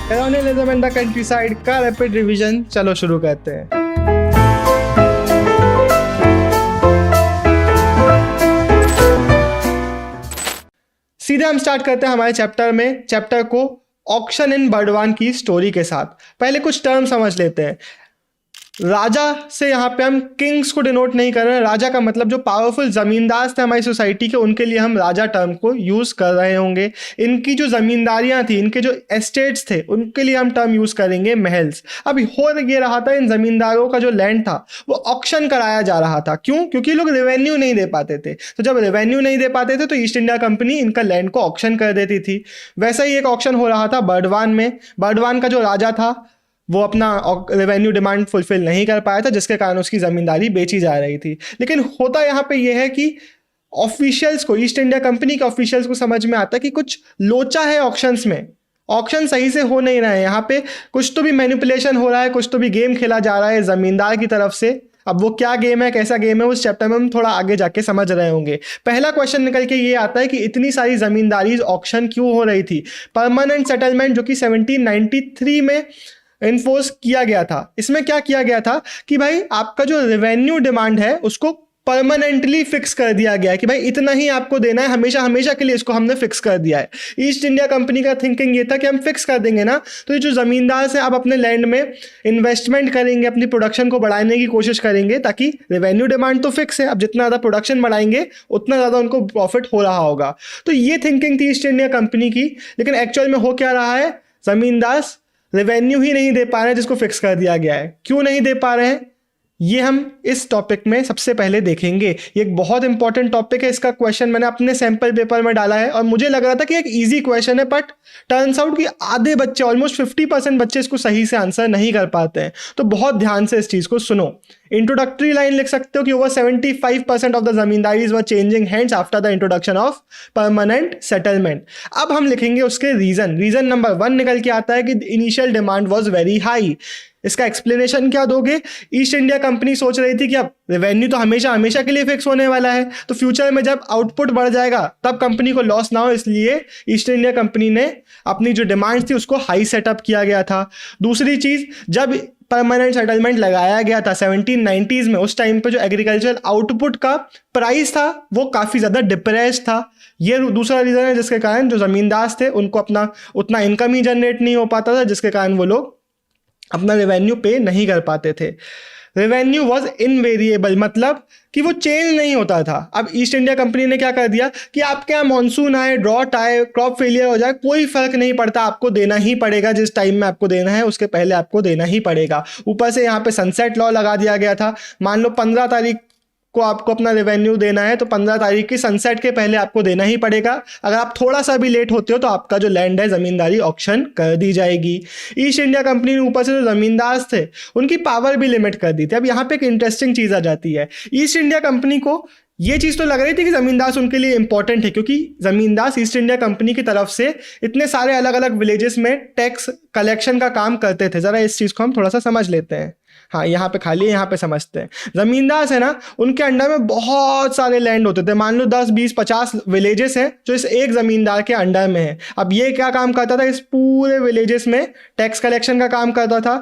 Colonialism in the countryside का rapid revision चलो शुरू करते हैं। सीधे हम स्टार्ट करते हैं हमारे चैप्टर को ऑक्शन इन बर्डवान की स्टोरी के साथ। पहले कुछ टर्म समझ लेते हैं। राजा से यहाँ पे हम किंग्स को डिनोट नहीं कर रहे हैं। राजा का मतलब जो पावरफुल जमींदार थे हमारी सोसाइटी के, उनके लिए हम राजा टर्म को यूज कर रहे होंगे। इनकी जो जमींदारियां थी, इनके जो एस्टेट्स थे, उनके लिए हम टर्म यूज करेंगे महल्स। अभी हो ये रहा था, इन जमींदारों का जो लैंड था वो ऑक्शन कराया जा रहा था। क्यों? क्योंकि लोग रेवेन्यू नहीं दे पाते थे। तो जब रेवेन्यू नहीं दे पाते थे तो ईस्ट इंडिया कंपनी इनका लैंड को ऑक्शन कर देती थी। वैसा ही एक ऑक्शन हो रहा था बर्डवान में। बर्डवान का जो राजा था वो अपना रेवेन्यू डिमांड फुलफिल नहीं कर पाया था, जिसके कारण उसकी ज़मींदारी बेची जा रही थी। लेकिन होता यहाँ पे ये है कि ऑफिशियल्स को, ईस्ट इंडिया कंपनी के ऑफिशियल्स को समझ में आता है कि कुछ लोचा है ऑक्शंस में। ऑक्शन सही से हो नहीं रहे हैं, यहाँ पे कुछ तो भी मैनिपुलेशन हो रहा है, कुछ तो भी गेम खेला जा रहा है ज़मींदार की तरफ से। अब वो क्या गेम है, कैसा गेम है, उस चैप्टर में हम थोड़ा आगे जाके समझ रहे होंगे। पहला क्वेश्चन निकल के ये आता है कि इतनी सारी ज़मींदारी ऑक्शन क्यों हो रही थी। परमानेंट सेटलमेंट जो कि 1793 में इन्फोर्स किया गया था, इसमें क्या किया गया था कि भाई आपका जो रेवेन्यू डिमांड है उसको परमानेंटली फिक्स कर दिया गया है कि भाई इतना ही आपको देना है, हमेशा हमेशा के लिए इसको हमने फिक्स कर दिया है। ईस्ट इंडिया कंपनी का थिंकिंग ये था कि हम फिक्स कर देंगे ना, तो ये जो जमींदार से आप अपने लैंड में इन्वेस्टमेंट करेंगे, अपनी प्रोडक्शन को बढ़ाने की कोशिश करेंगे, ताकि रेवेन्यू डिमांड तो फिक्स है, अब जितना ज़्यादा प्रोडक्शन बढ़ाएंगे उतना ज़्यादा उनको प्रॉफिट हो रहा होगा। तो ये थिंकिंग थी ईस्ट इंडिया कंपनी की। लेकिन एक्चुअल में हो क्या रहा है, जमींदार रेवेन्यू ही नहीं दे पा रहे हैं जिसको फिक्स कर दिया गया है। क्यों नहीं दे पा रहे हैं, ये हम इस टॉपिक में सबसे पहले देखेंगे। ये एक बहुत इंपॉर्टेंट टॉपिक है। इसका क्वेश्चन मैंने अपने सैंपल पेपर में डाला है और मुझे लग रहा था कि एक इजी क्वेश्चन है, बट टर्न्स आउट कि आधे बच्चे, ऑलमोस्ट 50% बच्चे इसको सही से आंसर नहीं कर पाते हैं। तो बहुत ध्यान से इस चीज को सुनो। इंट्रोडक्टरी लाइन लिख सकते हो कि over 75% of the zamindaris were changing hands after the introduction of permanent settlement. अब हम लिखेंगे उसके रीजन नंबर 1 निकल के आता है कि initial demand was very high. इसका एक्सप्लेनेशन क्या दोगे? ईस्ट इंडिया कंपनी सोच रही थी कि अब रेवेन्यू तो हमेशा हमेशा के लिए फिक्स होने वाला है, तो फ्यूचर में जब आउटपुट बढ़ जाएगा तब कंपनी को लॉस ना हो, इसलिए ईस्ट इंडिया कंपनी ने अपनी जो डिमांड थी उसको हाई सेटअप किया गया था। दूसरी चीज, जब परमानेंट सेटलमेंट लगाया गया था 1790s में, उस टाइम पे जो एग्रीकल्चर आउटपुट का प्राइस था वो काफ़ी ज़्यादा डिप्रेस्ड था। ये दूसरा रीज़न है जिसके कारण जो ज़मींदार थे उनको अपना उतना इनकम ही जनरेट नहीं हो पाता था, जिसके कारण वो लोग अपना रेवेन्यू पे नहीं कर पाते थे। रेवेन्यू वॉज इनवेरिएबल, मतलब कि वो चेंज नहीं होता था। अब ईस्ट इंडिया कंपनी ने क्या कर दिया कि आपके यहाँ मानसून आए, ड्रॉट आए, क्रॉप फेलियर हो जाए, कोई फर्क नहीं पड़ता, आपको देना ही पड़ेगा। जिस टाइम में आपको देना है उसके पहले आपको देना ही पड़ेगा। ऊपर से यहाँ पे सनसेट लॉ लगा दिया गया था। मान लो 15 तारीख को आपको अपना रेवेन्यू देना है तो 15 तारीख की सनसेट के पहले आपको देना ही पड़ेगा। अगर आप थोड़ा सा भी लेट होते हो तो आपका जो लैंड है जमींदारी ऑक्शन कर दी जाएगी। ईस्ट इंडिया कंपनी ने ऊपर से जो जमींदार थे उनकी पावर भी लिमिट कर दी थी। अब यहाँ पे एक इंटरेस्टिंग चीज आ जाती है। ईस्ट इंडिया कंपनी को ये चीज़ तो लग रही थी कि ज़मींदार उनके लिए इंपॉर्टेंट है, क्योंकि ज़मींदार ईस्ट इंडिया कंपनी की तरफ से इतने सारे अलग अलग विलेजेस में टैक्स कलेक्शन का काम करते थे। ज़रा इस चीज़ को हम थोड़ा सा समझ लेते हैं। हाँ, यहाँ पे खाली है, यहाँ पे समझते हैं। ज़मींदार है ना, उनके अंडर में बहुत सारे लैंड होते थे। मान लो 10, 20, 50 विलेजेस हैं जो इस एक ज़मींदार के अंडर में है। अब ये क्या काम करता था, इस पूरे विलेजेस में टैक्स कलेक्शन का काम करता था।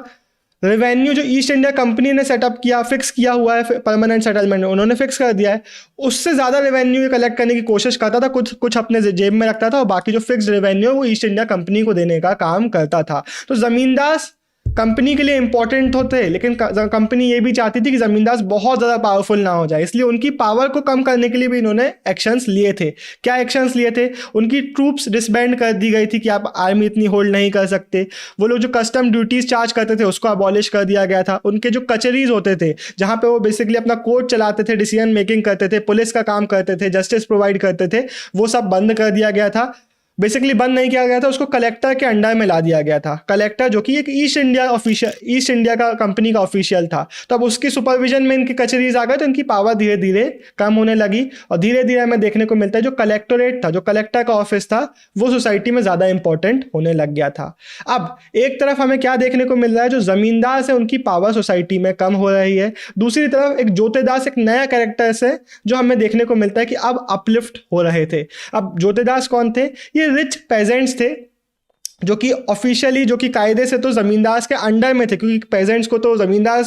रेवेन्यू जो ईस्ट इंडिया कंपनी ने सेटअप किया, फिक्स किया हुआ है परमानेंट सेटलमेंट में, उन्होंने फिक्स कर दिया है, उससे ज़्यादा रेवेन्यू कलेक्ट करने की कोशिश करता था। कुछ अपने जेब में रखता था और बाकी जो फिक्स्ड रेवेन्यू है वो ईस्ट इंडिया कंपनी को देने का काम करता था। तो ज़मींदार कंपनी के लिए इंपॉर्टेंट होते, लेकिन कंपनी ये भी चाहती थी कि जमींदार बहुत ज़्यादा पावरफुल ना हो जाए, इसलिए उनकी पावर को कम करने के लिए भी इन्होंने एक्शंस लिए थे। क्या एक्शंस लिए थे? उनकी ट्रूप्स डिसबैंड कर दी गई थी कि आप आर्मी इतनी होल्ड नहीं कर सकते। वो लोग जो कस्टम ड्यूटीज चार्ज करते थे उसको अबॉलिश कर दिया गया था। उनके जो कचहरीज होते थे जहाँ पे वो बेसिकली अपना कोर्ट चलाते थे, डिसीजन मेकिंग करते थे, पुलिस का काम करते थे, जस्टिस प्रोवाइड करते थे, वो सब बंद कर दिया गया था। बेसिकली बंद नहीं किया गया था, उसको कलेक्टर के अंडर में ला दिया गया था। कलेक्टर जो कि एक ईस्ट इंडिया का कंपनी का ऑफिशियल था। तो अब उसकी सुपरविजन में इनकी कचहरीज आ गए तो इनकी पावर धीरे धीरे कम होने लगी और धीरे धीरे हमें देखने को मिलता है जो कलेक्टोरेट था, जो कलेक्टर का ऑफिस था, वो सोसाइटी में ज़्यादा इंपॉर्टेंट होने लग गया था। अब एक तरफ हमें क्या देखने को मिल रहा है, जो जमींदार से उनकी पावर सोसाइटी में कम हो रही है। दूसरी तरफ एक जोतेदास, एक नया कैरेक्टर से जो हमें देखने को मिलता है कि अब अपलिफ्ट हो रहे थे। अब जोतेदास कौन थे? ये रिच पेजेंट्स थे जो कि ऑफिशियली, जो कि कायदे से तो जमींदार के अंडर में थे, क्योंकि पेजेंट्स को तो जमींदार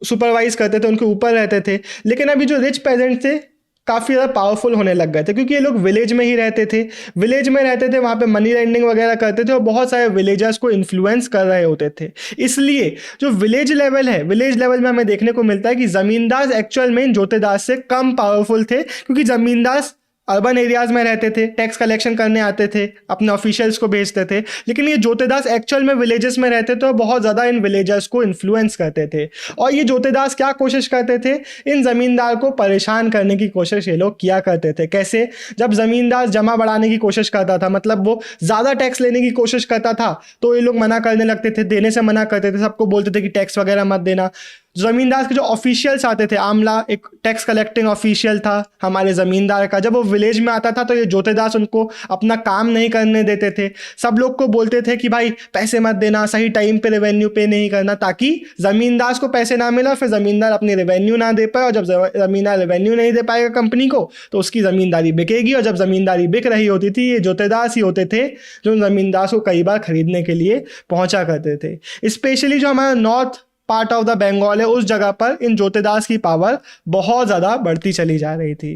सुपरवाइज करते थे, उनके ऊपर रहते थे। लेकिन अभी जो रिच पेजेंट्स थे काफ़ी ज़्यादा पावरफुल होने लग गए थे, क्योंकि ये लोग विलेज में ही रहते थे, विलेज में रहते थे, वहाँ पे मनी लेंडिंग वगैरह करते थे और बहुत सारे विलेजर्स को इन्फ्लुएंस कर रहे होते थे। इसलिए जो विलेज लेवल है, विलेज लेवल में हमें देखने को मिलता है कि ज़मींदार एक्चुअल में इन जोतेदार से कम पावरफुल थे, क्योंकि ज़मींदार अर्बन एरियाज में रहते थे, टैक्स कलेक्शन करने आते थे, अपने ऑफिशियल्स को भेजते थे। लेकिन ये जोतेदास एक्चुअल में विलेजेस में रहते थे और बहुत ज़्यादा इन विलेजर्स को इन्फ्लुएंस करते थे। और ये जोतेदास क्या कोशिश करते थे, इन ज़मींदार को परेशान करने की कोशिश ये लोग किया करते थे। कैसे? जब ज़मींदार जमा बढ़ाने की कोशिश करता था, मतलब वो ज़्यादा टैक्स लेने की कोशिश करता था, तो ये लोग मना करने लगते थे, देने से मना करते थे, सबको बोलते थे कि टैक्स वगैरह मत देना। जमींदार के जो ऑफिशियल्स आते थे, आमला एक टैक्स कलेक्टिंग ऑफिशियल था हमारे ज़मींदार का, जब वो विलेज में आता था तो ये जोतेदास उनको अपना काम नहीं करने देते थे। सब लोग को बोलते थे कि भाई पैसे मत देना, सही टाइम पे रेवेन्यू पे नहीं करना, ताकि ज़मींदार को पैसे ना मिला, फिर ज़मींदार अपनी रेवेन्यू ना दे पाए, और जब ज़मींदार रेवेन्यू नहीं दे पाएगा कंपनी को तो उसकी ज़मींदारी बिकेगी। और जब ज़मींदारी बिक रही होती थी, ये जोतेदास ही होते थे जो ज़मींदार को कई बार खरीदने के लिए पहुँचा करते थे। स्पेशली जो हमारा north part of the Bengal है, उस जगह पर इन जोतेदास की पावर बहुत ज़्यादा बढ़ती चली जा रही थी।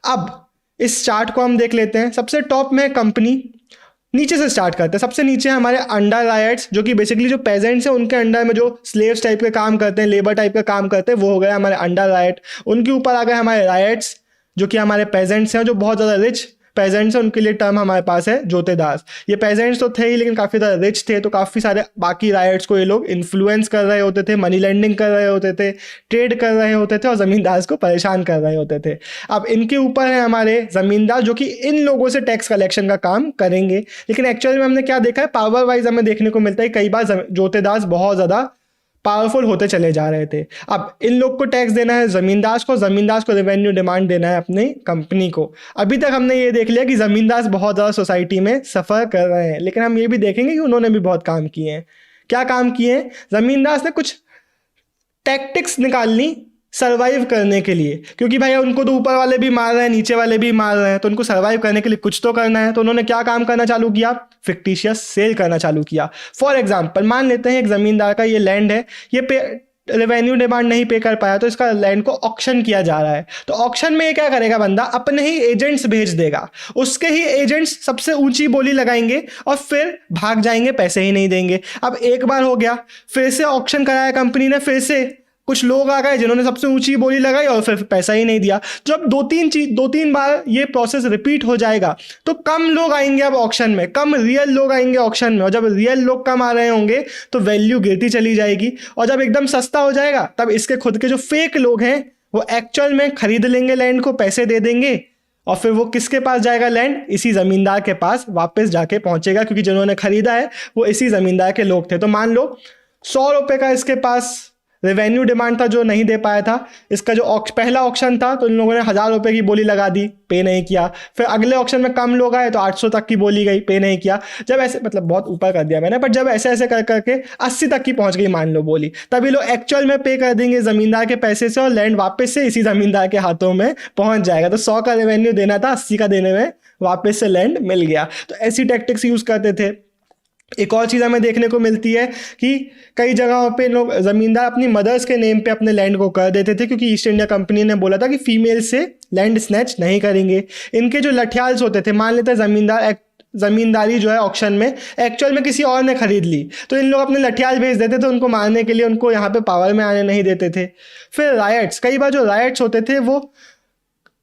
अब इस चार्ट को हम देख लेते हैं। सबसे टॉप में कंपनी, नीचे से स्टार्ट करते हैं। सबसे नीचे हमारे अंडर रायट्स, जो कि बेसिकली जो पेजेंट्स हैं उनके अंडर में जो स्लेव्स टाइप के काम करते हैं, लेबर टाइप के काम करते हैं, वो हो गए हमारे अंडर रायट। उनके ऊपर आ गए हमारे रायट्स, जो कि हमारे पेजेंट्स हैं, जो बहुत ज़्यादा रिच पेजेंट्स हैं, उनके लिए टर्म हमारे पास है जोतेदास। ये पेजेंट्स तो थे ही, लेकिन काफ़ी ज़्यादा रिच थे, तो काफ़ी सारे बाकी राइट्स को ये लोग इन्फ्लुएंस कर रहे होते थे, मनी लेंडिंग कर रहे होते थे, ट्रेड कर रहे होते थे और ज़मींदार को परेशान कर रहे होते थे। अब इनके ऊपर है हमारे ज़मींदार, जो कि इन लोगों से टैक्स कलेक्शन का काम करेंगे। लेकिन एक्चुअल में हमने क्या देखा है, पावर वाइज हमें देखने को मिलता है कई बार जोतेदास बहुत ज़्यादा पावरफुल होते चले जा रहे थे। अब इन लोग को टैक्स देना है ज़मींदार को रेवेन्यू डिमांड देना है अपनी कंपनी को। अभी तक हमने ये देख लिया कि ज़मींदार बहुत ज़्यादा सोसाइटी में सफ़र कर रहे हैं, लेकिन हम ये भी देखेंगे कि उन्होंने भी बहुत काम किए हैं। क्या काम किए हैं? ज़मींदार ने कुछ टैक्टिक्स निकालनी सर्वाइव करने के लिए, क्योंकि भाई उनको तो ऊपर वाले भी मार रहे हैं, नीचे वाले भी मार रहे हैं, तो उनको सर्वाइव करने के लिए कुछ तो करना है। तो उन्होंने क्या काम करना चालू किया? फिक्टिशियस सेल करना चालू किया। फॉर एग्जांपल, मान लेते हैं एक ज़मींदार का ये लैंड है, ये रेवेन्यू डिमांड नहीं पे कर पाया, तो इसका लैंड को ऑक्शन किया जा रहा है। तो ऑक्शन में ये क्या करेगा बंदा, अपने ही एजेंट्स भेज देगा, उसके ही एजेंट्स सबसे ऊंची बोली लगाएंगे और फिर भाग जाएंगे, पैसे ही नहीं देंगे। अब एक बार हो गया, फिर से ऑक्शन कराया कंपनी ने, फिर से कुछ लोग आ गए जिन्होंने सबसे ऊंची बोली लगाई और फिर पैसा ही नहीं दिया। जब दो तीन बार ये प्रोसेस रिपीट हो जाएगा तो कम लोग आएंगे अब ऑक्शन में, कम रियल लोग आएंगे ऑक्शन में, और जब रियल लोग कम आ रहे होंगे तो वैल्यू गिरती चली जाएगी। और जब एकदम सस्ता हो जाएगा तब इसके खुद के जो फेक लोग हैं वो एक्चुअल में खरीद लेंगे लैंड को, पैसे दे देंगे, और फिर वो किसके पास जाएगा लैंड? इसी ज़मींदार के पास वापस जाके पहुंचेगा, क्योंकि जिन्होंने खरीदा है वो इसी ज़मींदार के लोग थे। तो मान लो 100 रुपये का इसके पास रेवेन्यू डिमांड था जो नहीं दे पाया था। इसका जो पहला ऑक्शन था तो इन लोगों ने 1000 रुपये की बोली लगा दी, पे नहीं किया। फिर अगले ऑक्शन में कम लोग आए तो 800 तक की बोली गई, पे नहीं किया। जब ऐसे, मतलब बहुत ऊपर कर दिया मैंने, पर जब ऐसे ऐसे कर करके 80 तक की पहुंच गई मान लो बोली, तभी लोग एक्चुअल में पे कर देंगे ज़मींदार के पैसे से और लैंड वापस से इसी ज़मींदार के हाथों में पहुंच जाएगा। तो 100 का रेवेन्यू देना था, 80 का देने में वापस से लैंड मिल गया। तो ऐसी टैक्टिक्स यूज़ करते थे। एक और चीज़ हमें देखने को मिलती है कि कई जगहों पे लोग ज़मींदार अपनी मदर्स के नेम पे अपने लैंड को कर देते थे, क्योंकि ईस्ट इंडिया कंपनी ने बोला था कि फीमेल से लैंड स्नैच नहीं करेंगे। इनके जो लठियाल्स होते थे, मान लेते हैं ज़मींदारी जो है ऑक्शन में एक्चुअल में किसी और ने खरीद ली, तो इन लोग अपने लठियाल भेज देते थे उनको मारने के लिए, उनको यहाँ पे पावर में आने नहीं देते थे। फिर रायट्स, कई बार जो रायट्स होते थे वो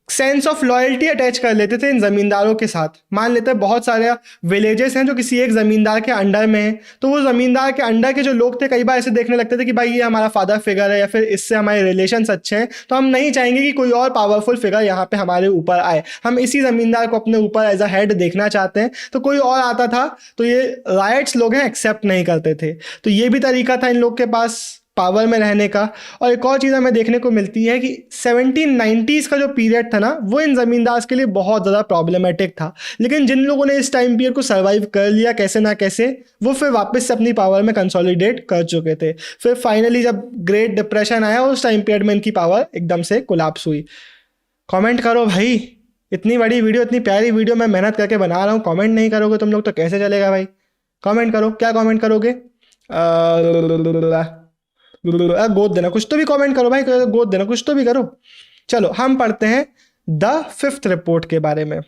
सेंस ऑफ लॉयल्टी अटैच कर लेते थे इन ज़मींदारों के साथ। मान लेते हैं बहुत सारे विलेजेस हैं जो किसी एक ज़मींदार के अंडर में हैं, तो वो ज़मींदार के अंडर के जो लोग थे कई बार ऐसे देखने लगते थे कि भाई ये हमारा फादर फिगर है या फिर इससे हमारे रिलेशंस अच्छे हैं, तो हम नहीं चाहेंगे कि कोई और पावरफुल फिगर यहाँ पे हमारे ऊपर आए, हम इसी ज़मींदार को अपने ऊपर एज अ हेड देखना चाहते हैं। तो कोई और आता था तो ये राइट्स लोग हैं एक्सेप्ट नहीं करते थे। तो ये भी तरीका था इन लोग के पास पावर में रहने का। और एक और चीज़ हमें देखने को मिलती है कि 1790s का जो पीरियड था ना, वो इन ज़मींदार के लिए बहुत ज़्यादा प्रॉब्लमेटिक था, लेकिन जिन लोगों ने इस टाइम पीरियड को सर्वाइव कर लिया कैसे ना कैसे, वो फिर वापस से अपनी पावर में कंसोलिडेट कर चुके थे। फिर फाइनली जब ग्रेट डिप्रेशन आया उस टाइम पीरियड में इनकी पावर एकदम से कोलैप्स हुई। कमेंट करो भाई, इतनी बड़ी वीडियो, इतनी प्यारी वीडियो मैं मेहनत करके बना रहा हूँ, कमेंट नहीं करोगे तुम लोग तो कैसे चलेगा भाई। कमेंट करो, क्या कमेंट करोगे? गोद देना, कुछ तो भी कमेंट करो भाई, गोद देना, कुछ तो भी करो। चलो हम पढ़ते हैं द फिफ्थ रिपोर्ट के बारे में।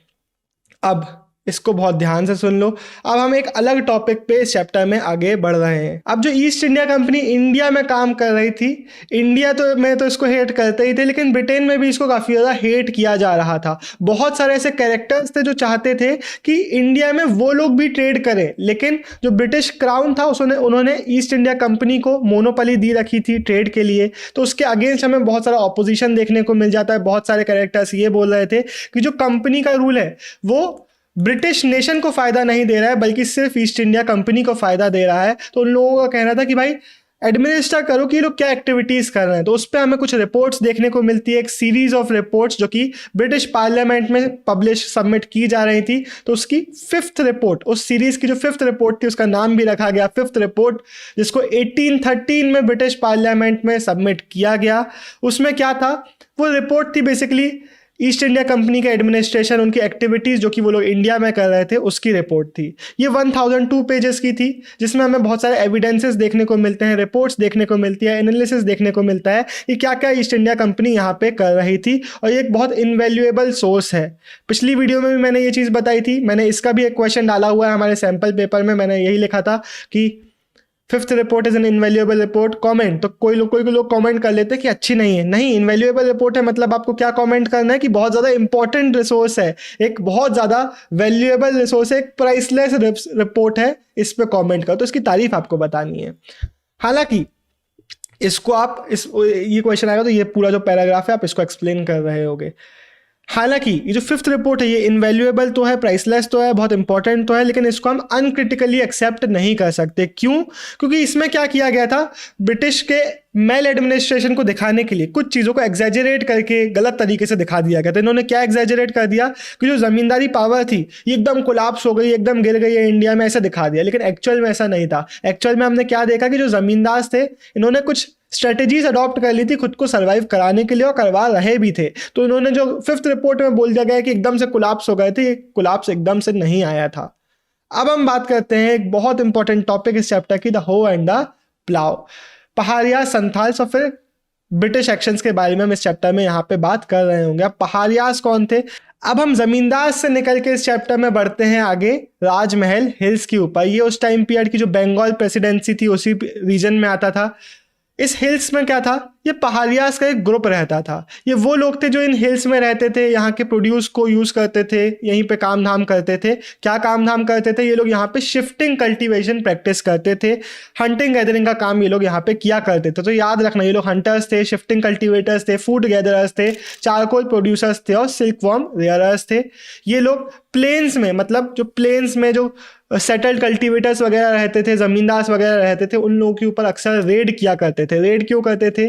अब इसको बहुत ध्यान से सुन लो। अब हम एक अलग टॉपिक पे इस चैप्टर में आगे बढ़ रहे हैं। अब जो ईस्ट इंडिया कंपनी इंडिया में काम कर रही थी, इंडिया तो में तो इसको हेट करते ही थे, लेकिन ब्रिटेन में भी इसको काफ़ी ज़्यादा हेट किया जा रहा था। बहुत सारे ऐसे कैरेक्टर्स थे जो चाहते थे कि इंडिया में वो लोग भी ट्रेड करें, लेकिन जो ब्रिटिश क्राउन था उन्होंने ईस्ट इंडिया कंपनी को मोनोपोली दी रखी थी ट्रेड के लिए। तो उसके अगेंस्ट हमें बहुत सारा ऑपोजिशन देखने को मिल जाता है। बहुत सारे कैरेक्टर्स ये बोल रहे थे कि जो कंपनी का रूल है वो ब्रिटिश नेशन को फ़ायदा नहीं दे रहा है, बल्कि सिर्फ ईस्ट इंडिया कंपनी को फ़ायदा दे रहा है। तो उन लोगों का कहना था कि भाई एडमिनिस्टर करो कि ये लोग क्या एक्टिविटीज़ कर रहे हैं। तो उस पर हमें कुछ रिपोर्ट्स देखने को मिलती है, एक सीरीज़ ऑफ रिपोर्ट्स जो कि ब्रिटिश पार्लियामेंट में सबमिट की जा रही थी। तो उसकी फिफ्थ रिपोर्ट, उस सीरीज़ की जो फिफ्थ रिपोर्ट थी उसका नाम भी रखा गया फिफ्थ रिपोर्ट, जिसको 1813 में ब्रिटिश पार्लियामेंट में सबमिट किया गया। उसमें क्या था? वो रिपोर्ट थी बेसिकली ईस्ट इंडिया कंपनी के एडमिनिस्ट्रेशन, उनकी एक्टिविटीज़ जो कि वो लोग इंडिया में कर रहे थे, उसकी रिपोर्ट थी। ये 1002 पेजेस की थी, जिसमें हमें बहुत सारे एविडेंसेस देखने को मिलते हैं, रिपोर्ट्स देखने को मिलती है, एनालिसिस देखने को मिलता है कि क्या क्या ईस्ट इंडिया कंपनी यहाँ पे कर रही थी। और ये एक बहुत इनवैल्यूएबल सोर्स है। पिछली वीडियो में भी मैंने ये चीज़ बताई थी, मैंने इसका भी एक क्वेश्चन डाला हुआ है हमारे सैम्पल पेपर में। मैंने यही लिखा था कि fifth report is an invaluable report, comment. तो कोई लोग कमेंट कर लेते हैं कि अच्छी नहीं है। नहीं, इनवैल्यूएबल रिपोर्ट है, मतलब आपको क्या कमेंट करना है कि बहुत ज़्यादा इंपॉर्टेंट रिसोर्स है, एक बहुत ज़्यादा वैल्यूएबल रिसोर्स है, एक प्राइसलेस रिपोर्ट है, इस पे कमेंट करो। तो इसकी तारीफ आपको बतानी है। हालांकि इसको आप ये क्वेश्चन आएगा तो ये पूरा जो पैराग्राफ है आप इसको एक्सप्लेन कर रहे होगे। हालांकि ये जो फिफ्थ रिपोर्ट है ये इनवैल्यूएबल तो है, प्राइसलेस तो है, बहुत इंपॉर्टेंट तो है, लेकिन इसको हम अनक्रिटिकली एक्सेप्ट नहीं कर सकते। क्यों? क्योंकि इसमें क्या किया गया था, ब्रिटिश के मेल एडमिनिस्ट्रेशन को दिखाने के लिए कुछ चीज़ों को एग्जैजरेट करके गलत तरीके से दिखा दिया गया था। इन्होंने क्या एग्जैजरेट कर दिया कि जो ज़मींदारी पावर थी ये एकदम कोलैप्स हो गई, एकदम गिर गई है इंडिया में, ऐसा दिखा दिया। लेकिन एक्चुअल में ऐसा नहीं था। एक्चुअल में हमने क्या देखा कि जो ज़मींदार थे इन्होंने कुछ स्ट्रेटेजीज अडॉप्ट कर ली थी खुद को सर्वाइव कराने के लिए, और करवा रहे भी थे। तो इन्होंने जो फिफ्थ रिपोर्ट में बोल दिया गया कि एकदम से कोलैप्स हो गए थे, ये कोलैप्स एकदम से नहीं आया था। अब हम बात करते हैं एक बहुत इंपॉर्टेंट टॉपिक इस चैप्टर की, the hoe and the plough. Paharia, Santhals और फिर ब्रिटिश एक्शंस के बारे में हम इस चैप्टर में यहाँ पे बात कर रहे होंगे। अब पहाड़ियास कौन थे? अब हम जमींदार से निकल के इस चैप्टर में बढ़ते हैं आगे राजमहल हिल्स के ऊपर। ये उस टाइम पीरियड की जो बंगाल प्रेसिडेंसी थी उसी रीजन में आता था। इस हिल्स में क्या था, ये पहाड़ियास का एक ग्रुप रहता था। ये वो लोग थे जो इन हिल्स में रहते थे, यहाँ के प्रोड्यूस को यूज़ करते थे, यहीं पे काम धाम करते थे। क्या काम धाम करते थे ये लोग? यहाँ पे शिफ्टिंग कल्टीवेशन प्रैक्टिस करते थे, हंटिंग गैदरिंग का काम ये लोग यहाँ पे किया करते थे। तो याद रखना, ये लोग हंटर्स थे, शिफ्टिंग कल्टीवेटर्स थे, फूड गैदरर्स थे, चारकोल प्रोड्यूसर्स थे और सिल्क वॉर्म रेयरर्स थे। ये लोग प्लेन्स में, मतलब जो प्लेन्स में जो सेटल्ड कल्टीवेटर्स वगैरह रहते थे, ज़मींदार वगैरह रहते थे, उन लोगों के ऊपर अक्सर रेड किया करते थे। रेड क्यों करते थे?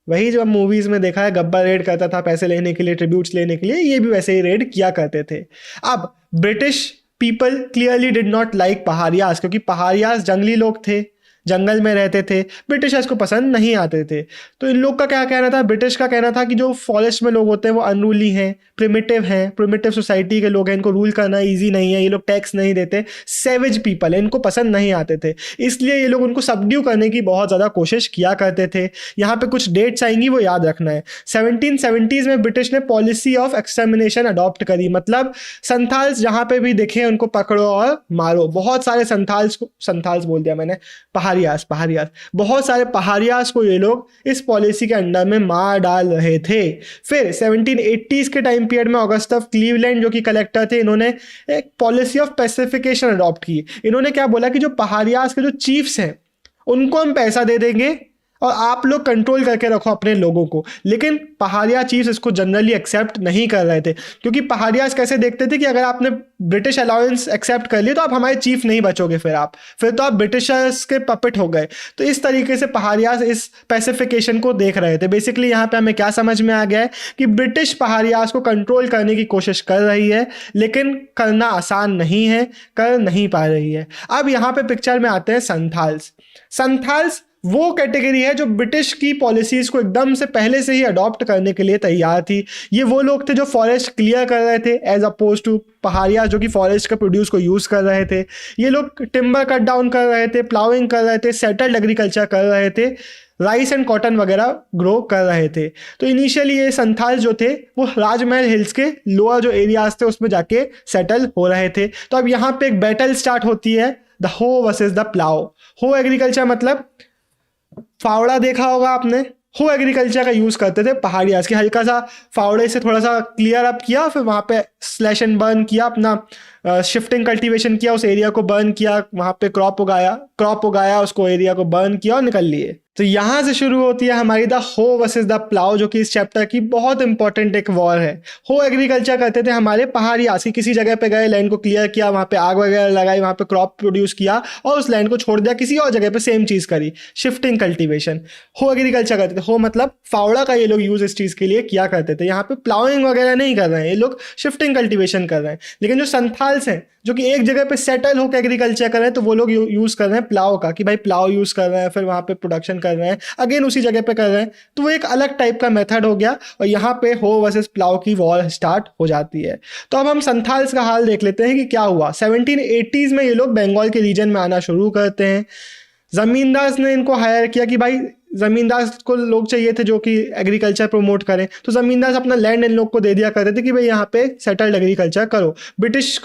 वही जो हम मूवीज़ में देखा है, गब्बर रेड करता था पैसे लेने के लिए, ट्रिब्यूट्स लेने के लिए, ये भी वैसे ही रेड किया करते थे। अब British people clearly did not like Paharias, क्योंकि पहाड़ियास जंगली लोग थे, जंगल में रहते थे, ब्रिटिशर्स को पसंद नहीं आते थे। तो इन लोग का क्या कहना था? ब्रिटिश का कहना था कि जो फॉरेस्ट में लोग होते हैं वो अनरूली हैं, प्रिमिटिव सोसाइटी के लोग हैं, इनको रूल करना इजी नहीं है, ये लोग टैक्स नहीं देते, सेवेज पीपल है, इनको पसंद नहीं आते थे। इसलिए ये लोग उनको सबड्यू करने की बहुत ज़्यादा कोशिश किया करते थे। यहाँ पे कुछ डेट्स आएंगी, वो याद रखना है। 1770s में ब्रिटिश ने पॉलिसी ऑफ एक्सटर्मिनेशन अडॉप्ट करी, मतलब संथाल्स जहाँ पे भी दिखे उनको पकड़ो और मारो। बहुत सारे संथाल्स बोल दिया मैंने, पहाड़ियास, बहुत सारे पहाड़ियास को ये लोग इस पॉलिसी के अंडर में मार डाल रहे थे। फिर 1780s के टाइम पीरियड में ऑगस्ट ऑफ क्लीवलैंड जो कि कलेक्टर थे, इन्होंने एक पॉलिसी ऑफ पैसिफिकेशन अडॉप्ट की। इन्होंने क्या बोला कि जो पहाड़ियास के जो चीफ्स हैं उनको हम पैसा दे देंगे और आप लोग कंट्रोल करके रखो अपने लोगों को। लेकिन पहाड़िया चीफ्स इसको जनरली एक्सेप्ट नहीं कर रहे थे, क्योंकि पहाड़ियास कैसे देखते थे कि अगर आपने ब्रिटिश अलाउंस एक्सेप्ट कर लिया तो आप हमारे चीफ नहीं बचोगे, फिर तो आप ब्रिटिशर्स के पपेट हो गए। तो इस तरीके से पहाड़ियास इस पैसिफिकेशन को देख रहे थे। बेसिकली यहाँ पे हमें क्या समझ में आ गया है कि ब्रिटिश पहाड़ियास को कंट्रोल करने की कोशिश कर रही है, लेकिन करना आसान नहीं है, कर नहीं पा रही है। अब यहाँ पे पिक्चर में आते हैं संथाल्स। वो कैटेगरी है जो ब्रिटिश की पॉलिसीज़ को एकदम से पहले से ही अडॉप्ट करने के लिए तैयार थी। ये वो लोग थे जो फॉरेस्ट क्लियर कर रहे थे एज अपोज टू पहाड़िया जो कि फॉरेस्ट का प्रोड्यूस को यूज़ कर रहे थे। ये लोग टिम्बर कट डाउन कर रहे थे, प्लाउइंग कर रहे थे, सेटल्ड एग्रीकल्चर कर रहे थे, राइस एंड कॉटन वगैरह ग्रो कर रहे थे। तो इनिशियली ये संथाल जो थे वो राजमहल हिल्स के लोअर जो एरियाज थे उसमें जाके सेटल हो रहे थे। तो अब यहाँ पे एक बैटल स्टार्ट होती है, द हो वर्सेस द प्लाउ। हो एग्रीकल्चर मतलब फावड़ा देखा होगा आपने। हो एग्रीकल्चर का यूज करते थे पहाड़ियाज के, हल्का सा फावड़े से थोड़ा सा क्लियर अप किया, फिर वहां पे स्लैश एंड बर्न किया, अपना शिफ्टिंग कल्टीवेशन किया, उस एरिया को बर्न किया, वहां पे क्रॉप उगाया, उसको एरिया को बर्न किया और निकल लिए। तो यहां से शुरू होती है हमारी द हो वर्सेस द प्लाउ, जो कि इस चैप्टर की बहुत इंपॉर्टेंट एक वॉर है। हो एग्रीकल्चर करते थे हमारे पहाड़ियाज की, किसी जगह पे गए, लैंड को क्लियर किया, वहां पे आग वगैरह लगाई, वहां पे क्रॉप प्रोड्यूस किया और उस लैंड को छोड़ दिया, किसी और जगह पे सेम चीज करी, शिफ्टिंग कल्टीवेशन। हो एग्रीकल्चर करते थे। हो मतलब फावड़ा का ये लोग यूज इस चीज के लिए किया करते थे। यहाँ पे प्लाउइंग वगैरह नहीं कर रहे हैं, ये लोग शिफ्टिंग कल्टीवेशन कर रहे हैं। लेकिन जो संथाल्स हैं जो कि एक जगह पे सेटल होकर एग्रीकल्चर कर रहे हैं, तो वो लोग यूज कर रहे हैं प्लाव का, कि भाई प्लाव यूज कर रहे हैं, फिर वहां पे प्रोडक्शन कर रहे हैं, अगेन उसी जगह पे कर रहे हैं। तो वो एक अलग टाइप का मेथड हो गया और यहाँ पे हो वर्सेस प्लाव की वॉर स्टार्ट हो जाती है। तो अब हम संथाल्स का हाल देख लेते हैं कि क्या हुआ। 1780s में ये लोग बंगाल के रीजन में आना शुरू करते हैं। जमींदार ने इनको हायर किया कि भाई जमींदार को लोग चाहिए थे जो कि एग्रीकल्चर प्रमोट करें, तो जमींदार अपना लैंड इन लोग को दे दिया करते थे कि भाई यहाँ पे सेटल्ड एग्रीकल्चर करो। ब्रिटिश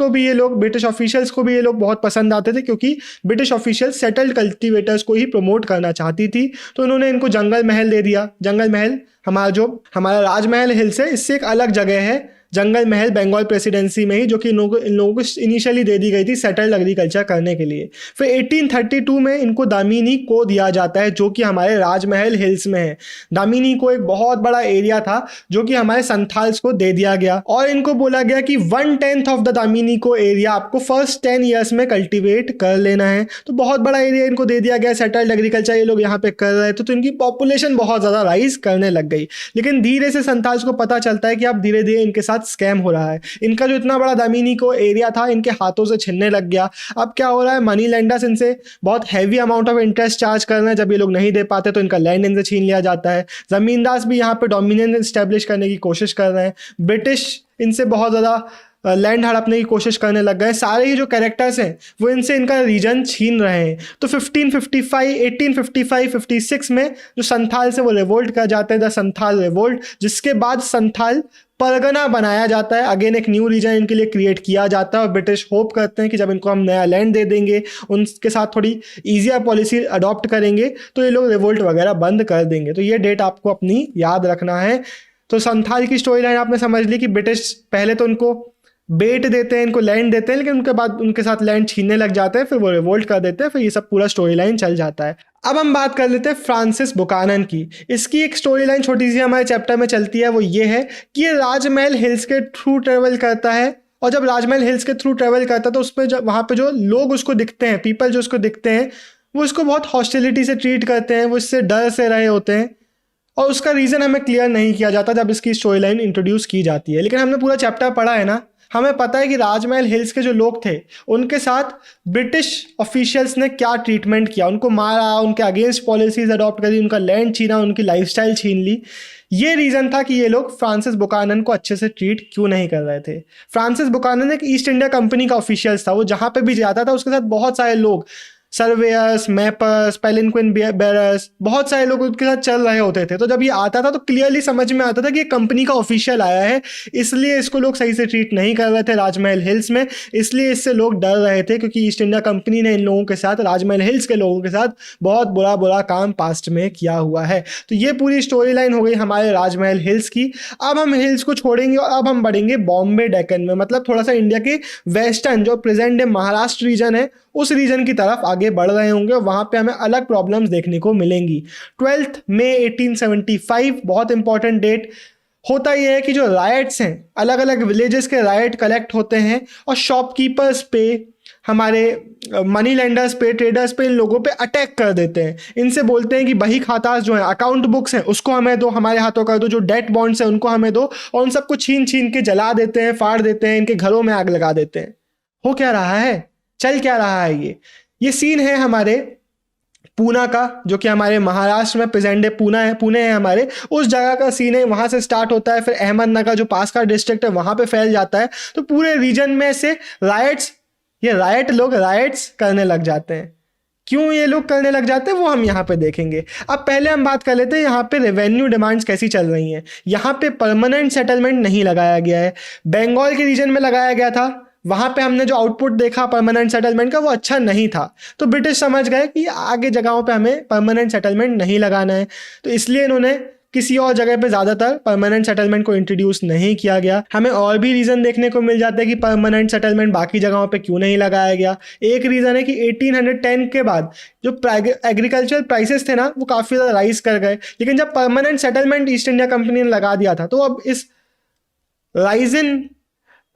ऑफिशियल्स को भी ये लोग बहुत पसंद आते थे, क्योंकि ब्रिटिश ऑफिशियल्स सेटल्ड कल्टीवेटर्स को ही प्रमोट करना चाहती थी। तो उन्होंने इनको जंगल महल दे दिया। जंगल महल हमारा राजमहल हिल्स है, इससे एक अलग जगह है जंगल महल, बंगाल प्रेसिडेंसी में ही, जो कि इन लोगों को इनिशियली दे दी गई थी सेटल्ड एग्रीकल्चर करने के लिए। फिर 1832 में इनको दामिनी को दिया जाता है, जो कि हमारे राजमहल हिल्स में है। दामिनी को एक बहुत बड़ा एरिया था जो कि हमारे संथाल्स को दे दिया गया और इनको बोला गया कि 1/10 ऑफ द दामिनी को एरिया आपको फर्स्ट 10 ईयर्स में कल्टिवेट कर लेना है। तो बहुत बड़ा एरिया इनको दे दिया गया, सेटल्ड एग्रीकल्चर ये लोग यहाँ पे कर रहे थे। तो इनकी पॉपुलेशन बहुत ज़्यादा राइज करने लग गई। लेकिन धीरे से संथाल्स को पता चलता है कि अब धीरे धीरे इनके साथ स्कैम हो रहा है। इनका जो इतना बड़ा दामिनी को एरिया था इनके हाथों से छिनने लग गया। अब क्या हो रहा है, मनी लेंडर्स इनसे बहुत heavy amount of interest charge कर रहे हैं। जब ये लोग नहीं दे पाते तो इनका लैंड इनसे छीन लिया जाता है। जमींदार भी यहाँ पे डोमिनेंस स्टैब्लिश करने की कोशिश कर रहे हैं। ब्रिटिश इनसे बहुत ज़्यादा लैंड हड़पने की कोशिश करने लग गए। सारे ही जो कैरेक्टर्स हैं वो इनसे इनका रीजन छीन रहे हैं। तो 1855-56 में जो संथाल से वो रिवोल्ट कर जाते हैं, द संथाल रिवोल्ट, जिसके बाद संथाल परगना बनाया जाता है। अगेन एक न्यू रीजन इनके लिए क्रिएट किया जाता है और ब्रिटिश होप करते हैं कि जब इनको हम नया लैंड दे देंगे, उनके साथ थोड़ी ईजियर पॉलिसी अडॉप्ट करेंगे, तो ये लोग रिवोल्ट वगैरह बंद कर देंगे। तो ये डेट आपको अपनी याद रखना है। तो संथाल की स्टोरी लाइन आपने समझ ली कि ब्रिटिश पहले तो उनको बेट देते हैं, इनको लैंड देते हैं, लेकिन उनके बाद उनके साथ लैंड छीनने लग जाते हैं, फिर वो रिवोल्ट कर देते हैं, फिर ये सब पूरा स्टोरी लाइन चल जाता है। अब हम बात कर लेते हैं फ्रांसिस बुकानन की। इसकी एक स्टोरी लाइन छोटी सी हमारे चैप्टर में चलती है, वो ये है कि ये राजमहल हिल्स के थ्रू ट्रेवल करता है। और जब राजमहल हिल्स के थ्रू ट्रेवल करता है तो उसमें जब वहाँ पे जो लोग उसको दिखते हैं, पीपल जो उसको दिखते हैं, वो उसको बहुत हॉस्टिलिटी से ट्रीट करते हैं, वो इससे डर से रहे होते हैं और उसका रीज़न हमें क्लियर नहीं किया जाता जब इसकी स्टोरी लाइन इंट्रोड्यूस की जाती है। लेकिन हमने पूरा चैप्टर पढ़ा है ना, हमें पता है कि राजमहल हिल्स के जो लोग थे उनके साथ ब्रिटिश ऑफिशियल्स ने क्या ट्रीटमेंट किया, उनको मारा, उनके अगेंस्ट पॉलिसीज अडॉप्ट करी, उनका लैंड छीना, उनकी लाइफस्टाइल छीन ली। ये रीज़न था कि ये लोग फ्रांसिस बुकानन को अच्छे से ट्रीट क्यों नहीं कर रहे थे। फ्रांसिस बुकानन एक ईस्ट इंडिया कंपनी का ऑफिशियल्स था। वो जहाँ पे भी जाता था उसके साथ बहुत सारे लोग, सर्वेयर्स, मैपर्स, पेलिनक्विन बेरर्स, बहुत सारे लोग उनके साथ चल रहे होते थे। तो जब ये आता था तो क्लियरली समझ में आता था कि ये कंपनी का ऑफिशियल आया है, इसलिए इसको लोग सही से ट्रीट नहीं कर रहे थे राजमहल हिल्स में, इसलिए इससे लोग डर रहे थे, क्योंकि ईस्ट इंडिया कंपनी ने इन लोगों के साथ, राजमहल हिल्स के लोगों के साथ बहुत बुरा बुरा काम पास्ट में किया हुआ है। तो ये पूरी स्टोरी लाइन हो गई हमारे राजमहल हिल्स की। अब हम हिल्स को छोड़ेंगे और अब हम बढ़ेंगे बॉम्बे डेक्कन में, मतलब थोड़ा सा इंडिया के वेस्टर्न, जो प्रेजेंट डे महाराष्ट्र रीजन है, उस रीजन की तरफ आगे बढ़ रहे होंगे और वहाँ पे हमें अलग प्रॉब्लम्स देखने को मिलेंगी। 12 मई 1875 बहुत इंपॉर्टेंट डेट। होता यह है कि जो राइट्स हैं, अलग अलग विलेजेस के राइट कलेक्ट होते हैं और शॉपकीपर्स पे, हमारे मनी लेंडर्स पे, ट्रेडर्स पे, इन लोगों पे अटैक कर देते हैं। इनसे बोलते हैं कि बही खातास जो है, अकाउंट बुक्स हैं, उसको हमें दो, हमारे हाथों कर दो, जो डेट बॉन्ड्स हैं उनको हमें दो, और उन सबको छीन छीन के जला देते हैं, फाड़ देते हैं, इनके घरों में आग लगा देते हैं। हो क्या रहा है, चल क्या रहा है, ये सीन है हमारे पूना का, जो कि हमारे महाराष्ट्र में प्रेजेंट डे पुणे है हमारे, उस जगह का सीन है। वहां से स्टार्ट होता है, फिर अहमदनगर जो पास का डिस्ट्रिक्ट है वहां पे फैल जाता है। तो पूरे रीजन में से लोग राइट्स करने लग जाते हैं। क्यों ये लोग करने लग जाते हैं वो हम यहाँ पे देखेंगे। अब पहले हम बात कर लेते हैं यहाँ पे रेवेन्यू डिमांड्स कैसी चल रही हैं। यहाँ पे परमानेंट सेटलमेंट नहीं लगाया गया है, बंगाल के रीजन में लगाया गया था। वहां पे हमने जो आउटपुट देखा परमानेंट सेटलमेंट का वो अच्छा नहीं था, तो ब्रिटिश समझ गए कि आगे जगहों पे हमें परमानेंट सेटलमेंट नहीं लगाना है, तो इसलिए इन्होंने किसी और जगह पे ज़्यादातर परमानेंट सेटलमेंट को इंट्रोड्यूस नहीं किया गया। हमें और भी रीज़न देखने को मिल जाते हैं कि परमानेंट सेटलमेंट बाकी जगहों पे क्यों नहीं लगाया गया। एक रीज़न है कि 1810 के बाद जो एग्रीकल्चरल प्राइसेस थे ना वो काफ़ी ज़्यादा राइज कर गए, लेकिन जब permanent settlement east India company ने लगा दिया था तो अब इस राइज इन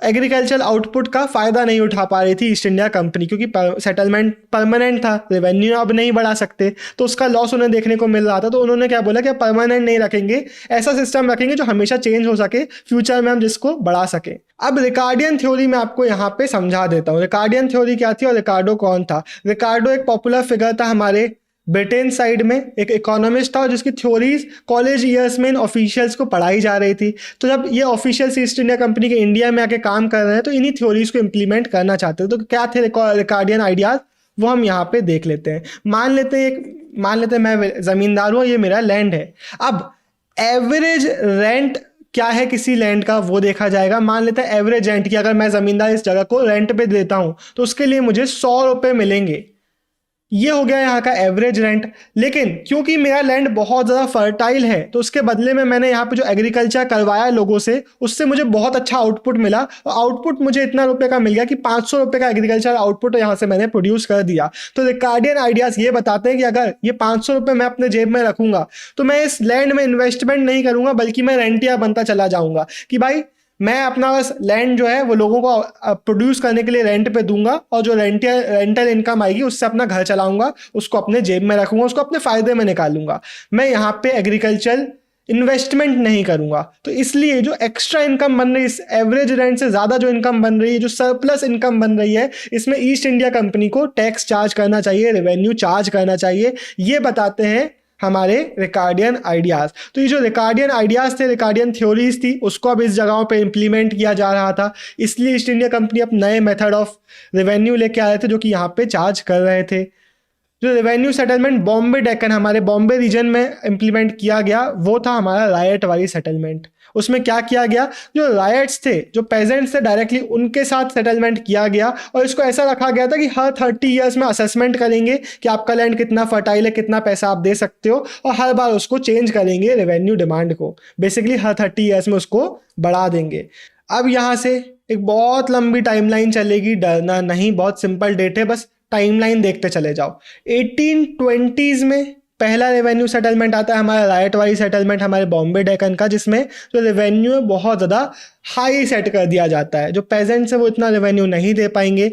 एग्रीकल्चरल आउटपुट का फायदा नहीं उठा पा रही थी ईस्ट इंडिया कंपनी, क्योंकि सेटलमेंट परमानेंट था, रेवेन्यू अब नहीं बढ़ा सकते, तो उसका लॉस उन्हें देखने को मिल रहा था। तो उन्होंने क्या बोला कि परमानेंट नहीं रखेंगे, ऐसा सिस्टम रखेंगे जो हमेशा चेंज हो सके, फ्यूचर में हम जिसको बढ़ा सके। अब रिकार्डियन थ्योरी मैं आपको यहाँ पे समझा देता हूँ। रिकार्डियन थ्योरी क्या थी और रिकार्डो कौन था। रिकार्डो एक पॉपुलर फिगर था हमारे ब्रिटेन साइड में, एक इकोनॉमिस्ट था जिसकी थ्योरीज कॉलेज ईयर्स में इन ऑफिशियल्स को पढ़ाई जा रही थी। तो जब ये ऑफिशियल्स ईस्ट इंडिया कंपनी के इंडिया में आके काम कर रहे हैं तो इन्हीं थ्योरीज को इम्प्लीमेंट करना चाहते थे। तो क्या थे रिकार्डियन आइडियाज, वो हम यहाँ पे देख लेते हैं। मान लेते हैं मैं जमींदार हूँ, ये मेरा लैंड है। अब एवरेज रेंट क्या है किसी लैंड का वो देखा जाएगा। मान लेते हैं एवरेज रेंट की, अगर मैं जमींदार इस जगह को रेंट पे देता हूँ तो उसके लिए मुझे 100 रुपये मिलेंगे। ये हो गया यहाँ का एवरेज रेंट। लेकिन क्योंकि मेरा लैंड बहुत ज़्यादा फर्टाइल है तो उसके बदले में मैंने यहाँ पे जो एग्रीकल्चर करवाया लोगों से, उससे मुझे बहुत अच्छा आउटपुट मिला, और आउटपुट मुझे इतना रुपए का मिल गया कि 500 रुपये का एग्रीकल्चर आउटपुट यहाँ से मैंने प्रोड्यूस कर दिया। तो रिकार्डियन आइडियाज़ ये बताते हैं कि अगर ये 500 रुपये मैं अपने जेब में रखूंगा तो मैं इस लैंड में इन्वेस्टमेंट नहीं करूंगा, बल्कि मैं रेंटिया बनता चला जाऊंगा कि भाई मैं अपना लैंड जो है वो लोगों को प्रोड्यूस करने के लिए रेंट पे दूंगा, और जो रेंटल इनकम आएगी उससे अपना घर चलाऊंगा, उसको अपने जेब में रखूंगा, उसको अपने फायदे में निकालूंगा। मैं यहाँ पे एग्रीकल्चर इन्वेस्टमेंट नहीं करूंगा। तो इसलिए जो एक्स्ट्रा इनकम बन रही है, इस एवरेज रेंट से ज़्यादा जो इनकम बन रही है, जो सरप्लस इनकम बन रही है, इसमें ईस्ट इंडिया कंपनी को टैक्स चार्ज करना चाहिए, रेवेन्यू चार्ज करना चाहिए। ये बताते हैं हमारे रिकार्डियन आइडियाज़। तो ये जो रिकार्डियन आइडियाज़ थे, रिकार्डियन थ्योरीज थी, उसको अब इस जगहों पे इम्प्लीमेंट किया जा रहा था। इसलिए ईस्ट इंडिया कंपनी अब नए मेथड ऑफ रेवेन्यू लेके आ रहे थे जो कि यहाँ पे चार्ज कर रहे थे। जो रेवेन्यू सेटलमेंट बॉम्बे डेक्कन, हमारे बॉम्बे रीजन में इम्प्लीमेंट किया गया, वो था हमारा रायट वाली सेटलमेंट। उसमें क्या किया गया, जो रायट्स थे, जो पेजेंट्स थे, डायरेक्टली उनके साथ सेटलमेंट किया गया, और इसको ऐसा रखा गया था कि हर 30 ईयर्स में असेसमेंट करेंगे कि आपका लैंड कितना फर्टाइल है, कितना पैसा आप दे सकते हो, और हर बार उसको चेंज करेंगे रेवेन्यू डिमांड को। बेसिकली हर 30 ईयर्स में उसको बढ़ा देंगे। अब यहाँ से एक बहुत लंबी टाइमलाइन चलेगी, डरना नहीं, बहुत सिंपल डेट है, बस टाइमलाइन देखते चले जाओ। 1820s में पहला रेवेन्यू सेटलमेंट आता है हमारा रायट वाली सेटलमेंट, हमारे बॉम्बे डेक्कन का, जिसमें जो रेवेन्यू है बहुत ज़्यादा हाई सेट कर दिया जाता है। जो पेजेंट्स है वो इतना रेवेन्यू नहीं दे पाएंगे,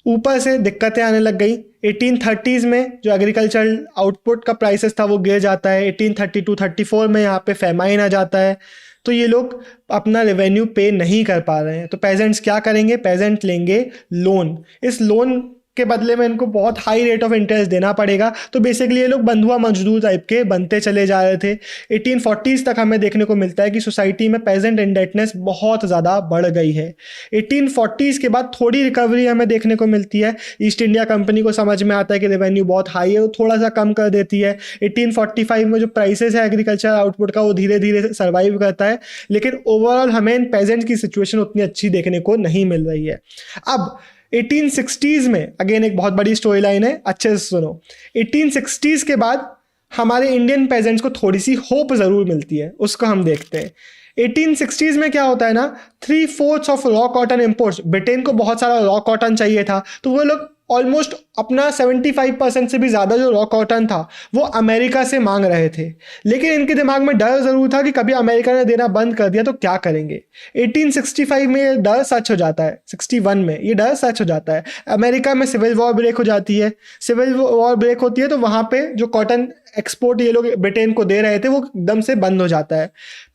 ऊपर से दिक्कतें आने लग गई। 1830s में जो एग्रीकल्चरल आउटपुट का प्राइसेस था वो गिर जाता है। 1832-34 में यहाँ पे फेमाइन आ जाता है, तो ये लोग अपना रेवेन्यू पे नहीं कर पा रहे हैं। तो पेजेंट्स क्या करेंगे, पेजेंट लेंगे लोन। इस लोन के बदले में इनको बहुत हाई रेट ऑफ इंटरेस्ट देना पड़ेगा। तो बेसिकली ये लोग बंधुआ मजदूर टाइप के बनते चले जा रहे थे। 1840s तक हमें देखने को मिलता है कि सोसाइटी में पेजेंट इंडेटनेस बहुत ज़्यादा बढ़ गई है। 1840s के बाद थोड़ी रिकवरी हमें देखने को मिलती है। ईस्ट इंडिया कंपनी को समझ में आता है कि रेवेन्यू बहुत हाई है, वो थोड़ा सा कम कर देती है। 1845 में जो प्राइसेस है एग्रीकल्चर आउटपुट का वो धीरे धीरे सर्वाइव करता है, लेकिन ओवरऑल हमें इन पेजेंट्स की सिचुएशन उतनी अच्छी देखने को नहीं मिल रही है। अब 1860s में अगेन एक बहुत बड़ी स्टोरी लाइन है, अच्छे से सुनो। 1860s के बाद हमारे इंडियन पेजेंट्स को थोड़ी सी होप ज़रूर मिलती है, उसको हम देखते हैं। 1860s में क्या होता है ना, 3/4 of raw cotton imports, Britain को बहुत सारा रॉ कॉटन चाहिए था, तो वो लोग ऑलमोस्ट अपना 75% से भी ज़्यादा जो रॉ कॉटन था वो अमेरिका से मांग रहे थे। लेकिन इनके दिमाग में डर ज़रूर था कि कभी अमेरिका ने देना बंद कर दिया तो क्या करेंगे। 1865 में ये डर सच हो जाता है, 61 में ये डर सच हो जाता है। अमेरिका में सिविल वॉर ब्रेक हो जाती है। सिविल वॉर ब्रेक होती है तो वहाँ पे जो कॉटन एक्सपोर्ट ये लोग ब्रिटेन को दे रहे थे वो एकदम से बंद हो जाता है।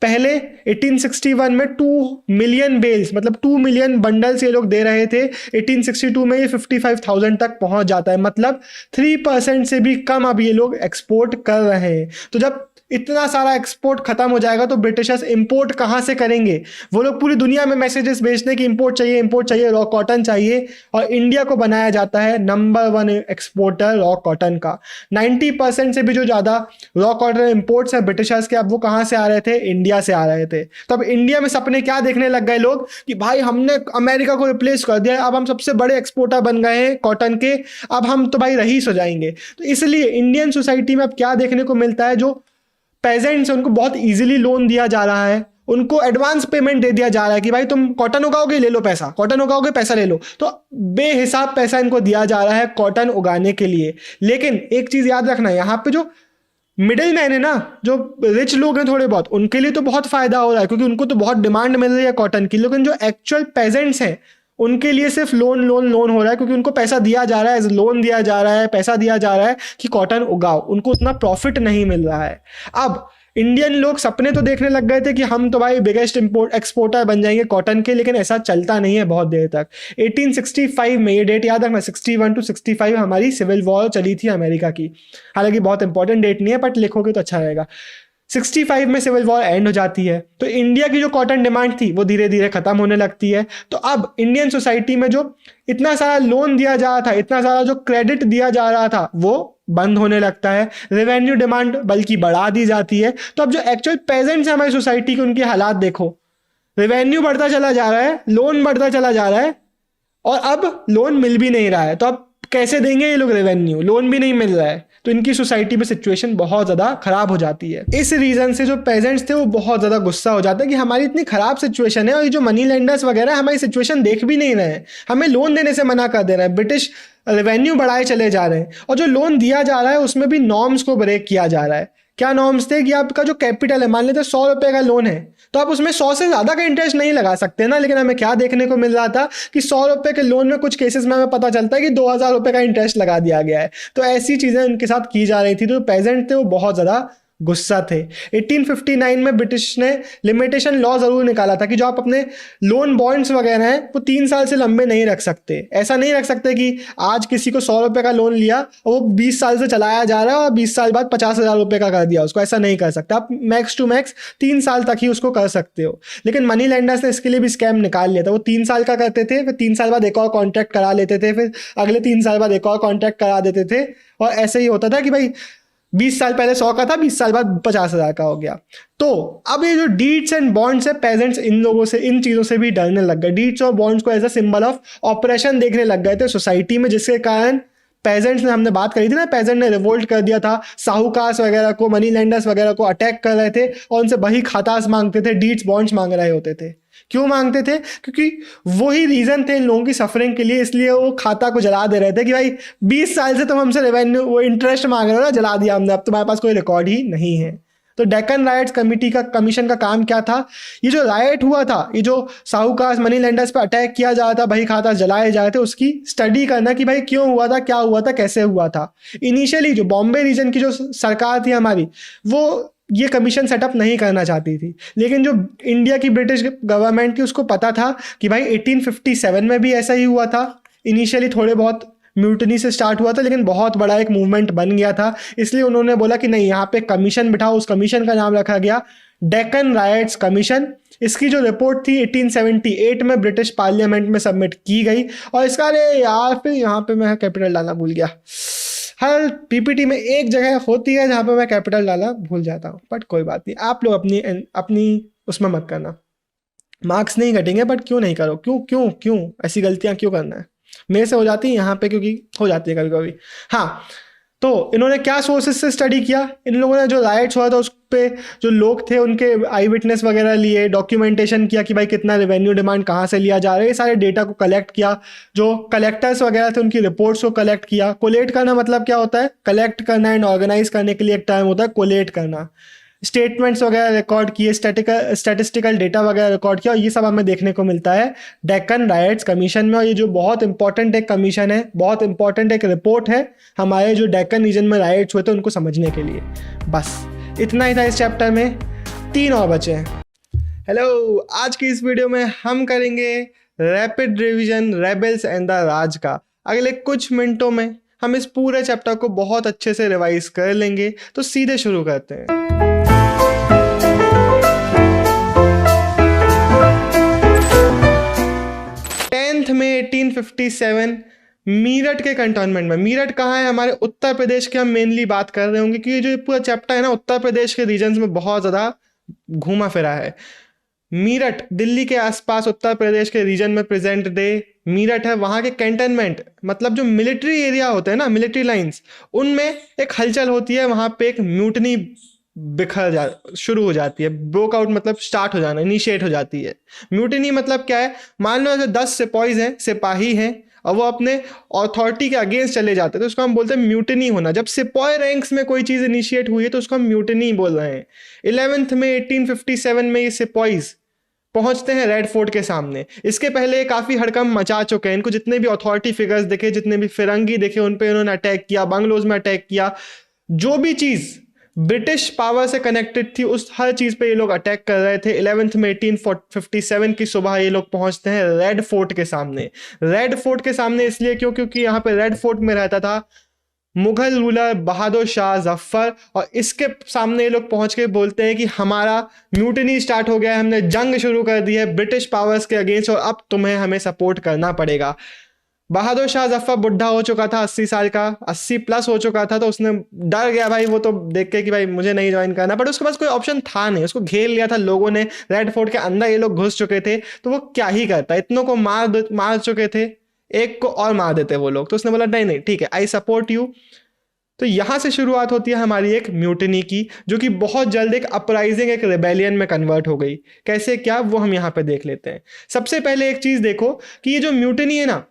पहले 1861 में 2 मिलियन बेल्स, मतलब 2 मिलियन बंडल्स ये लोग दे रहे थे। 1862 में ये 55,000 3000 तक पहुंच जाता है, मतलब 3% से भी कम अब ये लोग एक्सपोर्ट कर रहे हैं। तो जब इतना सारा एक्सपोर्ट खत्म हो जाएगा तो ब्रिटिशर्स इंपोर्ट कहाँ से करेंगे? वो लोग पूरी दुनिया में मैसेजेस भेजते हैं कि इंपोर्ट चाहिए, रॉ कॉटन चाहिए, और इंडिया को बनाया जाता है नंबर 1 एक्सपोर्टर रॉ कॉटन का। 90% से भी जो ज़्यादा रॉ कॉटन इंपोर्ट्स है ब्रिटिशर्स के, अब वो कहाँ से आ रहे थे? इंडिया से आ रहे थे। तो अब इंडिया में सपने क्या देखने लग गए लोग कि भाई हमने अमेरिका को रिप्लेस कर दिया, अब हम सबसे बड़े एक्सपोर्टर बन गए हैं कॉटन के, अब हम तो भाई रईस हो जाएंगे। तो इसलिए इंडियन सोसाइटी में अब क्या देखने को मिलता है, जो पेजेंट्स उनको बहुत इजीली लोन दिया जा रहा है, उनको एडवांस पेमेंट दे दिया जा रहा है कि भाई तुम कॉटन उगाओगे, ले लो पैसा, कॉटन उगाओगे पैसा ले लो। तो बेहिसाब पैसा इनको दिया जा रहा है कॉटन उगाने के लिए। लेकिन एक चीज याद रखना, यहाँ पे जो मिडिल मैन है ना, जो रिच लोग हैं थोड़े बहुत, उनके लिए तो बहुत फायदा हो रहा है क्योंकि उनको तो बहुत डिमांड मिल रही है कॉटन की। लेकिन जो एक्चुअल पेजेंट्स हैं उनके लिए सिर्फ लोन हो रहा है, क्योंकि उनको पैसा दिया जा रहा है, लोन दिया जा रहा है, पैसा दिया जा रहा है कि कॉटन उगाओ, उनको उतना प्रॉफिट नहीं मिल रहा है। अब इंडियन लोग सपने तो देखने लग गए थे कि हम तो भाई बिगेस्ट एक्सपोर्टर बन जाएंगे कॉटन के, लेकिन ऐसा चलता नहीं है बहुत देर तक। 1865 में, ये डेट याद रखना, 61 to 65 हमारी सिविल वॉर चली थी अमेरिका की। हालांकि बहुत इंपॉर्टेंट डेट नहीं है, बट लिखोगे तो अच्छा रहेगा। 65 में सिविल वॉर एंड हो जाती है, तो इंडिया की जो कॉटन डिमांड थी वो धीरे धीरे खत्म होने लगती है। तो अब इंडियन सोसाइटी में जो इतना सारा लोन दिया जा रहा था, इतना सारा जो क्रेडिट दिया जा रहा था, वो बंद होने लगता है। रेवेन्यू डिमांड बल्कि बढ़ा दी जाती है। तो अब जो एक्चुअल पेजेंट्स हैं हमारी सोसाइटी के, उनके हालात देखो, रेवेन्यू बढ़ता चला जा रहा है, लोन बढ़ता चला जा रहा है, और अब लोन मिल भी नहीं रहा है। तो अब कैसे देंगे ये लोग रेवेन्यू? लोन भी नहीं मिल रहा है, तो इनकी सोसाइटी में सिचुएशन बहुत ज़्यादा खराब हो जाती है। इस रीज़न से जो पेजेंट्स थे वो बहुत ज़्यादा गुस्सा हो जाते हैं कि हमारी इतनी खराब सिचुएशन है और ये जो मनी लेंडर्स वगैरह हमारी सिचुएशन देख भी नहीं रहे हैं, हमें लोन देने से मना कर दे रहे हैं, ब्रिटिश रेवेन्यू बढ़ाए चले जा रहे हैं, और जो लोन दिया जा रहा है उसमें भी नॉर्म्स को ब्रेक किया जा रहा है। क्या नॉर्म्स थे कि आपका जो कैपिटल है, मान लेते 100 रुपए का लोन है, तो आप उसमें 100 से ज़्यादा का इंटरेस्ट नहीं लगा सकते ना। लेकिन हमें क्या देखने को मिल रहा था कि 100 रुपए के लोन में कुछ केसेस में हमें पता चलता है कि 2000 रुपए का इंटरेस्ट लगा दिया गया है। तो ऐसी चीज़ें उनके साथ की जा रही थी। तो पेजेंट थे वो बहुत ज़्यादा गुस्सा थे। 1859 में ब्रिटिश ने लिमिटेशन लॉ जरूर निकाला था कि जो आप अपने लोन बॉन्ड्स वगैरह हैं वो 3 साल से लंबे नहीं रख सकते। ऐसा नहीं रख सकते कि आज किसी को 100 रुपए का लोन लिया और वो 20 साल से चलाया जा रहा है और 20 साल बाद 50,000 रुपए का कर दिया उसको, ऐसा नहीं कर सकते। आप मैक्स टू मैक्स 3 साल तक ही उसको कर सकते हो। लेकिन मनी लेंडर्स ने इसके लिए भी स्कैम निकाल लिया था। वो 3 साल का करते थे, फिर 3 साल बाद एक और कॉन्ट्रैक्ट करा लेते थे, फिर अगले 3 साल बाद एक और कॉन्ट्रैक्ट करा देते थे, और ऐसे ही होता था कि भाई 20 साल पहले 100 का था, 20 साल बाद 50,000 का हो गया। तो अब ये जो डीड्स एंड बॉन्ड्स है, पेजेंट्स इन लोगों से, इन चीज़ों से भी डरने लग गए। डीड्स और बॉन्ड्स को as a symbol of operation देखने लग गए थे सोसाइटी में, जिसके कारण पेजेंट्स ने, हमने बात करी थी ना, पेजेंट ने रिवोल्ट कर दिया था, साहूकार वगैरह को, मनी लेंडर्स वगैरह को अटैक कर रहे थे और उनसे बही खातास मांगते थे, डीड्स बॉन्ड्स मांग रहे होते थे। क्यों मांगते थे? क्योंकि वही रीजन थे इन लोगों की सफरिंग के लिए, इसलिए वो खाता को जला दे रहे थे कि भाई 20 साल से तुम हमसे रेवेन्यू, वो इंटरेस्ट मांग रहे हो ना, जला दिया हमने, अब तुम्हारे पास कोई रिकॉर्ड ही नहीं है। तो डेक्कन राइट्स कमीशन का काम क्या था? ये जो राइट हुआ था, ये जो साहूकार मनी लेंडर्स पे अटैक किया जा रहा था, बही खाता जलाए जा रहे थे, उसकी स्टडी करना कि भाई क्यों हुआ था, क्या हुआ था, कैसे हुआ था। इनिशियली जो बॉम्बे रीजन की जो सरकार थी हमारी, वो ये कमीशन सेटअप नहीं करना चाहती थी। लेकिन जो इंडिया की ब्रिटिश गवर्नमेंट थी उसको पता था कि भाई 1857 में भी ऐसा ही हुआ था। इनिशियली थोड़े बहुत म्यूटनी से स्टार्ट हुआ था, लेकिन बहुत बड़ा एक मूवमेंट बन गया था। इसलिए उन्होंने बोला कि नहीं, यहाँ पे कमीशन बिठाओ। उस कमीशन का नाम रखा गया डेक्कन राइट्स कमीशन। इसकी जो रिपोर्ट थी 1878 में ब्रिटिश पार्लियामेंट में सबमिट की गई। और इसका, अरे यार, फिर यहाँ पे मैं कैपिटल डालना भूल गया। हर पीपीटी में एक जगह होती है जहाँ पे मैं कैपिटल डालना भूल जाता हूँ, बट कोई बात नहीं, आप लोग अपनी उसमें मत करना, मार्क्स नहीं घटेंगे। बट क्यों नहीं करो, क्यों ऐसी गलतियाँ क्यों करना है? मेरे से हो जाती है यहाँ पे, क्योंकि हो जाती है कभी कभी। हाँ, तो इन्होंने क्या सोर्सेज से स्टडी किया? इन लोगों ने जो राइट्स हुआ था उस पे जो लोग थे उनके आई विटनेस वगैरह लिए, डॉक्यूमेंटेशन किया कि भाई कितना रेवेन्यू डिमांड कहाँ से लिया जा रहा है, ये सारे डेटा को कलेक्ट किया। जो कलेक्टर्स वगैरह थे उनकी रिपोर्ट्स को कलेक्ट किया। कोलेट करना मतलब क्या होता है? कलेक्ट करना एंड ऑर्गेनाइज करने के लिए एक टर्म होता है कोलेट करना। स्टेटमेंट्स वगैरह रिकॉर्ड किए, स्टैटिस्टिकल डेटा वगैरह रिकॉर्ड किया, और ये सब हमें देखने को मिलता है डेक्कन राइट्स कमीशन में। और ये जो बहुत इंपॉर्टेंट एक कमीशन है, बहुत इंपॉर्टेंट एक रिपोर्ट है हमारे जो डेक्कन रीजन में राइट्स हुए थे उनको समझने के लिए। बस इतना ही था इस चैप्टर में, 3 और बचे हैं। हेलो, आज की इस वीडियो में हम करेंगे रैपिड रिवीजन रेबेल्स एंड द राज का। अगले कुछ मिनटों में हम इस पूरे चैप्टर को बहुत अच्छे से रिवाइज कर लेंगे। तो सीधे शुरू करते हैं। 10th में 1857 मीरठ के कंटोनमेंट में, मीरठ कहाँ है, हमारे उत्तर प्रदेश की हम मेनली बात कर रहे होंगे क्योंकि जो पूरा चैप्टर है ना उत्तर प्रदेश के रीजन्स में बहुत ज़्यादा घूमा फिरा है। मीरठ दिल्ली के आसपास उत्तर प्रदेश के रीजन में प्रेजेंट डे मीरठ है। वहाँ के कैंटनमेंट मतलब जो मिलिट्री एरिया होते हैं ना, मिलिट्री लाइंस, उनमें एक हलचल होती है। वहाँ पे एक म्यूटनी शुरू हो जाती है। ब्रोक आउट मतलब स्टार्ट हो जाना, इनिशिएट हो जाती है। म्यूटनी मतलब क्या है, मान लो ऐसे 10 सिपाहीज हैं, सिपाही हैं और वो अपने अथॉरिटी के अगेंस्ट चले जाते हैं तो उसको हम बोलते हैं म्यूटनी होना। जब सिपाही रैंक्स में कोई चीज़ इनिशिएट हुई है तो उसको हम म्यूटनी बोल रहे हैं। 11th में 1857 में ये सिपाहीज पहुंचते हैं रेड फोर्ट के सामने। इसके पहले काफी हड़कंप मचा चुके हैं। इनको जितने भी अथॉरिटी फिगर्स दिखे, जितने भी फिरंगी दिखे, उन पे इन्होंने अटैक किया, बंगलोज में अटैक किया। जो भी चीज ब्रिटिश पावर से कनेक्टेड थी उस हर चीज पे ये लोग अटैक कर रहे थे। 11th में 1857 की सुबह ये लोग पहुंचते हैं रेड फोर्ट के सामने। रेड फोर्ट के सामने इसलिए क्योंकि यहाँ पे रेड फोर्ट में रहता था मुगल रूलर बहादुर शाह जफर, और इसके सामने ये लोग पहुंच के बोलते हैं कि हमारा म्यूटनी स्टार्ट हो गया है, हमने जंग शुरू कर दी है ब्रिटिश पावर्स के अगेंस्ट और अब तुम्हें हमें सपोर्ट करना पड़ेगा। बहादुर शाह जफर बुढ़ा हो चुका था, 80 साल का, 80 प्लस हो चुका था, तो उसने डर गया भाई वो तो देख के कि भाई मुझे नहीं ज्वाइन करना, बट उसके पास कोई ऑप्शन था नहीं। उसको घेर लिया था लोगों ने, रेड फोर्ट के अंदर ये लोग घुस चुके थे, तो वो क्या ही करता, इतनों को मार चुके थे, एक को और मार देते वो लोग। तो उसने बोला नहीं नहीं ठीक है, आई सपोर्ट यू। तो यहां से शुरुआत होती है हमारी एक म्यूटनी की, जो कि बहुत जल्द एक अपराइजिंग, एक रिबेलियन में कन्वर्ट हो गई। कैसे क्या, वो हम यहां पे देख लेते हैं। सबसे पहले एक चीज देखो कि ये जो म्यूटनी है ना,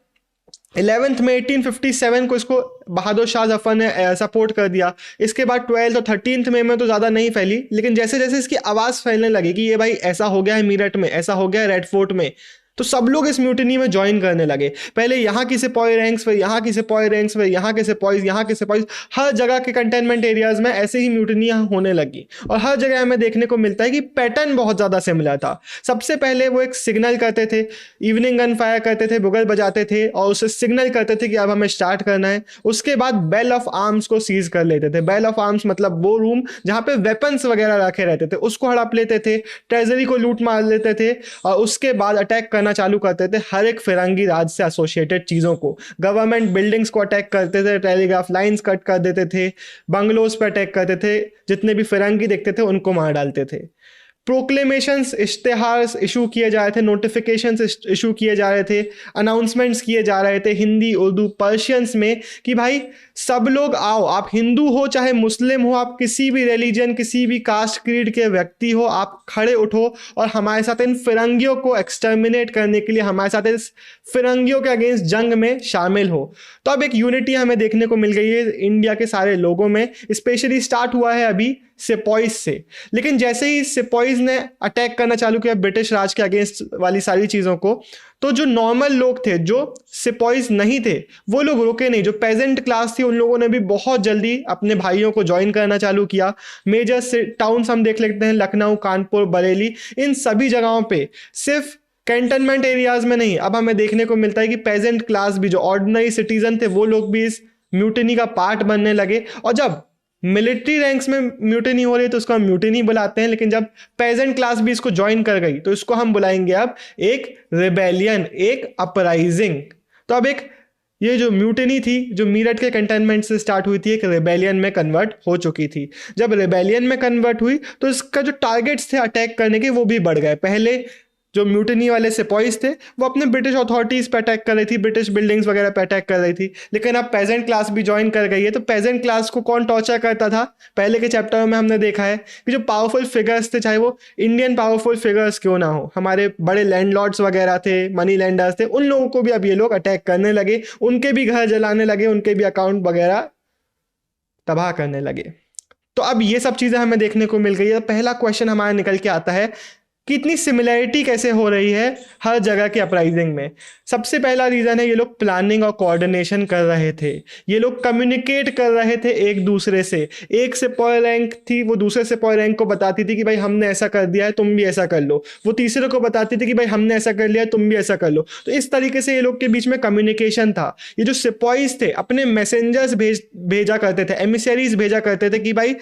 11th में 1857 को इसको बहादुर शाह जफर ने सपोर्ट कर दिया। इसके बाद 12th और 13th में तो ज़्यादा नहीं फैली, लेकिन जैसे जैसे इसकी आवाज़ फैलने लगी कि ये भाई ऐसा हो गया है मीरठ में, ऐसा हो गया है रेड फोर्ट में, तो सब लोग इस म्यूटनी में ज्वाइन करने लगे। पहले यहाँ की सिपाही रैंक्स, फिर यहाँ की सिपाही रैंक्स, फिर यहाँ के सिपाही, यहाँ के सिपाही, हर जगह के कंटेनमेंट एरियाज में ऐसे ही म्यूटनियाँ होने लगी। और हर जगह हमें देखने को मिलता है कि पैटर्न बहुत ज़्यादा सिमिलर था। सबसे पहले वो एक सिग्नल करते थे, इवनिंग गन फायर करते थे, बुगल बजाते थे और उससे सिग्नल करते थे कि अब हमें स्टार्ट करना है। उसके बाद बेल ऑफ आर्म्स को सीज कर लेते थे। बेल ऑफ आर्म्स मतलब वो रूम जहाँ पे वेपन्स वगैरह रखे रहते थे, उसको हड़प लेते थे, ट्रेजरी को लूट मार लेते थे और उसके बाद अटैक करना चालू करते थे हर एक फिरंगी राज से एसोसिएटेड चीज़ों को। गवर्नमेंट बिल्डिंग्स को अटैक करते थे, टेलीग्राफ लाइंस कट कर देते थे, बंगलोज पर अटैक करते थे, जितने भी फिरंगी दिखते थे उनको मार डालते थे। प्रोक्लेमेशंस, इश्तेहार इशू किए जा रहे थे, नोटिफिकेशंस इशू किए जा रहे थे, अनाउंसमेंट्स किए जा रहे थे हिंदी, उर्दू, पर्शियंस में कि भाई सब लोग आओ, आप हिंदू हो चाहे मुस्लिम हो, आप किसी भी रिलीजन, किसी भी कास्ट क्रीड के व्यक्ति हो, आप खड़े उठो और हमारे साथ इन फिरंगियों को एक्सटर्मिनेट करने के लिए, हमारे साथ इस फिरंगियों के अगेंस्ट जंग में शामिल हो। तो अब एक यूनिटी हमें देखने को मिल गई है इंडिया के सारे लोगों में। स्पेशली स्टार्ट हुआ है अभी सिपॉइज से, लेकिन जैसे ही सिपॉइज ने अटैक करना चालू किया ब्रिटिश राज के अगेंस्ट वाली सारी चीज़ों को, तो जो नॉर्मल लोग थे, जो सिपॉइज नहीं थे, वो लोग रुके नहीं। जो पेजेंट क्लास थी उन लोगों ने भी बहुत जल्दी अपने भाइयों को ज्वाइन करना चालू किया। मेजर टाउन्स हम देख लेते हैं, लखनऊ, कानपुर, बरेली, इन सभी जगहों पे सिर्फ कैंटनमेंट एरियाज में नहीं, अब हमें देखने को मिलता है कि पेजेंट क्लास भी, जो ऑर्डिनरी सिटीजन थे, वो लोग भी इस म्यूटनी का पार्ट बनने लगे। और जब मिलिट्री रैंक्स में म्यूटनी हो रही है तो उसको हम म्यूटनी बुलाते हैं, लेकिन जब पेजेंट क्लास भी इसको ज्वाइन कर गई तो इसको हम बुलाएंगे अब एक रिबेलियन, एक अपराइजिंग। तो अब एक ये जो म्यूटनी थी, जो मीरठ के कंटेनमेंट से स्टार्ट हुई थी, एक रिबेलियन में कन्वर्ट हो चुकी थी। जब रिबेलियन में कन्वर्ट हुई तो इसका जो टारगेट्स थे अटैक करने के, वो भी बढ़ गए। पहले जो म्यूटनी वाले सिपॉइज थे वो अपने ब्रिटिश अथॉरिटीज पे अटैक कर रही थी, ब्रिटिश बिल्डिंग्स वगैरह पे अटैक कर रही थी, लेकिन अब पेजेंट क्लास भी ज्वाइन कर गई है। तो पेजेंट क्लास को कौन टॉर्चर करता था, पहले के चैप्टर में हमने देखा है कि जो पावरफुल फिगर्स थे, चाहे वो इंडियन पावरफुल फिगर्स क्यों ना हो, हमारे बड़े लैंडलॉर्ड्स वगैरह थे, मनी लैंडर्स थे, उन लोगों को भी अब ये लोग अटैक करने लगे, उनके भी घर जलाने लगे, उनके भी अकाउंट वगैरह तबाह करने लगे। तो अब ये सब चीज़ें हमें देखने को मिल गई है। पहला क्वेश्चन हमारा निकल के आता है कि इतनी सिमिलैरिटी कैसे हो रही है हर जगह के अपराइजिंग में। सबसे पहला रीज़न है ये लोग प्लानिंग और कोऑर्डिनेशन कर रहे थे, ये लोग कम्युनिकेट कर रहे थे एक दूसरे से। एक सिपाही रैंक थी, वो दूसरे सिपाही रैंक को बताती थी कि भाई हमने ऐसा कर दिया है, तुम भी ऐसा कर लो। वो तीसरे को बताती थी कि भाई हमने ऐसा कर लिया है, तुम भी ऐसा कर लो। तो इस तरीके से ये लोग के बीच में कम्युनिकेशन था। ये जो सिपाहीज थे अपने मैसेंजर्स भेजा करते थे, एमिसरीज भेजा करते थे कि भाई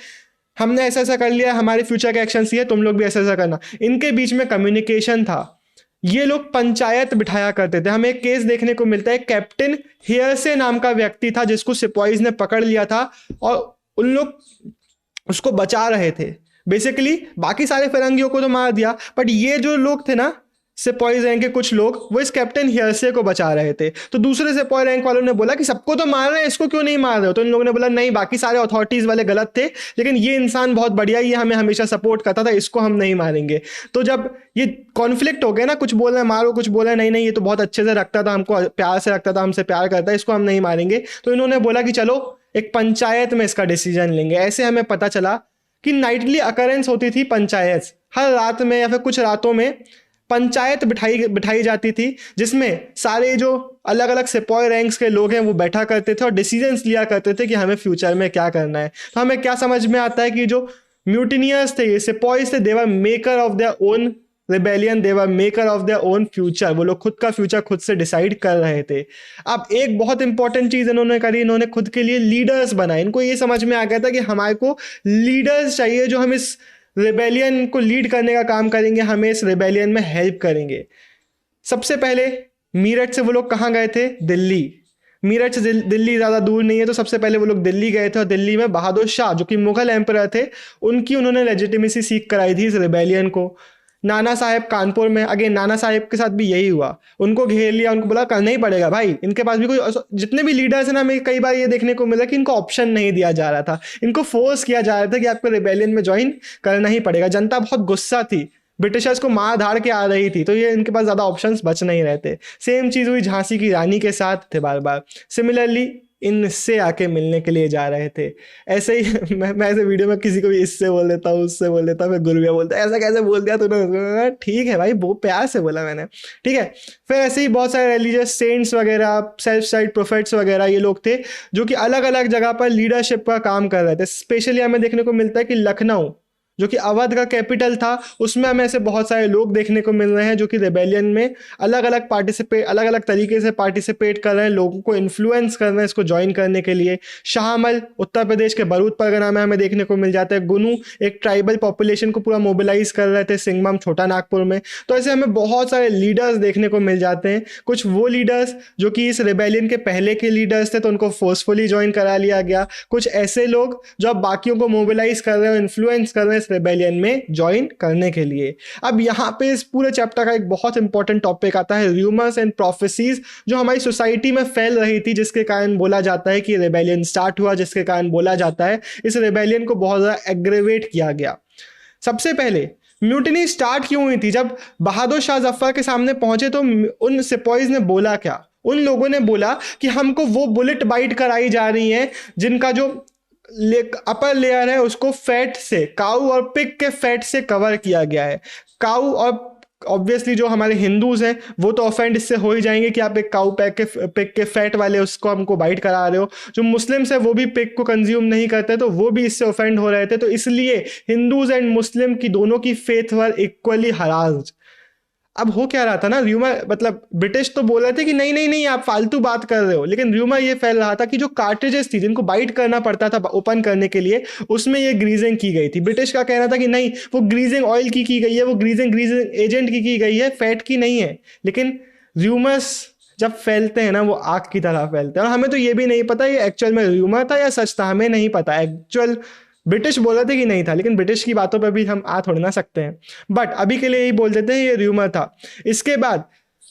हमने ऐसा ऐसा कर लिया, हमारे फ्यूचर के एक्शन ये, तुम लोग भी ऐसा ऐसा करना। इनके बीच में कम्युनिकेशन था। ये लोग पंचायत बिठाया करते थे। हमें एक केस देखने को मिलता है, कैप्टन हियरसे नाम का व्यक्ति था जिसको सिपाहीज ने पकड़ लिया था और उन लोग उसको बचा रहे थे। बेसिकली बाकी सारे फिरंगियों को तो मार दिया, बट ये जो लोग थे ना सिपाही रैंक के कुछ लोग, वो इस कैप्टन हियरसे को बचा रहे थे। तो दूसरे सिपाही रैंक वालों ने बोला कि सबको तो मार रहे हैं, इसको क्यों नहीं मार रहे हो? तो इन लोगों ने बोला नहीं, बाकी सारे अथॉरिटीज वाले गलत थे, लेकिन ये इंसान बहुत बढ़िया, ये हमें हमेशा सपोर्ट करता था, इसको हम नहीं मारेंगे। तो जब ये कॉन्फ्लिक्ट हो गया ना, कुछ बोल रहे हैं मारो, कुछ बोल रहे हैं नहीं नहीं ये तो बहुत अच्छे से रखता था, हमको प्यार से रखता था, हमसे प्यार करता है, इसको हम नहीं मारेंगे। तो इन्होंने बोला कि चलो एक पंचायत में इसका डिसीजन लेंगे। ऐसे हमें पता चला कि नाइटली अकरेंस होती थी पंचायत, हर रात में या फिर कुछ रातों में पंचायत बिठाई जाती थी, जिसमें सारे जो अलग अलग सिपाही रैंक्स के लोग हैं वो बैठा करते थे और डिसीजंस लिया करते थे कि हमें फ्यूचर में क्या करना है। तो हमें क्या समझ में आता है कि जो म्यूटिनियर्स थे, ये सिपाहीज थे, they were maker of their own rebellion, they were maker of their own future. वो लोग खुद का फ्यूचर खुद से डिसाइड कर रहे थे। अब एक बहुत इंपॉर्टेंट चीज इन्होंने करी, इन्होंने खुद के लिए लीडर्स बनाए। इनको ये समझ में आ गया था कि हमारे को लीडर्स चाहिए जो हम इस रिबेलियन को लीड करने का काम करेंगे, हमें इस रिबेलियन में हेल्प करेंगे। सबसे पहले मीरठ से वो लोग कहाँ गए थे? दिल्ली। मीरठ से दिल्ली ज़्यादा दूर नहीं है, तो सबसे पहले वो लोग दिल्ली गए थे और दिल्ली में बहादुर शाह जो कि मुगल एम्परर थे, उनकी उन्होंने लेजिटिमेसी सीख कराई थी इस रिबेलियन को। नाना साहेब कानपुर में, अगेन नाना साहेब के साथ भी यही हुआ, उनको घेर लिया, उनको बोला करना ही पड़ेगा भाई। इनके पास भी कोई, जितने भी लीडर्स हैं ना, हमें कई बार ये देखने को मिला कि इनको ऑप्शन नहीं दिया जा रहा था, इनको फोर्स किया जा रहा था कि आपको रिबेलियन में ज्वाइन करना ही पड़ेगा। जनता बहुत गुस्सा थी, ब्रिटिशर्स को मार धाड़ के आ रही थी, तो ये इनके पास ज़्यादा ऑप्शंस बच नहीं रहते। सेम चीज़ हुई झांसी की रानी के साथ, थे बार बार सिमिलरली इनसे आके मिलने के लिए जा रहे थे। ऐसे ही मैं ऐसे वीडियो में किसी को भी इससे बोल देता हूँ, उससे बोल देता हूँ, मैं गुरुविया बोलता है, ऐसा कैसे बोल दिया तूने? ठीक है भाई, बहुत प्यार से बोला मैंने, ठीक है। फिर ऐसे ही बहुत सारे रिलीजियस सेंट्स वगैरह, सेल्फ साइड प्रोफेट्स वगैरह ये लोग थे जो कि अलग अलग जगह पर लीडरशिप का काम कर रहे थे। स्पेशली हमें देखने को मिलता है कि लखनऊ जो कि अवध का कैपिटल था, उसमें हमें ऐसे बहुत सारे लोग देखने को मिल रहे हैं जो कि रेबेलियन में अलग अलग तरीके से पार्टिसिपेट कर रहे हैं, लोगों को इन्फ्लुएंस कर रहे हैं इसको ज्वाइन करने के लिए। शाहमल उत्तर प्रदेश के बरूद परगना में हमें देखने को मिल जाता है। गुनू एक ट्राइबल पॉपुलेशन को पूरा मोबिलाइज कर रहे थे सिंगमम छोटा नागपुर में। तो ऐसे हमें बहुत सारे लीडर्स देखने को मिल जाते हैं। कुछ वो लीडर्स जो कि इस रेबेलियन के पहले के लीडर्स थे, तो उनको फोर्सफुली ज्वाइन करा लिया गया। कुछ ऐसे लोग जो अब बाकियों को मोबिलाइज कर रहे हैं, इन्फ्लुएंस कर रहे हैं रेबेलियन में ज्वाइन करने के लिए। अब यहाँ पे इस पूरे चैप्टर का एक बहुत इंपॉर्टेंट टॉपिक आता है, रूमर्स एंड प्रोफेसीज, जो हमारी सोसाइटी में फैल रही थी, जिसके कारण बोला जाता है कि रेबेलियन स्टार्ट हुआ, जिसके कारण बोला जाता है इस रेबेलियन को बहुत ज्यादा एग्रेवेट किया गया। सबसे पहले म्यूटिनी स्टार्ट क्यों हुई थी? जब बहादुर शाह जफर के सामने पहुंचे तो उन सिपाहीज ने बोला क्या? उन लोगों ने बोला कि हमको वो बुलेट बाइट कराई जा रही है जिनका जो अपर लेयर है उसको फैट से, काऊ और पिग के फैट से कवर किया गया है। काऊ और ऑब्वियसली जो हमारे हिंदूज हैं वो तो ऑफेंड इससे हो ही जाएंगे कि आप एक काऊ पिग के फैट वाले उसको हमको बाइट करा रहे हो। जो मुस्लिम्स है वो भी पिग को कंज्यूम नहीं करते, तो वो भी इससे ऑफेंड हो रहे थे। तो इसलिए हिंदूज एंड मुस्लिम की दोनों की फेथ वर इक्वली हरास्ड। अब हो क्या रहा था ना, र्यूमर मतलब ब्रिटिश तो बोल रहे थे कि नहीं नहीं नहीं आप फालतू बात कर रहे हो, लेकिन र्यूमर ये फैल रहा था कि जो कार्ट्रिजेस थी जिनको बाइट करना पड़ता था ओपन करने के लिए, उसमें ये ग्रीजिंग की गई थी। ब्रिटिश का कहना था कि नहीं वो ग्रीजिंग ऑयल की गई है, वो ग्रीजिंग एजेंट की गई है, फैट की नहीं है। लेकिन र्यूमर्स जब फैलते हैं ना वो आग की तरह फैलते हैं, और हमें तो ये भी नहीं पता ये एक्चुअल में र्यूमर था या सच था, हमें नहीं पता। एक्चुअल ब्रिटिश बोल रहे थे कि नहीं था, लेकिन ब्रिटिश की बातों पर भी हम आ थोड़ी ना सकते हैं, बट अभी के लिए यही बोल देते हैं ये र्यूमर था। इसके बाद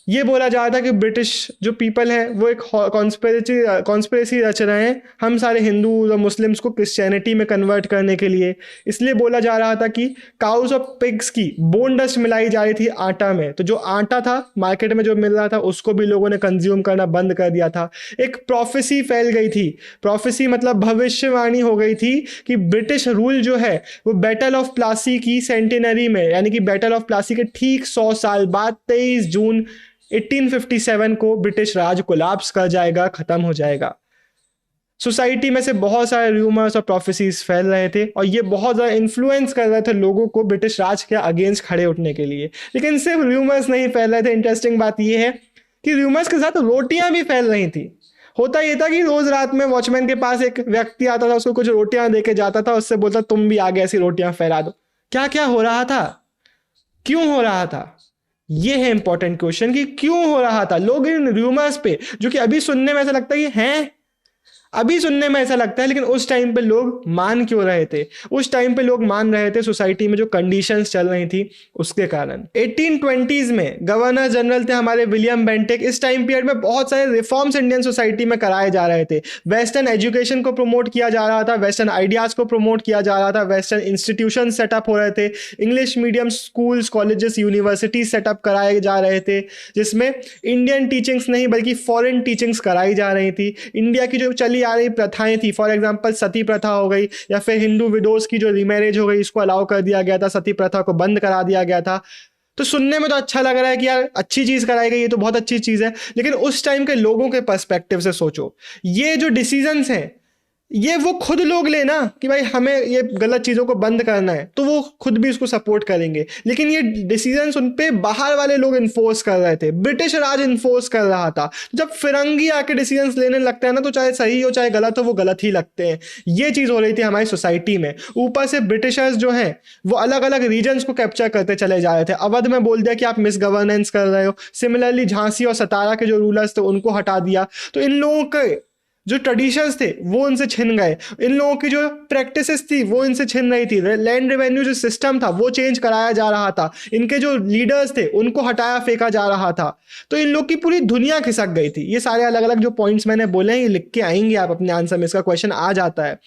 ये बोला जा रहा था कि ब्रिटिश जो पीपल है वो एक कॉन्स्पिरेसी रच रहे हैं हम सारे हिंदू और मुस्लिम्स को क्रिश्चियनिटी में कन्वर्ट करने के लिए। इसलिए बोला जा रहा था कि काउस और पिग्स की बोन डस्ट मिलाई जा रही थी आटा में, तो जो आटा था मार्केट में जो मिल रहा था उसको भी लोगों ने कंज्यूम करना बंद कर दिया था। एक प्रोफेसी फैल गई थी, प्रोफेसी मतलब भविष्यवाणी हो गई थी कि ब्रिटिश रूल जो है वो बैटल ऑफ प्लासी की सेंटिनरी में, यानी कि बैटल ऑफ प्लासी के ठीक 100 साल बाद 23 जून 1857 को ब्रिटिश राज कोलैप्स कर जाएगा, खत्म हो जाएगा। सोसाइटी में से बहुत सारे रूमर्स और प्रोफेसीज फैल रहे थे और ये बहुत ज़्यादा इन्फ्लुएंस कर रहे थे लोगों को ब्रिटिश राज के अगेंस्ट खड़े उठने के लिए। लेकिन सिर्फ रूमर्स नहीं फैल रहे थे, इंटरेस्टिंग बात यह है कि रूमर्स के साथ रोटियां भी फैल रही थी। होता यह था कि रोज रात में वॉचमैन के पास एक व्यक्ति आता था, उसको कुछ रोटियां देके जाता था, उससे बोलता तुम भी आगे ऐसी रोटियां फैला दो। क्या क्या हो रहा था, क्यों हो रहा था, ये है इंपॉर्टेंट क्वेश्चन कि क्यों हो रहा था। लोग इन रूमर्स पे, जो कि अभी सुनने में ऐसा लगता है कि हैं, अभी सुनने में ऐसा लगता है, लेकिन उस टाइम पे लोग मान क्यों रहे थे? उस टाइम पे लोग मान रहे थे सोसाइटी में जो कंडीशंस चल रही थी उसके कारण। 1820s में गवर्नर जनरल थे हमारे विलियम बेंटिक। इस टाइम पीरियड में बहुत सारे रिफॉर्म्स इंडियन सोसाइटी में कराए जा रहे थे। वेस्टर्न एजुकेशन को प्रमोट किया जा रहा था, वेस्टर्न आइडियाज को प्रमोट किया जा रहा था, वेस्टर्न इंस्टीट्यूशन सेटअप हो रहे थे, English medium schools, colleges, universities setup कराए जा रहे थे, जिसमें इंडियन टीचिंग्स नहीं बल्कि फॉरेन टीचिंग्स कराई जा रही थी। इंडिया की जो चली आ रही प्रथाएं थी, फॉर एग्जांपल सती प्रथा हो गई, या फिर हिंदू विडोज की जो रीमैरिज हो गई, इसको अलाउ कर दिया गया था, सती प्रथा को बंद करा दिया गया था। तो सुनने में तो अच्छा लग रहा है कि यार अच्छी चीज कराई गई, ये तो बहुत अच्छी चीज है, लेकिन उस टाइम के लोगों के पर्सपेक्टिव से सोचो, ये जो डिसीजंस हैं ये वो खुद लोग लेना कि भाई हमें ये गलत चीजों को बंद करना है, तो वो खुद भी इसको सपोर्ट करेंगे, लेकिन ये डिसीजंस उन पे बाहर वाले लोग इन्फोर्स कर रहे थे, ब्रिटिश राज इन्फोर्स कर रहा था। जब फिरंगी आके डिसीजंस लेने लगते हैं ना, तो चाहे सही हो चाहे गलत हो, वो गलत ही लगते हैं। ये चीज हो रही थी हमारी सोसाइटी में। ऊपर से ब्रिटिशर्स जो हैं वो अलग अलग रीजन्स को कैप्चर करते चले जा रहे थे। अवध में बोल दिया कि आप मिस गवर्नेंस कर रहे हो, सिमिलरली झांसी और सतारा के जो रूलर्स थे उनको हटा दिया। तो इन लोगों के जो ट्रेडिशंस थे वो उनसे छिन गए, इन लोगों की जो प्रैक्टिसेस थी वो इनसे छिन रही थी, लैंड रेवेन्यू जो सिस्टम था वो चेंज कराया जा रहा था, इनके जो लीडर्स थे उनको हटाया फेंका जा रहा था। तो इन लोग की पूरी दुनिया खिसक गई थी। ये सारे अलग अलग जो पॉइंट्स मैंने बोले हैं ये लिख के आएंगे आप अपने आंसर में, इसका क्वेश्चन आ जाता है।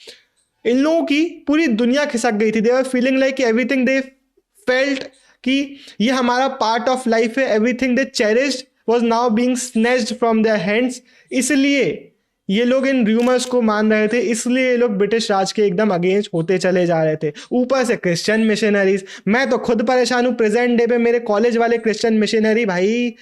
इन लोगों की पूरी दुनिया खिसक गई थी। They were feeling like everything they felt कि ये हमारा पार्ट ऑफ लाइफ है, everything they cherished was now being snatched from their hands. इसलिए ये लोग इन रूमर्स को मान रहे थे, इसलिए ये लोग ब्रिटिश राज के एकदम अगेंस्ट होते चले जा रहे थे। ऊपर से क्रिश्चियन मिशनरीज, मैं तो खुद परेशान हूँ। प्रेजेंट डे पे मेरे कॉलेज वाले क्रिश्चियन मिशनरी भाई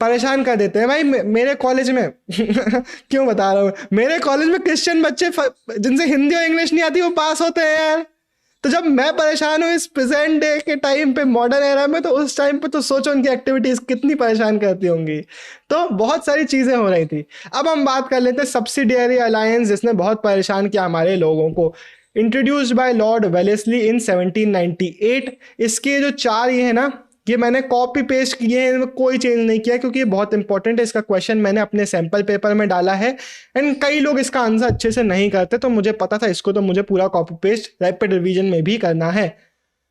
परेशान कर देते हैं भाई। मेरे कॉलेज में क्यों बता रहा हूँ, मेरे कॉलेज में क्रिश्चियन बच्चे जिनसे हिंदी और इंग्लिश नहीं आती वो पास होते हैं यार। तो जब मैं परेशान हूँ इस प्रेजेंट डे के टाइम पे, मॉडर्न एरा में, तो उस टाइम पे तो सोचो उनकी एक्टिविटीज कितनी परेशान करती होंगी। तो बहुत सारी चीजें हो रही थी। अब हम बात कर लेते हैं सब्सिडियरी अलायंस, जिसने बहुत परेशान किया हमारे लोगों को। इंट्रोड्यूस्ड बाय लॉर्ड वेलेस्ली इन 1798। इसके जो 4 ये है ना, ये मैंने कॉपी पेस्ट किए हैं, कोई चेंज नहीं किया क्योंकि ये बहुत इंपॉर्टेंट है। इसका क्वेश्चन मैंने अपने सैंपल पेपर में डाला है एंड कई लोग इसका आंसर अच्छे से नहीं करते, तो मुझे पता था इसको तो मुझे पूरा कॉपी पेस्ट रैपिड रिवीजन में भी करना है।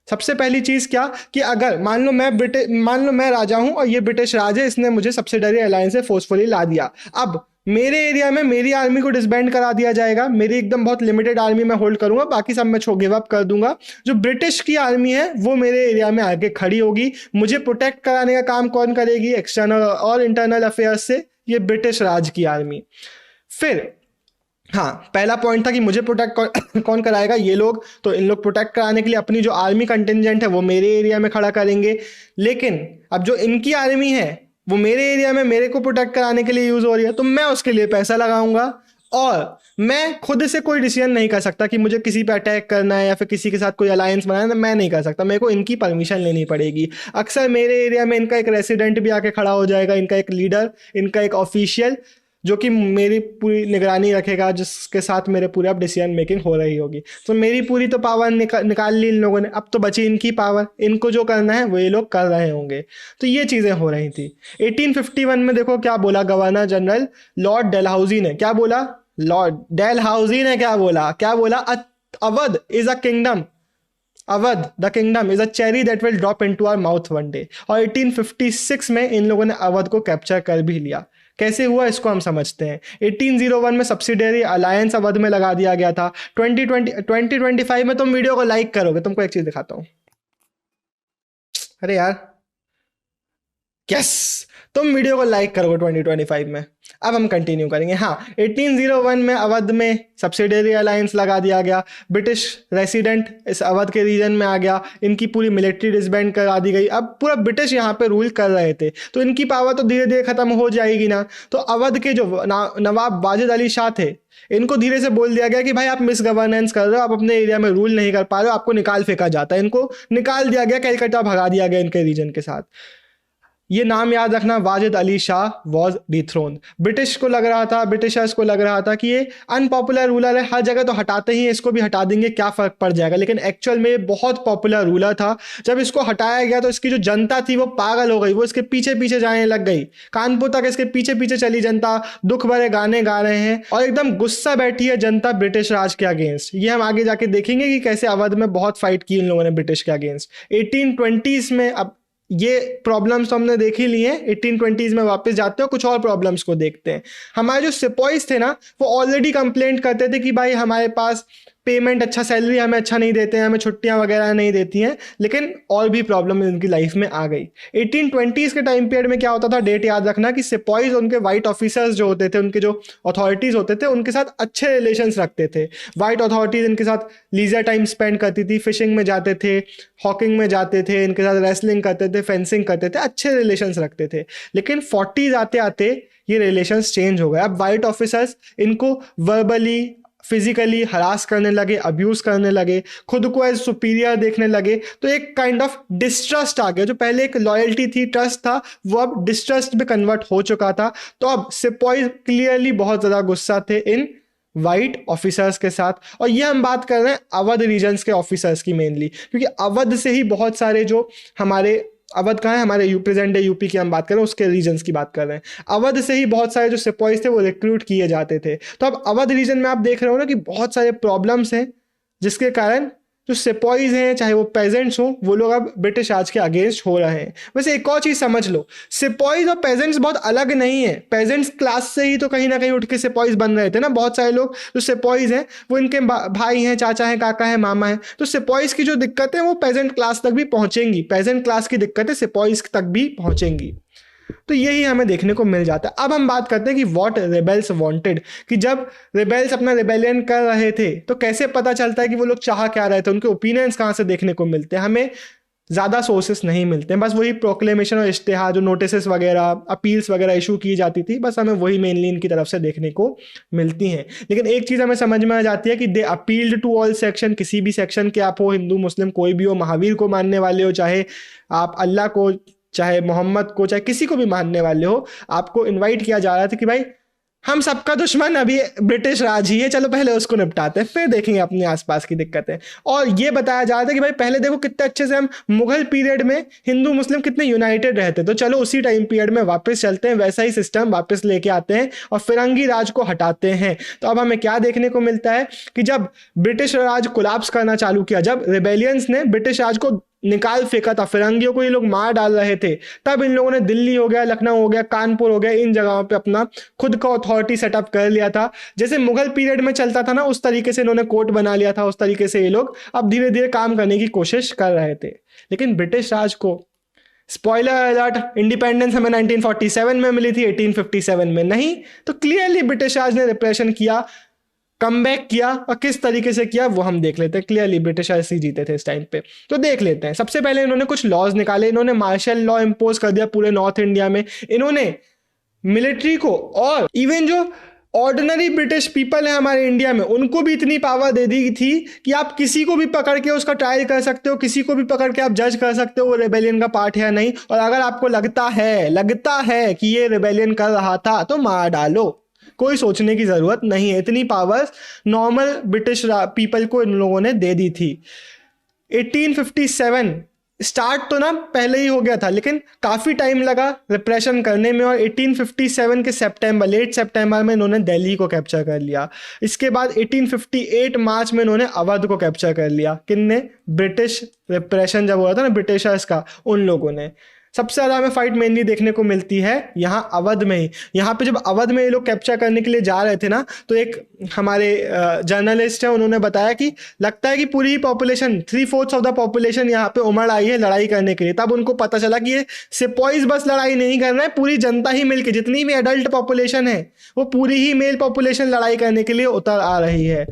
सबसे पहली चीज क्या कि अगर मान लो मैं राजा हूं और ये ब्रिटिश राज है, इसने मुझे सब्सिडरी अलायंस से फोर्सफुली ला दिया। अब मेरे एरिया में मेरी आर्मी को डिसबैंड करा दिया जाएगा, मेरी एकदम बहुत लिमिटेड आर्मी मैं होल्ड करूंगा, बाकी सब मैं गिव अप कर दूंगा। जो ब्रिटिश की आर्मी है वो मेरे एरिया में आके खड़ी होगी। मुझे प्रोटेक्ट कराने का काम कौन करेगी? एक्सटर्नल और इंटरनल अफेयर्स से ये ब्रिटिश राज की आर्मी। फिर हाँ, पहला पॉइंट था कि मुझे प्रोटेक्ट कौन कराएगा? ये लोग। तो इन लोग प्रोटेक्ट कराने के लिए अपनी जो आर्मी कंटिजेंट है वो मेरे एरिया में खड़ा करेंगे, लेकिन अब जो इनकी आर्मी है वो मेरे एरिया में मेरे को प्रोटेक्ट कराने के लिए यूज हो रही है, तो मैं उसके लिए पैसा लगाऊंगा और मैं खुद से कोई डिसीजन नहीं कर सकता कि मुझे किसी पे अटैक करना है या फिर किसी के साथ कोई अलायंस बनाना है। मैं नहीं कर सकता, मेरे को इनकी परमिशन लेनी पड़ेगी। अक्सर मेरे एरिया में इनका एक रेसिडेंट भी आके खड़ा हो जाएगा, इनका एक लीडर, इनका एक ऑफिशियल, जो कि मेरी पूरी निगरानी रखेगा, जिसके साथ मेरे पूरे अब डिसीजन मेकिंग हो रही होगी। तो मेरी पूरी तो पावर निकाल ली इन लोगों ने, अब तो बची इनकी पावर। इनको जो करना है वो ये लोग कर रहे होंगे। तो ये चीज़ें हो रही थी। 1851 में देखो क्या बोला गवर्नर जनरल लॉर्ड डेलहाउजी ने। क्या बोला? लॉर्ड डेलहाउजी ने क्या बोला? Awadh is a kingdom Awadh the kingdom is a cherry that will drop into our mouth one day. और 1856 में इन लोगों ने अवध को कैप्चर कर भी लिया। कैसे हुआ इसको हम समझते हैं। 1801 में सब्सिडियरी अलायंस अवध में लगा दिया गया था। 2025 में तुम वीडियो को लाइक करोगे, तुमको एक चीज दिखाता हूं। अरे यार, यस, तुम वीडियो को लाइक करोगे 2025 में। अब हम कंटिन्यू करेंगे। हाँ, 1801 में अवध में सब्सिडियरी अलायंस लगा दिया गया। ब्रिटिश रेसिडेंट इस अवध के रीजन में आ गया। इनकी पूरी मिलिट्री डिसबैंड करा दी गई। अब पूरा ब्रिटिश यहाँ पे रूल कर रहे थे, तो इनकी पावर तो धीरे धीरे खत्म हो जाएगी ना। तो अवध के जो नवाब वाजिद अली शाह थे, इनको धीरे से बोल दिया गया कि भाई आप मिस गवर्नेंस कर रहे हो, आप अपने एरिया में रूल नहीं कर पा रहे हो, आपको निकाल फेंका जाता है। इनको निकाल दिया गया, कलकत्ता भगा दिया गया इनके रीजन के साथ। ये नाम याद रखना, वाजिद अली शाह वॉज डिथ्रोन्ड। ब्रिटिश को लग रहा था, ब्रिटिशर्स को लग रहा था कि ये अनपॉपुलर रूलर है, हर जगह तो हटाते ही, इसको भी हटा देंगे, क्या फर्क पड़ जाएगा। लेकिन एक्चुअल में बहुत पॉपुलर रूलर था। जब इसको हटाया गया तो इसकी जो जनता थी वो पागल हो गई, वो इसके पीछे पीछे जाने लग गई। कानपुर तक इसके पीछे पीछे चली जनता, दुख भरे गाने गा रहे हैं और एकदम गुस्सा बैठी है जनता ब्रिटिश राज के अगेंस्ट। ये हम आगे जाके देखेंगे कि कैसे अवध में बहुत फाइट की इन लोगों ने ब्रिटिश के अगेंस्ट। 1820s में, अब ये प्रॉब्लम्स तो हमने देख ही लिए हैं, 1820s में वापस जाते हैं, कुछ और प्रॉब्लम्स को देखते हैं। हमारे जो सिपॉइज थे ना, वो ऑलरेडी कंप्लेंट करते थे कि भाई हमारे पास पेमेंट अच्छा, सैलरी हमें अच्छा नहीं देते हैं, हमें छुट्टियां वगैरह नहीं देती हैं। लेकिन और भी प्रॉब्लम इनकी लाइफ में आ गई। 1820s के टाइम पीरियड में क्या होता था, डेट याद रखना, कि सिपॉइज उनके वाइट ऑफिसर्स जो होते थे, उनके जो अथॉरिटीज होते थे, उनके साथ अच्छे रिलेशंस रखते थे। वाइट अथॉरिटीज इनके साथ लीजर टाइम स्पेंड करती थी, फिशिंग में जाते थे, हॉकिंग में जाते थे, इनके साथ रेसलिंग करते थे, फेंसिंग करते थे, अच्छे रिलेशंस रखते थे। लेकिन 40s आते आते ये रिलेशंस चेंज हो गए। अब वाइट ऑफिसर्स इनको वर्बली, फिजिकली हरास करने लगे, अब्यूज करने लगे, खुद को एज सुपीरियर देखने लगे। तो एक काइंड ऑफ डिस्ट्रस्ट आ गया। जो पहले एक लॉयल्टी थी, ट्रस्ट था, वो अब डिस्ट्रस्ट में कन्वर्ट हो चुका था। तो अब सिपॉइज क्लियरली बहुत ज्यादा गुस्सा थे इन वाइट ऑफिसर्स के साथ। और ये हम बात कर रहे हैं अवध रीजन्स के ऑफिसर्स की मेनली, क्योंकि अवध से ही बहुत सारे जो हमारे, अवध कहाँ है, हमारे प्रेजेंट डे यूपी की हम बात कर रहे हैं, उसके रीजन्स की बात कर रहे हैं। अवध से ही बहुत सारे जो सिपॉइज थे वो रिक्रूट किए जाते थे। तो अब अवध रीजन में आप देख रहे हो ना कि बहुत सारे प्रॉब्लम्स हैं, जिसके कारण जो सिपॉइज हैं, चाहे वो पेजेंट्स हों, वो लोग अब ब्रिटिश राज के अगेंस्ट हो रहे हैं। वैसे एक और चीज समझ लो, सिपॉइज और पेजेंट्स बहुत अलग नहीं है। पेजेंट्स क्लास से ही तो कहीं ना कहीं उठ के सिपॉइज बन रहे थे ना। बहुत सारे लोग जो सिपॉइज हैं वो इनके भाई हैं, चाचा हैं, काका हैं, मामा हैं। तो सिपॉइज की जो दिक्कतें वो पेजेंट क्लास तक भी पहुंचेंगी, पेजेंट क्लास की दिक्कतें सिपॉइज तक भी पहुंचेंगी। तो यही हमें देखने को मिल जाता है। अब हम बात करते हैं कि व्हाट रेबेल्स वांटेड, कि जब रेबेल्स अपना रेबेलियन कर रहे थे तो कैसे पता चलता है कि वो लोग चाह क्या रहे थे, उनके ओपिनियंस कहाँ से देखने को मिलते हैं। हमें ज़्यादा सोर्सेस नहीं मिलते हैं, बस वही प्रोक्लेमेशन और इश्तिहार, जो नोटिस वगैरह, अपील्स वगैरह इशू की जाती थी, बस हमें वही मेनली इनकी तरफ से देखने को मिलती हैं। लेकिन एक चीज़ हमें समझ में आ जाती है कि दे अपील्ड टू ऑल सेक्शन, किसी भी सेक्शन के आप हो, हिंदू मुस्लिम कोई भी हो, महावीर को मानने वाले हो, चाहे आप अल्लाह को, चाहे मोहम्मद को, चाहे किसी को भी मानने वाले हो, आपको इनवाइट किया जा रहा था कि भाई हम सबका दुश्मन अभी ब्रिटिश राज ही है, चलो पहले उसको निपटाते हैं, फिर देखेंगे अपने आसपास की दिक्कतें। और ये बताया जा रहा था कि भाई पहले देखो कितने अच्छे से हम मुगल पीरियड में हिंदू मुस्लिम कितने यूनाइटेड रहते, तो चलो उसी टाइम पीरियड में वापस चलते हैं, वैसा ही सिस्टम वापस लेके आते हैं और फिरंगी राज को हटाते हैं। तो अब हमें क्या देखने को मिलता है कि जब ब्रिटिश राज कोलैप्स करना चालू किया, जब रिबेलियंस ने ब्रिटिश राज को निकाल फेंका था, फिरंगियों को ये लोग मार डाल रहे थे, तब इन लोगों ने दिल्ली हो गया, लखनऊ हो गया, कानपुर हो गया, इन जगहों पे अपना खुद का अथॉरिटी सेटअप कर लिया था। जैसे मुगल पीरियड में चलता था ना, उस तरीके से इन्होंने कोर्ट बना लिया था, उस तरीके से ये लोग अब धीरे धीरे काम करने की कोशिश कर रहे थे। लेकिन ब्रिटिश राज को, स्पॉइलर अलर्ट, इंडिपेंडेंस हमें 1947 में मिली थी, 1857 में नहीं। तो क्लियरली ब्रिटिश राज ने रिप्रेशन किया, कमबैक किया, और किस तरीके से किया वो हम देख लेते हैं। क्लियरली ब्रिटिश ऐसे जीते थे इस टाइम पे, तो देख लेते हैं। सबसे पहले इन्होंने कुछ लॉज निकाले, इन्होंने मार्शल लॉ इंपोज कर दिया पूरे नॉर्थ इंडिया में। इन्होंने मिलिट्री को, और इवन जो ऑर्डिनरी ब्रिटिश पीपल है हमारे इंडिया में, उनको भी इतनी पावर दे दी थी कि आप किसी को भी पकड़ के उसका ट्रायल कर सकते हो, किसी को भी पकड़ के आप जज कर सकते हो वो रेबेलियन का पार्ट है या नहीं। और अगर आपको लगता है कि ये रेबेलियन कर रहा था तो मार डालो, कोई सोचने की जरूरत नहीं है। इतनी पावर्स नॉर्मल ब्रिटिश पीपल को इन लोगों ने दे दी थी। 1857 स्टार्ट तो ना पहले ही हो गया था, लेकिन काफ़ी टाइम लगा रिप्रेशन करने में, और 1857 के सितंबर, लेट सितंबर में इन्होंने दिल्ली को कैप्चर कर लिया। इसके बाद 1858 मार्च में इन्होंने अवध को कैप्चर कर लिया। किनने? ब्रिटिश रिप्रेशन जब हुआ था ना ब्रिटिशर्स का, उन लोगों ने। सबसे ज़्यादा हमें फाइट मेनली देखने को मिलती है यहाँ अवध में ही। यहाँ पे जब अवध में ये लोग कैप्चर करने के लिए जा रहे थे ना, तो एक हमारे जर्नलिस्ट है, उन्होंने बताया कि लगता है कि पूरी पॉपुलेशन, 3/4 ऑफ द पॉपुलेशन यहाँ पे उमड़ आई है लड़ाई करने के लिए। तब उनको पता चला कि ये सिपाहीज बस लड़ाई नहीं कर रहे हैं, पूरी जनता ही मिलकर, जितनी भी एडल्ट पॉपुलेशन है वो पूरी ही मेल पॉपुलेशन लड़ाई करने के लिए उतर आ रही है।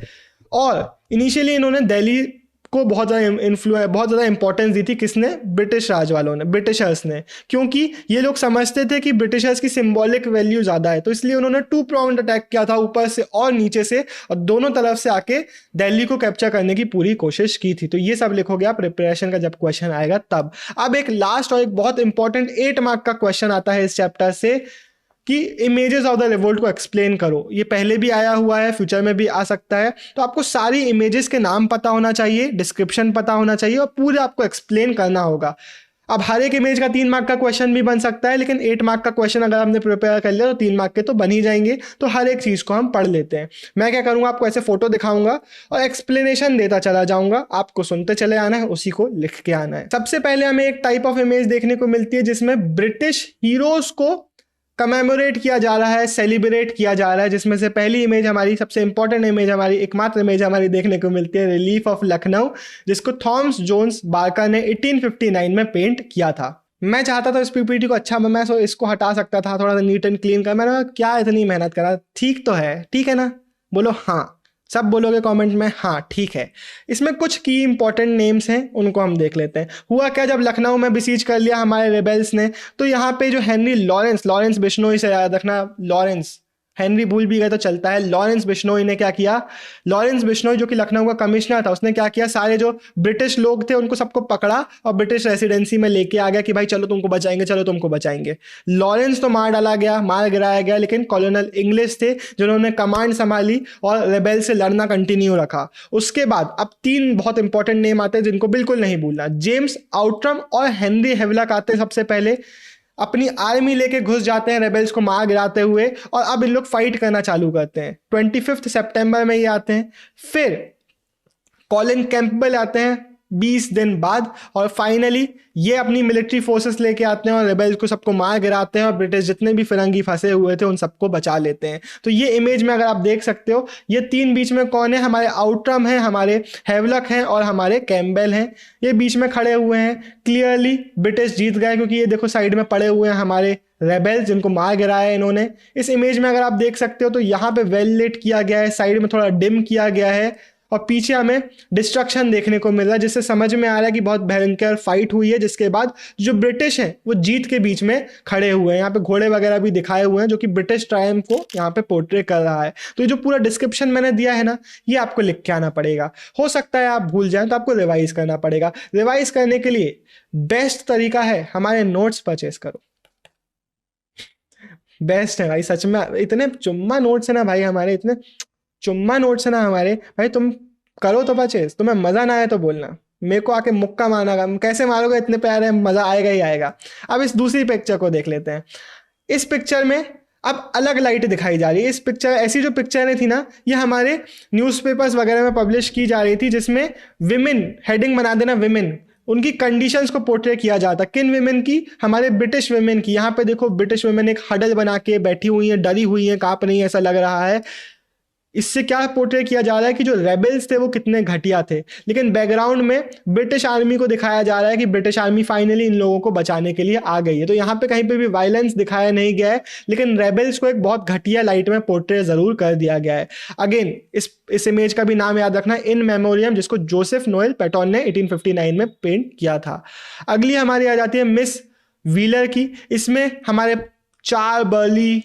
और इनिशियली इन्होंने दिल्ली को बहुत ज़्यादा इंपॉर्टेंस दी थी। किसने? ब्रिटिश राज वालों ने, ब्रिटिशर्स ने, क्योंकि ये लोग समझते थे कि ब्रिटिशर्स की सिंबॉलिक वैल्यू ज़्यादा है। तो इसलिए उन्होंने 2 प्राउंड अटैक किया था, ऊपर से और नीचे से, और दोनों तरफ से आके दिल्ली को कैप्चर करने की पूरी कोशिश की थी। तो ये सब लिखोगे आप प्रिपरेशन का जब क्वेश्चन आएगा तब। अब एक लास्ट और एक बहुत इंपॉर्टेंट 8 मार्क का क्वेश्चन आता है इस चैप्टर से कि इमेजेस ऑफ द रिवोल्ट को एक्सप्लेन करो। ये पहले भी आया हुआ है, फ्यूचर में भी आ सकता है। तो आपको सारी इमेजेस के नाम पता होना चाहिए, डिस्क्रिप्शन पता होना चाहिए, और पूरे आपको एक्सप्लेन करना होगा। अब हर एक इमेज का 3 मार्क का क्वेश्चन भी बन सकता है, लेकिन 8 मार्क का क्वेश्चन अगर हमने प्रिपेयर कर लिया तो 3 मार्क के तो बन ही जाएंगे। तो हर एक चीज़ को हम पढ़ लेते हैं। मैं क्या करूँगा, आपको ऐसे फोटो दिखाऊंगा और एक्सप्लेनेशन देता चला जाऊंगा, आपको सुनते चले आना है, उसी को लिख के आना है। सबसे पहले हमें एक टाइप ऑफ इमेज देखने को मिलती है जिसमें ब्रिटिश हीरोज को कमेमोरेट किया जा रहा है, सेलिब्रेट किया जा रहा है। जिसमें से पहली इमेज हमारी, सबसे इंपॉर्टेंट इमेज हमारी, एकमात्र इमेज हमारी देखने को मिलती है रिलीफ ऑफ लखनऊ, जिसको थॉमस जोन्स बार्कर ने 1859 में पेंट किया था। मैं चाहता था इस पीपीटी को अच्छा, मैं इसको हटा सकता था, थोड़ा सा नीट एंड क्लीन कर। मैंने क्या इतनी मेहनत करा, ठीक तो है, ठीक है ना? बोलो हाँ, सब बोलोगे कमेंट में हाँ ठीक है। इसमें कुछ की इंपॉर्टेंट नेम्स हैं, उनको हम देख लेते हैं। हुआ क्या, जब लखनऊ में बिसीज कर लिया हमारे रेबेल्स ने, तो यहाँ पे जो हेनरी लॉरेंस बिश्नोई से याद रखना, लॉरेंस, हेनरी भूल भी गए तो चलता है। लॉरेंस बिश्नोई ने क्या किया, लॉरेंस बिश्नोई जो कि लखनऊ का कमिश्नर था, उसने क्या किया, सारे जो ब्रिटिश लोग थे उनको सबको पकड़ा और ब्रिटिश रेसिडेंसी में लेके आ गया कि भाई चलो तुमको बचाएंगे, चलो तुमको बचाएंगे। लॉरेंस तो मार डाला गया, मार गिराया गया, लेकिन कॉलोनल इंग्लिश थे जिन्होंने कमांड संभाली और रेबेल से लड़ना कंटिन्यू रखा। उसके बाद अब 3 बहुत इंपॉर्टेंट नेम आते हैं जिनको बिल्कुल नहीं भूलना। जेम्स आउट्रम और हेनरी हेवलक आते सबसे पहले, अपनी आर्मी लेके घुस जाते हैं रेबेल्स को मार गिराते हुए, और अब इन लोग फाइट करना चालू करते हैं। 25 सितंबर में ये आते हैं। फिर कॉलिन कैंपबेल आते हैं 20 दिन बाद, और फाइनली ये अपनी मिलिट्री फोर्सेस लेके आते हैं और रेबेल्स को सबको मार गिराते हैं, और ब्रिटिश जितने भी फिरंगी फंसे हुए थे उन सबको बचा लेते हैं। तो ये इमेज में अगर आप देख सकते हो, ये 3 बीच में कौन है, हमारे आउट्रम हैं, हमारे हेवलक हैं और हमारे कैम्पबेल हैं। ये बीच में खड़े हुए हैं। क्लियरली ब्रिटिश जीत गए, क्योंकि ये देखो साइड में पड़े हुए हैं हमारे रेबेल्स जिनको मार गिराया है इन्होंने। इस इमेज में अगर आप देख सकते हो तो यहाँ पे वेल लेट किया गया है, साइड में थोड़ा डिम किया गया है, और पीछे हमें डिस्ट्रक्शन देखने को मिल रहा है, जिससे समझ में आ रहा है कि बहुत भयंकर फाइट हुई है। जिसके बाद जो ब्रिटिश हैं वो जीत के बीच में खड़े हुए हैं। यहाँ पे घोड़े वगैरह भी दिखाए हुए हैं जो कि ब्रिटिश ट्रायम्फ को यहाँ पे पोर्ट्रे कर रहा है। तो ये जो पूरा डिस्क्रिप्शन मैंने दिया है ना, ये आपको लिख के आना पड़ेगा। हो सकता है आप भूल जाएं तो आपको रिवाइज करना पड़ेगा। रिवाइज करने के लिए बेस्ट तरीका है हमारे नोट्स परचेस करो, बेस्ट है भाई सच में। इतने चुम्मा नोट्स है ना भाई हमारे, इतने चुम्मा नोट्स है ना हमारे भाई। तुम करो तो परचेस, तुम्हें मजा ना आए तो बोलना, मेरे को आके मुक्का मारना। कैसे मारोगे, इतने प्यारे, मजा आएगा ही आएगा। अब इस दूसरी पिक्चर को देख लेते हैं। इस पिक्चर में अब अलग लाइट दिखाई जा रही है। इस पिक्चर, ऐसी जो पिक्चरें थी ना, ये हमारे न्यूज़पेपर्स वगैरह में पब्लिश की जा रही थी, जिसमें विमेन, हेडिंग बना देना विमेन, उनकी कंडीशंस को पोर्ट्रे किया जाता। किन विमेन की, हमारे ब्रिटिश विमेन की। यहाँ पे देखो ब्रिटिश विमेन एक हडल बना के बैठी हुई है, डरी हुई है, कांप रही है, ऐसा लग रहा है। इससे क्या पोर्ट्रे किया जा रहा है कि जो रेबेल्स थे वो कितने घटिया थे। लेकिन बैकग्राउंड में ब्रिटिश आर्मी को दिखाया जा रहा है कि ब्रिटिश आर्मी फाइनली इन लोगों को बचाने के लिए आ गई है। तो यहाँ पे कहीं पे भी वायलेंस दिखाया नहीं गया है, लेकिन रेबेल्स को एक बहुत घटिया लाइट में पोर्ट्रे जरूर कर दिया गया है। अगेन इस इमेज का भी नाम याद रखना, इन मेमोरियम, जिसको जोसेफ नोएल पेटोन ने 1859 में पेंट किया था। अगली हमारी आ जाती है मिस व्हीलर की। इसमें हमारे 4 बर्ली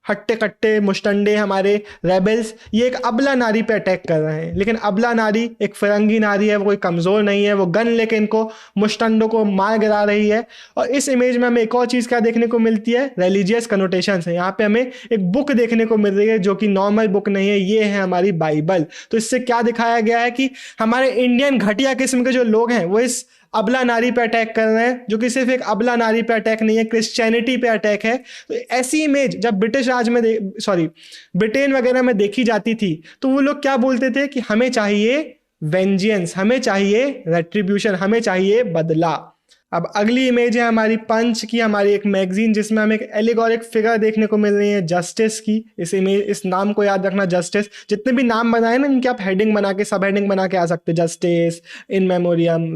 हट्टे कट्टे मुश्तंडे हमारे रेबेल्स, ये एक अबला नारी पे अटैक कर रहे हैं। लेकिन अबला नारी एक फिरंगी नारी है, वो कोई कमज़ोर नहीं है, वो गन लेके इनको मुश्तंडों को मार गिरा रही है। और इस इमेज में हमें एक और चीज़ क्या देखने को मिलती है, रिलीजियस कनोटेशंस है। यहाँ पे हमें एक बुक देखने को मिल रही है जो कि नॉर्मल बुक नहीं है, ये है हमारी बाइबल। तो इससे क्या दिखाया गया है कि हमारे इंडियन घटिया किस्म के जो लोग हैं वो इस अबला नारी पे अटैक कर रहे हैं, जो कि सिर्फ एक अबला नारी पे अटैक नहीं है, क्रिश्चियनिटी पे अटैक है। तो ऐसी इमेज जब ब्रिटिश राज में ब्रिटेन वगैरह में देखी जाती थी तो वो लोग क्या बोलते थे कि हमें चाहिए वेंजियंस, हमें चाहिए रेट्रीब्यूशन, हमें चाहिए बदला। अब अगली इमेज है हमारी पंच की, हमारी एक मैगजीन, जिसमें हमें एक एलिगोरिक फिगर देखने को मिल रही है जस्टिस की। इस नाम को याद रखना, जस्टिस। जितने भी नाम बनाए ना इनके, आप हेडिंग बना के, सब हेडिंग बना के आ सकते, जस्टिस, इन मेमोरियम,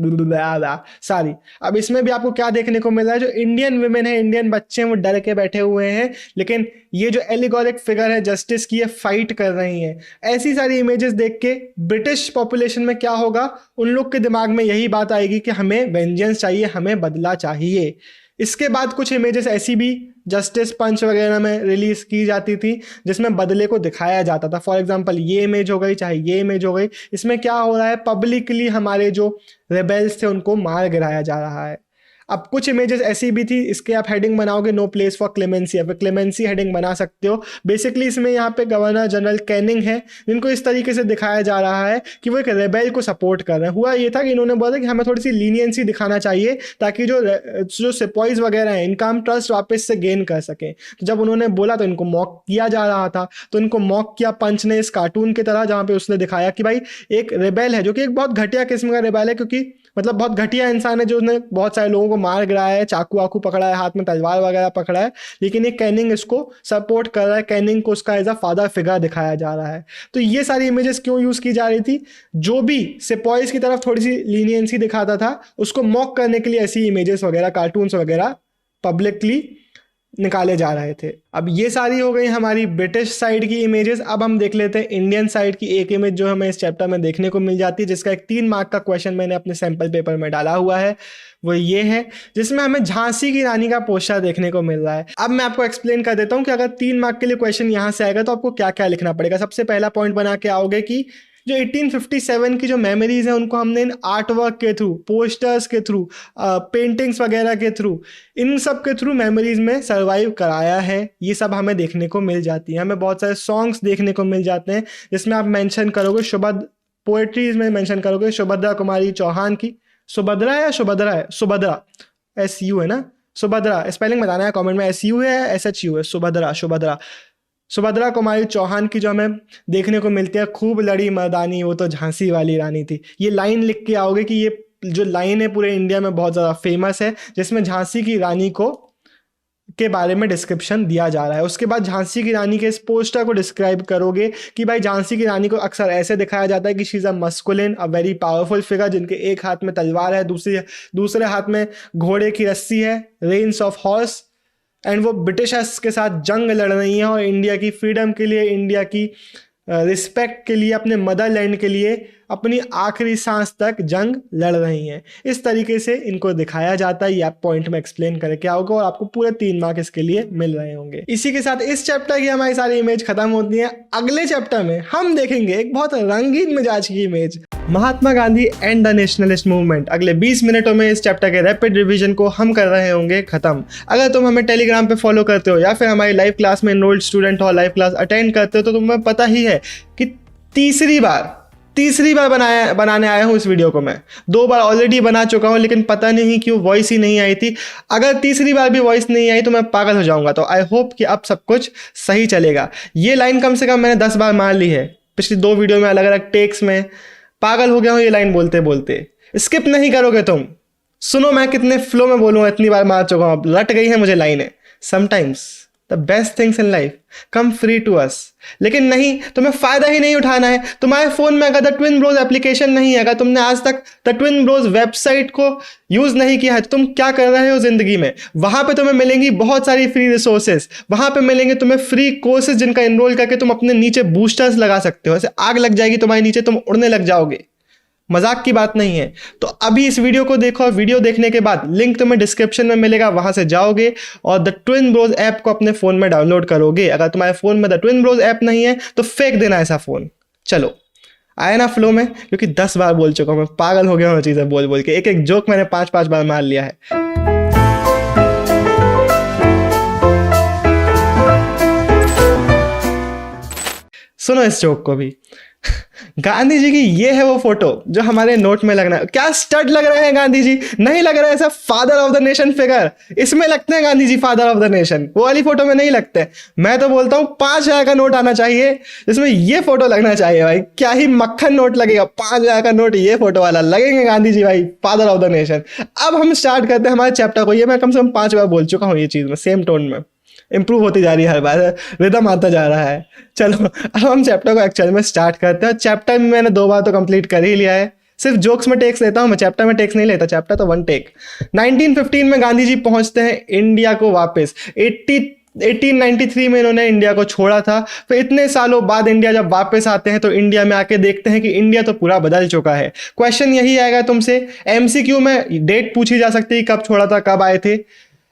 सारी। अब इसमें भी आपको क्या देखने को मिल रहा है, जो इंडियन वुमेन है, इंडियन बच्चे हैं, वो डर के बैठे हुए हैं, लेकिन ये जो एलिगोरिक फिगर है जस्टिस की, ये फाइट कर रही हैं। ऐसी सारी इमेजेस देख के ब्रिटिश पॉपुलेशन में क्या होगा, उन लोग के दिमाग में यही बात आएगी कि हमें वेंजेंस चाहिए, हमें बदला चाहिए। इसके बाद कुछ इमेजेस ऐसी भी जस्टिस पंच वगैरह में रिलीज की जाती थी जिसमें बदले को दिखाया जाता था। फॉर एग्जांपल ये इमेज हो गई, चाहे ये इमेज हो गई, इसमें क्या हो रहा है, पब्लिकली हमारे जो रेबेल्स थे उनको मार गिराया जा रहा है। अब कुछ इमेजेस ऐसी भी थी, इसके आप हेडिंग बनाओगे नो प्लेस फॉर क्लेमेंसी, अब क्लेमेंसी हेडिंग बना सकते हो। बेसिकली इसमें यहाँ पे गवर्नर जनरल कैनिंग है, जिनको इस तरीके से दिखाया जा रहा है कि वो एक रेबेल को सपोर्ट कर रहे हैं। हुआ ये था कि इन्होंने बोला कि हमें थोड़ी सी लीनियंसी दिखाना चाहिए ताकि जो सिपॉइज वगैरह हैं इनका हम ट्रस्ट वापस से गेन कर सकें। तो जब उन्होंने बोला तो इनको मॉक किया जा रहा था, तो इनको मॉक किया पंच ने इस कार्टून की तरह, जहाँ पे उसने दिखाया कि भाई एक रेबेल है जो कि एक बहुत घटिया किस्म का रेबेल है, क्योंकि मतलब बहुत घटिया इंसान है जो उसने बहुत सारे लोगों को मार गिराया है, चाकू वाकू पकड़ा है, हाथ में तलवार वगैरह पकड़ा है, लेकिन ये कैनिंग इसको सपोर्ट कर रहा है, कैनिंग को उसका एज अ फादर फिगर दिखाया जा रहा है। तो ये सारी इमेजेस क्यों यूज की जा रही थी, जो भी सिपॉइज की तरफ थोड़ी सी लीनियंसी दिखाता था उसको मॉक करने के लिए ऐसी इमेजेस वगैरह, कार्टून्स वगैरह पब्लिकली निकाले जा रहे थे। अब ये सारी हो गई हमारी ब्रिटिश साइड की इमेजेस। अब हम देख लेते हैं इंडियन साइड की एक इमेज जो हमें इस चैप्टर में देखने को मिल जाती है, जिसका एक 3 मार्क का क्वेश्चन मैंने अपने सैंपल पेपर में डाला हुआ है। वो ये है जिसमें हमें झांसी की रानी का पोस्टर देखने को मिल रहा है। अब मैं आपको एक्सप्लेन कर देता हूँ कि अगर 3 मार्क के लिए क्वेश्चन यहाँ से आएगा तो आपको क्या क्या लिखना पड़ेगा। सबसे पहला पॉइंट बना के आओगे कि जो 1857 की जो मेमोरीज हैं उनको हमने इन आर्ट वर्क के थ्रू, पोस्टर्स के थ्रू, पेंटिंग्स वगैरह के थ्रू, इन सब के थ्रू मेमोरीज में सर्वाइव कराया है। ये सब हमें देखने को मिल जाती है। हमें बहुत सारे सॉन्ग्स देखने को मिल जाते हैं जिसमें आप मेंशन करोगे पोएट्रीज में मेंशन करोगे सुभद्रा कुमारी चौहान की। सुभद्रा है या शुभद्रा है? सुभद्रा, SU है ना, सुभद्रा। स्पेलिंग बताना है कमेंट में, SU है या SHU है? सुभद्रा कुमारी चौहान की जो हमें देखने को मिलती है, खूब लड़ी मर्दानी वो तो झांसी वाली रानी थी। ये लाइन लिख के आओगे कि ये जो लाइन है पूरे इंडिया में बहुत ज़्यादा फेमस है, जिसमें झांसी की रानी के बारे में डिस्क्रिप्शन दिया जा रहा है। उसके बाद झांसी की रानी के इस पोस्टर को डिस्क्राइब करोगे कि भाई झांसी की रानी को अक्सर ऐसे दिखाया जाता है कि she is a masculine, a very powerful figure, जिनके एक हाथ में तलवार है, दूसरे हाथ में घोड़े की रस्सी है, रेन्स ऑफ हॉर्स, एंड वो ब्रिटिशर्स के साथ जंग लड़ रही हैं और इंडिया की फ्रीडम के लिए, इंडिया की रिस्पेक्ट के लिए, अपने मदरलैंड के लिए अपनी आखिरी सांस तक जंग लड़ रही हैं। इस तरीके से इनको दिखाया जाता है। ये आप पॉइंट में एक्सप्लेन करके क्या होगा, और आपको पूरे 3 मार्क इसके लिए मिल रहे होंगे। इसी के साथ इस चैप्टर की हमारी सारी इमेज खत्म होती है। अगले चैप्टर में हम देखेंगे एक बहुत रंगीन मिजाज की image, Mahatma Gandhi and the nationalist movement. अगले 20 मिनटों में इस चैप्टर के रैपिड रिवीजन को हम कर रहे होंगे खत्म। अगर तुम हमें टेलीग्राम पे फॉलो करते हो या फिर हमारी लाइव क्लास में एनरोल्ड स्टूडेंट हो, लाइव क्लास अटेंड करते हो, तो तुम्हें पता ही है कि तीसरी बार बनाने आया हूँ इस वीडियो को। मैं 2 बार ऑलरेडी बना चुका हूँ, लेकिन पता नहीं क्यों वॉइस ही नहीं आई थी। अगर तीसरी बार भी वॉइस नहीं आई तो मैं पागल हो जाऊंगा। तो आई होप कि अब सब कुछ सही चलेगा। ये लाइन कम से कम मैंने 10 बार मार ली है पिछली 2 वीडियो में, अलग अलग टेक्स में। पागल हो गया हूँ ये लाइन बोलते बोलते। स्किप नहीं करोगे तुम, सुनो मैं कितने फ्लो में बोलूँगा, इतनी बार मार चुका हूँ, अब रट गई है मुझे लाइनें। Sometimes the best things in life come free to us. लेकिन नहीं, तुम्हें फायदा ही नहीं उठाना है। तुम्हारे फोन में अगर द ट्विन ब्रोज एप्लीकेशन नहीं है, अगर तुमने आज तक द ट्विन ब्रोज वेबसाइट को यूज नहीं किया है, तो तुम क्या कर रहे हो जिंदगी में। वहां पे तुम्हें मिलेंगी बहुत सारी फ्री रिसोर्सेज, वहां पे मिलेंगे तुम्हें फ्री कोर्सेज जिनका एनरोल करके तुम अपने नीचे बूस्टर्स लगा सकते हो। ऐसे आग लग जाएगी तुम्हारे नीचे, तुम उड़ने लग जाओगे। मजाक की बात नहीं है। तो अभी इस वीडियो को देखो, वीडियो देखने के बाद लिंक तुम्हें डिस्क्रिप्शन में मिलेगा, वहां से जाओगे और द ट्विन ब्रोज ऐप को अपने फोन में डाउनलोड करोगे। अगर तुम्हारे फोन में द ट्विन ब्रोज ऐप नहीं है तो फेंक देना ऐसा फोन। चलो आए ना फ्लो में, क्योंकि 10 बार बोल चुका हूं मैं, पागल हो गया हूं चीजें बोल बोल के। एक जोक मैंने 5 बार मार लिया है। सुनो इस जोक को भी। गांधी जी की ये है वो फोटो जो हमारे नोट में लगना है। क्या स्टड लग रहे हैं गांधी जी, नहीं लग रहा है ऐसा father of the nation figure, इसमें लगते हैं Gandhi ji father of the nation, वो वाली फोटो में नहीं लगते। मैं तो बोलता हूँ 5,000 का नोट आना चाहिए जिसमें ये फोटो लगना चाहिए भाई, क्या ही मक्खन नोट लगेगा, 5,000 का नोट ये फोटो वाला लगेंगे गांधी जी भाई फादर ऑफ द नेशन। अब हम स्टार्ट करते हैं हमारे चैप्टर को, ये मैं कम से कम 5 बार बोल चुका हूँ ये चीज में, सेम टोन में इंप्रूव होती जा रही है, हर बार रिदम आता जा रहा है। चलो अब हम चैप्टर को एक्चुअल में स्टार्ट करते हैं। चैप्टर में मैंने 2 बार तो कंप्लीट कर ही लिया है, सिर्फ जोक्स में टेक्स लेता हूं मैं, चैप्टर में टेक्स नहीं लेता, चैप्टर तो 1 टेक। 1915 में गांधी जी पहुंचते हैं इंडिया को वापस। 1893 में इन्होंने इंडिया को छोड़ा था। फिर इतने सालों बाद इंडिया जब वापस आते हैं तो इंडिया में आके देखते हैं कि इंडिया तो पूरा बदल चुका है। क्वेश्चन यही आएगा तुमसे, एमसीक्यू में डेट पूछी जा सकती है कब छोड़ा था, कब आए थे।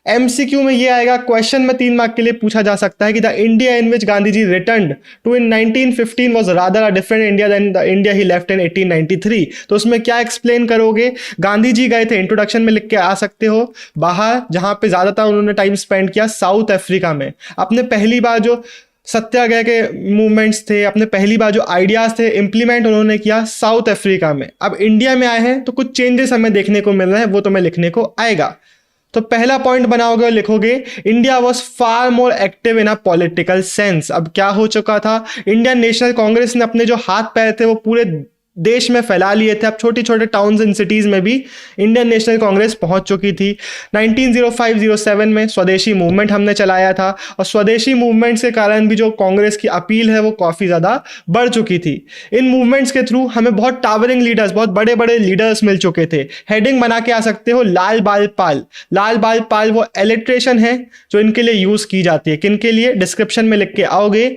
एमसीक्यू में ये आएगा, क्वेश्चन में 3 मार्क के लिए पूछा जा सकता है कि the India in which Gandhi ji returned to in 1915 was rather a different India than the India he left in 1893। तो उसमें क्या एक्सप्लेन करोगे? गांधी जी गए थे, इंट्रोडक्शन में लिख के आ सकते हो, बाहर जहां पे ज्यादातर उन्होंने टाइम स्पेंड किया साउथ अफ्रीका में। अपने पहली बार जो सत्याग्रह के मूवमेंट्स थे, अपने पहली बार जो आइडियाज थे इम्प्लीमेंट उन्होंने किया साउथ अफ्रीका में। अब इंडिया में आए हैं तो कुछ चेंजेस हमें देखने को मिल रहे हैं, वो तो मैं लिखने को आएगा। तो पहला पॉइंट बनाओगे और लिखोगे India was far more active in a political sense. अब क्या हो चुका था, इंडियन नेशनल कांग्रेस ने अपने जो हाथ पैर थे वो पूरे देश में फैला लिए थे। अब छोटे छोटे टाउन्स एंड सिटीज में भी इंडियन नेशनल कांग्रेस पहुंच चुकी थी। 1905-07 में स्वदेशी मूवमेंट हमने चलाया था और स्वदेशी मूवमेंट के कारण भी जो कांग्रेस की अपील है वो काफ़ी ज़्यादा बढ़ चुकी थी। इन मूवमेंट्स के थ्रू हमें बहुत टावरिंग लीडर्स, बहुत बड़े बड़े लीडर्स मिल चुके थे। हेडिंग बना के आ सकते हो लाल बाल पाल। लाल बाल पाल वो एलिट्रेशन है जो इनके लिए यूज़ की जाती है। किन के लिए? डिस्क्रिप्शन में लिख के आओगे।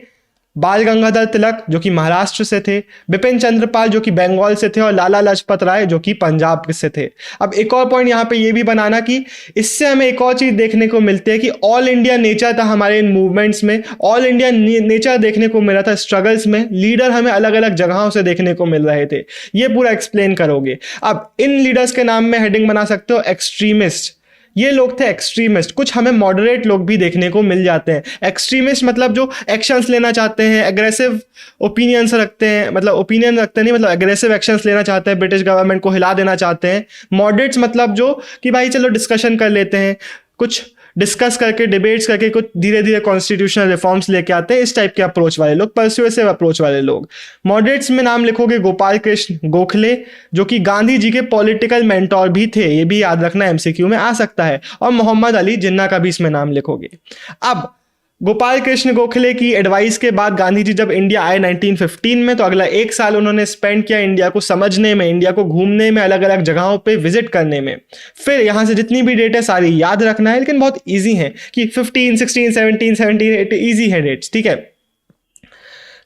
बाल गंगाधर तिलक जो कि महाराष्ट्र से थे, बिपिन चंद्र पाल जो कि बंगाल से थे और लाला लाजपत राय जो कि पंजाब से थे। अब एक और पॉइंट यहाँ पे ये भी बनाना कि इससे हमें एक और चीज देखने को मिलती है कि ऑल इंडिया नेचर था हमारे इन मूवमेंट्स में, ऑल इंडिया नेचर देखने को मिला था स्ट्रगल्स में। लीडर हमें अलग अलग जगहों से देखने को मिल रहे थे, ये पूरा एक्सप्लेन करोगे। अब इन लीडर्स के नाम में हेडिंग बना सकते हो एक्सट्रीमिस्ट। ये लोग थे एक्सट्रीमिस्ट। कुछ हमें मॉडरेट लोग भी देखने को मिल जाते हैं। एक्सट्रीमिस्ट मतलब जो एक्शंस लेना चाहते हैं, एग्रेसिव ओपिनियंस रखते हैं, मतलब ओपिनियन रखते नहीं, मतलब एग्रेसिव एक्शंस लेना चाहते हैं, ब्रिटिश गवर्नमेंट को हिला देना चाहते हैं। मॉडरेट्स मतलब जो कि भाई चलो डिस्कशन कर लेते हैं, कुछ डिस्कस करके डिबेट्स करके कुछ धीरे धीरे कॉन्स्टिट्यूशनल रिफॉर्म्स लेके आते हैं, इस टाइप के अप्रोच वाले लोग, परसुएसिव अप्रोच वाले लोग। मॉडरेट्स में नाम लिखोगे गोपाल कृष्ण गोखले जो कि गांधी जी के पॉलिटिकल मेंटोर भी थे, ये भी याद रखना, एमसीक्यू में आ सकता है। और मोहम्मद अली जिन्ना का भी इसमें नाम लिखोगे। अब गोपाल कृष्ण गोखले की एडवाइस के बाद गांधी जी जब इंडिया आए 1915 में, तो अगला 1 साल उन्होंने स्पेंड किया इंडिया को समझने में, इंडिया को घूमने में, अलग अलग जगहों पे विजिट करने में। फिर यहां से जितनी भी डेट है सारी याद रखना है, लेकिन बहुत इजी है कि 15, 16, 17, 17, इजी है डेट्स, ठीक है।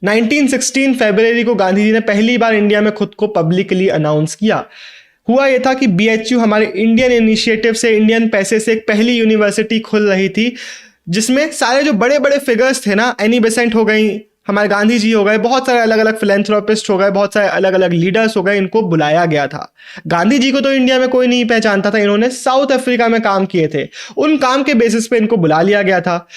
1916 फरवरी को गांधी जी ने पहली बार इंडिया में खुद को पब्लिकली अनाउंस किया। हुआ यह था कि बीएचयू हमारे इंडियन इनिशिएटिव से, इंडियन पैसे से एक पहली यूनिवर्सिटी खुल रही थी जिसमें सारे जो बड़े बड़े फिगर्स थे ना, एनी बेसेंट हो गई, हमारे गांधी जी हो गए, बहुत सारे अलग अलग फिलेंथ्रोपिस्ट हो गए, बहुत सारे अलग अलग लीडर्स हो गए, इनको बुलाया गया था। गांधी जी को तो इंडिया में कोई नहीं पहचानता था, इन्होंने साउथ अफ्रीका में काम किए थे, उन काम के बेसिस पे इनको बुला लिया गया था।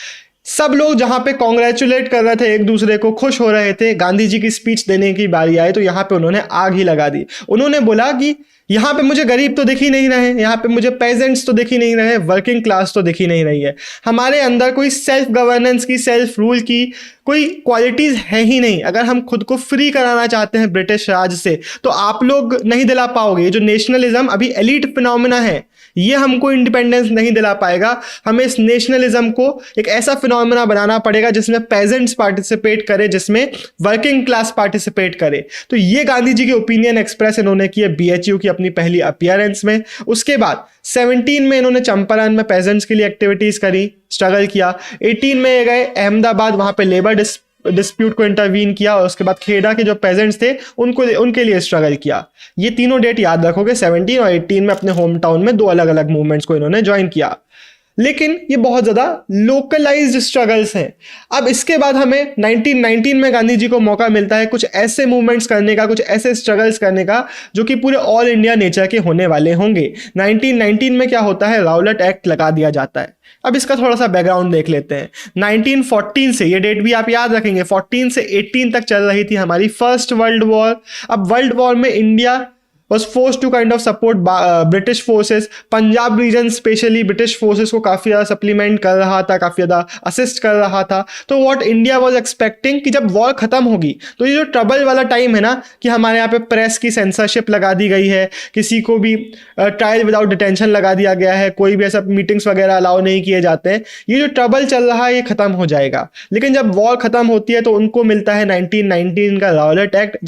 सब लोग जहां पे कॉन्ग्रेचुलेट कर रहे थे, एक दूसरे को खुश हो रहे थे, गांधी जी की स्पीच देने की बारी आई तो यहाँ पे उन्होंने आग ही लगा दी। उन्होंने बोला कि यहाँ पे मुझे गरीब तो दिख ही नहीं रहे, यहाँ पे मुझे पेजेंट्स तो दिख ही नहीं रहे, वर्किंग क्लास तो दिख ही नहीं रही है, हमारे अंदर कोई सेल्फ गवर्नेंस की, सेल्फ रूल की कोई क्वालिटीज है ही नहीं। अगर हम खुद को फ्री कराना चाहते हैं ब्रिटिश राज से तो आप लोग नहीं दिला पाओगे। जो नेशनलिज्म अभी एलीट फिनोमिना है, ये हमको इंडिपेंडेंस नहीं दिला पाएगा। हमें इस नेशनलिज्म को एक ऐसा फिनोमिना बनाना पड़ेगा जिसमें पेजेंट्स पार्टिसिपेट करे, जिसमें वर्किंग क्लास पार्टिसिपेट करे। तो ये गांधी जी के ओपिनियन एक्सप्रेस इन्होंने किए बीएचयू की अपनी पहली अपीयरेंस में। उसके बाद 17 में इन्होंने चंपारण में पेजेंट्स के लिए एक्टिविटीज करी, स्ट्रगल किया। 18 में ये गए अहमदाबाद, वहां पे लेबर डिस्प्यूट को इंटरवीन किया और उसके बाद खेड़ा के जो पेजेंट्स थे उनके लिए स्ट्रगल किया। ये तीनों डेट याद रखोगे, 17 और 18 में अपने होम टाउन में 2 अलग अलग मूवमेंट्स को इन्होंने ज्वाइन किया। लेकिन ये बहुत ज़्यादा लोकलाइज्ड स्ट्रगल्स हैं। अब इसके बाद हमें 1919 में गांधी जी को मौका मिलता है कुछ ऐसे मूवमेंट्स करने का, कुछ ऐसे स्ट्रगल्स करने का जो कि पूरे ऑल इंडिया नेचर के होने वाले होंगे। 1919 में क्या होता है, राउलेट एक्ट लगा दिया जाता है। अब इसका थोड़ा सा बैकग्राउंड देख लेते हैं। 1914 से, ये डेट भी आप याद रखेंगे, 14 से 18 तक चल रही थी हमारी फर्स्ट वर्ल्ड वॉर। अब वर्ल्ड वॉर में India was forced to kind of support British forces। Punjab region specially British forces को काफ़ी ज़्यादा सप्लीमेंट कर रहा था, काफ़ी ज़्यादा असिस्ट कर रहा था। तो व्हाट इंडिया वाज एक्सपेक्टिंग कि जब वॉर ख़त्म होगी तो ये जो ट्रबल वाला टाइम है ना, कि हमारे यहाँ पे प्रेस की सेंसरशिप लगा दी गई है, किसी को भी ट्रायल विदाउट डिटेंशन लगा दिया गया है, कोई भी ऐसा मीटिंग्स वगैरह अलाउ नहीं किए जाते हैं, ये जो ट्रबल चल रहा है ये ख़त्म हो जाएगा। लेकिन जब वॉर ख़त्म होती है तो उनको मिलता है 1919 का राउलेट एक्ट,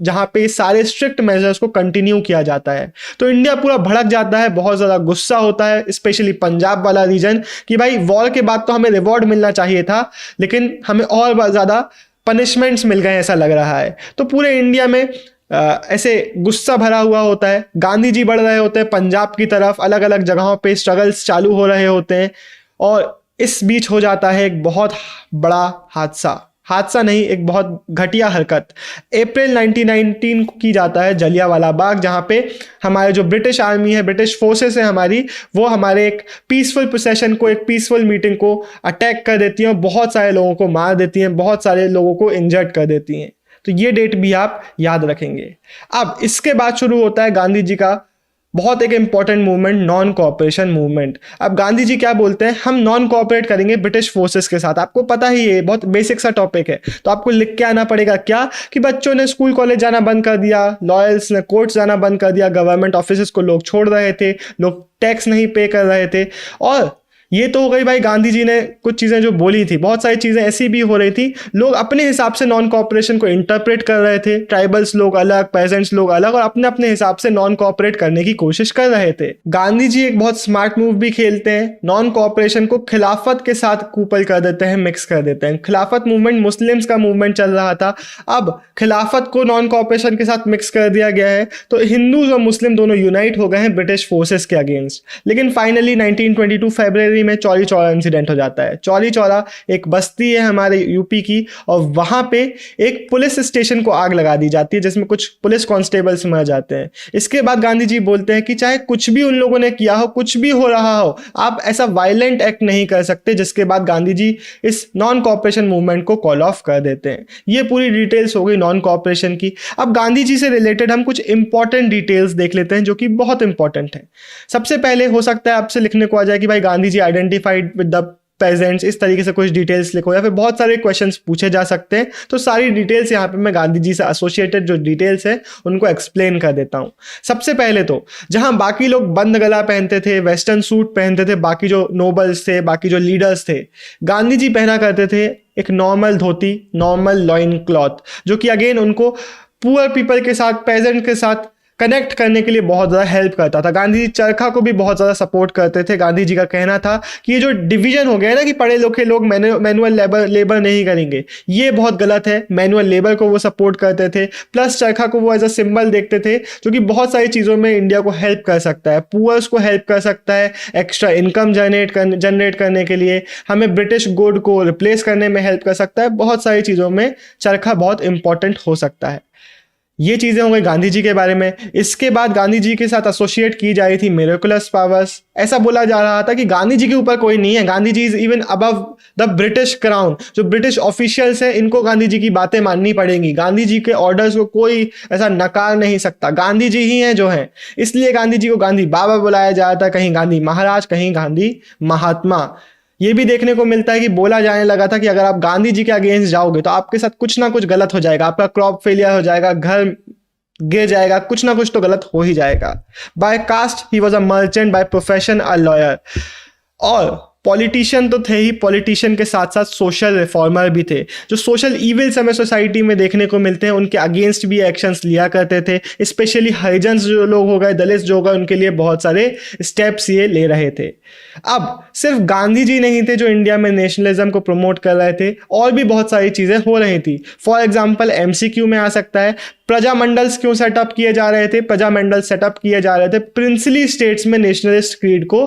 जहाँ पे सारे स्ट्रिक्ट मेजर्स को कंटिन्यू किया जाता है। तो इंडिया पूरा भड़क जाता है, बहुत ज्यादा गुस्सा होता है, स्पेशली पंजाब वाला रीजन, कि भाई वॉर के बाद तो हमें रिवॉर्ड मिलना चाहिए था लेकिन हमें और ज्यादा पनिशमेंट्स मिल गए ऐसा लग रहा है। तो पूरे इंडिया में ऐसे गुस्सा भरा हुआ होता है। गांधी जी बढ़ रहे होते हैं पंजाब की तरफ, अलग अलग जगहों पे स्ट्रगल्स चालू हो रहे होते हैं और इस बीच हो जाता है एक बहुत बड़ा हादसा नहीं, एक बहुत घटिया हरकत। अप्रैल 1919 को की जाता है जलियांवाला बाग, जहाँ पे हमारे जो ब्रिटिश आर्मी है, ब्रिटिश फोर्सेस है हमारी, वो हमारे एक पीसफुल प्रोसेशन को, एक पीसफुल मीटिंग को अटैक कर देती हैं और बहुत सारे लोगों को मार देती हैं, बहुत सारे लोगों को इंजर्ड कर देती हैं। तो ये डेट भी आप याद रखेंगे। अब इसके बाद शुरू होता है गांधी जी का बहुत एक important movement, non cooperation movement. अब गांधी जी क्या बोलते हैं, हम नॉन कोऑपरेट करेंगे ब्रिटिश फोर्सेस के साथ। आपको पता ही है, बहुत बेसिक सा टॉपिक है, तो आपको लिख के आना पड़ेगा क्या, कि बच्चों ने स्कूल कॉलेज जाना बंद कर दिया, लॉयर्स ने कोर्ट जाना बंद कर दिया, गवर्नमेंट ऑफिस को लोग छोड़ रहे थे, लोग टैक्स नहीं पे कर रहे थे। और ये तो हो गई भाई गांधी जी ने कुछ चीज़ें जो बोली थी, बहुत सारी चीज़ें ऐसी भी हो रही थी, लोग अपने हिसाब से नॉन कोऑपरेशन को इंटरप्रेट कर रहे थे, ट्राइबल्स लोग अलग, पेजेंट्स लोग अलग, और अपने अपने हिसाब से नॉन कोऑपरेट करने की कोशिश कर रहे थे। गांधी जी एक बहुत स्मार्ट मूव भी खेलते हैं, नॉन कोऑपरेशन को खिलाफत के साथ कूपल कर देते हैं, मिक्स कर देते हैं। खिलाफत मूवमेंट मुस्लिम्स का मूवमेंट चल रहा था, अब खिलाफत को नॉन कोऑपरेशन के साथ मिक्स कर दिया गया है, तो हिंदूज और मुस्लिम दोनों यूनाइट हो गए हैं ब्रिटिश फोर्सेस के अगेंस्ट। लेकिन फाइनली 1922 फरवरी में चौरी चौरा इंसिडेंट हो जाता है। चौरी चौरा एक बस्ती है हमारे यूपी की, और वहां पे एक पुलिस स्टेशन को आग लगा दी जाती है, जिसमें कुछ पुलिस कांस्टेबल्स मर जाते हैं। इसके बाद गांधी जी बोलते हैं कि चाहे कुछ भी उन लोगों ने किया हो, कुछ भी हो रहा हो, आप ऐसा वायलेंट एक्ट नहीं कर सकते। जिसके बाद गांधी जी इस नॉन कोऑपरेशन मूवमेंट को कॉल ऑफ कर देते हैं। ये पूरी डिटेल्स हो गई नॉन कोऑपरेशन की। अब गांधी जी से रिलेटेड हम कुछ इंपॉर्टेंट डिटेल्स देख लेते हैं जो कि बहुत इंपॉर्टेंट है। सबसे पहले हो सकता है आपसे लिखने को आ जाए कि भाई Gandhi ji identified with the pageants, इस तरीके से कुछ डिटेल्स लिखो, या फिर बहुत सारे क्वेश्चंस पूछे जा सकते हैं। तो सारी डिटेल्स यहाँ पे मैं गांधी जी से एसोसिएटेड जो डिटेल्स है उनको एक्सप्लेन कर देता हूँ। सबसे पहले तो जहाँ बाकी लोग बंद गला पहनते थे, वेस्टर्न सूट पहनते थे, बाकी जो नोबल्स थे, बाकी जो लीडर्स थे, गांधी जी पहना करते थे एक नॉर्मल धोती, नॉर्मल लॉइन क्लॉथ, जो कि अगेन उनको पुअर पीपल के साथ, पेजेंट के साथ कनेक्ट करने के लिए बहुत ज़्यादा हेल्प करता था। गांधी जी चरखा को भी बहुत ज़्यादा सपोर्ट करते थे। गांधी जी का कहना था कि ये जो डिवीजन हो गया है ना, कि पढ़े लिखे लोग मैनुअल लेबर नहीं करेंगे, ये बहुत गलत है। मैनुअल लेबर को वो सपोर्ट करते थे, प्लस चरखा को वो एज अ सिंबल देखते थे जो कि बहुत सारी चीज़ों में इंडिया को हेल्प कर सकता है, पुअर्स को हेल्प कर सकता है, एक्स्ट्रा इनकम जनरेट करने के लिए, हमें ब्रिटिश गुड को रिप्लेस करने में हेल्प कर सकता है। बहुत सारी चीज़ों में चरखा बहुत इंपॉर्टेंट हो सकता है। ये चीजें हो गई गांधी जी के बारे में। इसके बाद गांधी जी के साथ एसोसिएट की जा रही थी मिरेकुलस पावर्स। ऐसा बोला जा रहा था कि गांधी जी के ऊपर कोई नहीं है, Gandhi ji is even above the British crown. जो ब्रिटिश ऑफिशियल्स हैं इनको गांधी जी की बातें माननी पड़ेंगी, गांधी जी के ऑर्डर्स को कोई ऐसा नकार नहीं सकता, गांधी जी ही हैं जो हैं। इसलिए गांधी जी को गांधी बाबा बुलाया जाता, कहीं गांधी महाराज, कहीं गांधी महात्मा। ये भी देखने को मिलता है कि बोला जाने लगा था कि अगर आप गांधी जी के अगेंस्ट जाओगे तो आपके साथ कुछ ना कुछ गलत हो जाएगा, आपका क्रॉप फेलियर हो जाएगा, घर गिर जाएगा, कुछ ना कुछ तो गलत हो ही जाएगा। By caste he was a merchant, by profession a lawyer. और पॉलिटिशियन तो थे ही, पॉलिटिशियन के साथ साथ सोशल रिफॉर्मर भी थे। जो सोशल इविल्स हमें सोसाइटी में देखने को मिलते हैं उनके अगेंस्ट भी एक्शंस लिया करते थे। स्पेशली हरिजन्स जो लोग हो गए, दलित जो हो गए, उनके लिए बहुत सारे स्टेप्स ये ले रहे थे। अब सिर्फ गांधी जी नहीं थे जो इंडिया में नेशनलिज्म को प्रमोट कर रहे थे, और भी बहुत सारी चीज़ें हो रही थी। फॉर एग्जाम्पल MCQ में आ सकता है, प्रजामंडल्स क्यों सेटअप किए जा रहे थे? प्रजामंडल सेटअप किए जा रहे थे प्रिंसली स्टेट्स में नेशनलिस्ट क्रीड को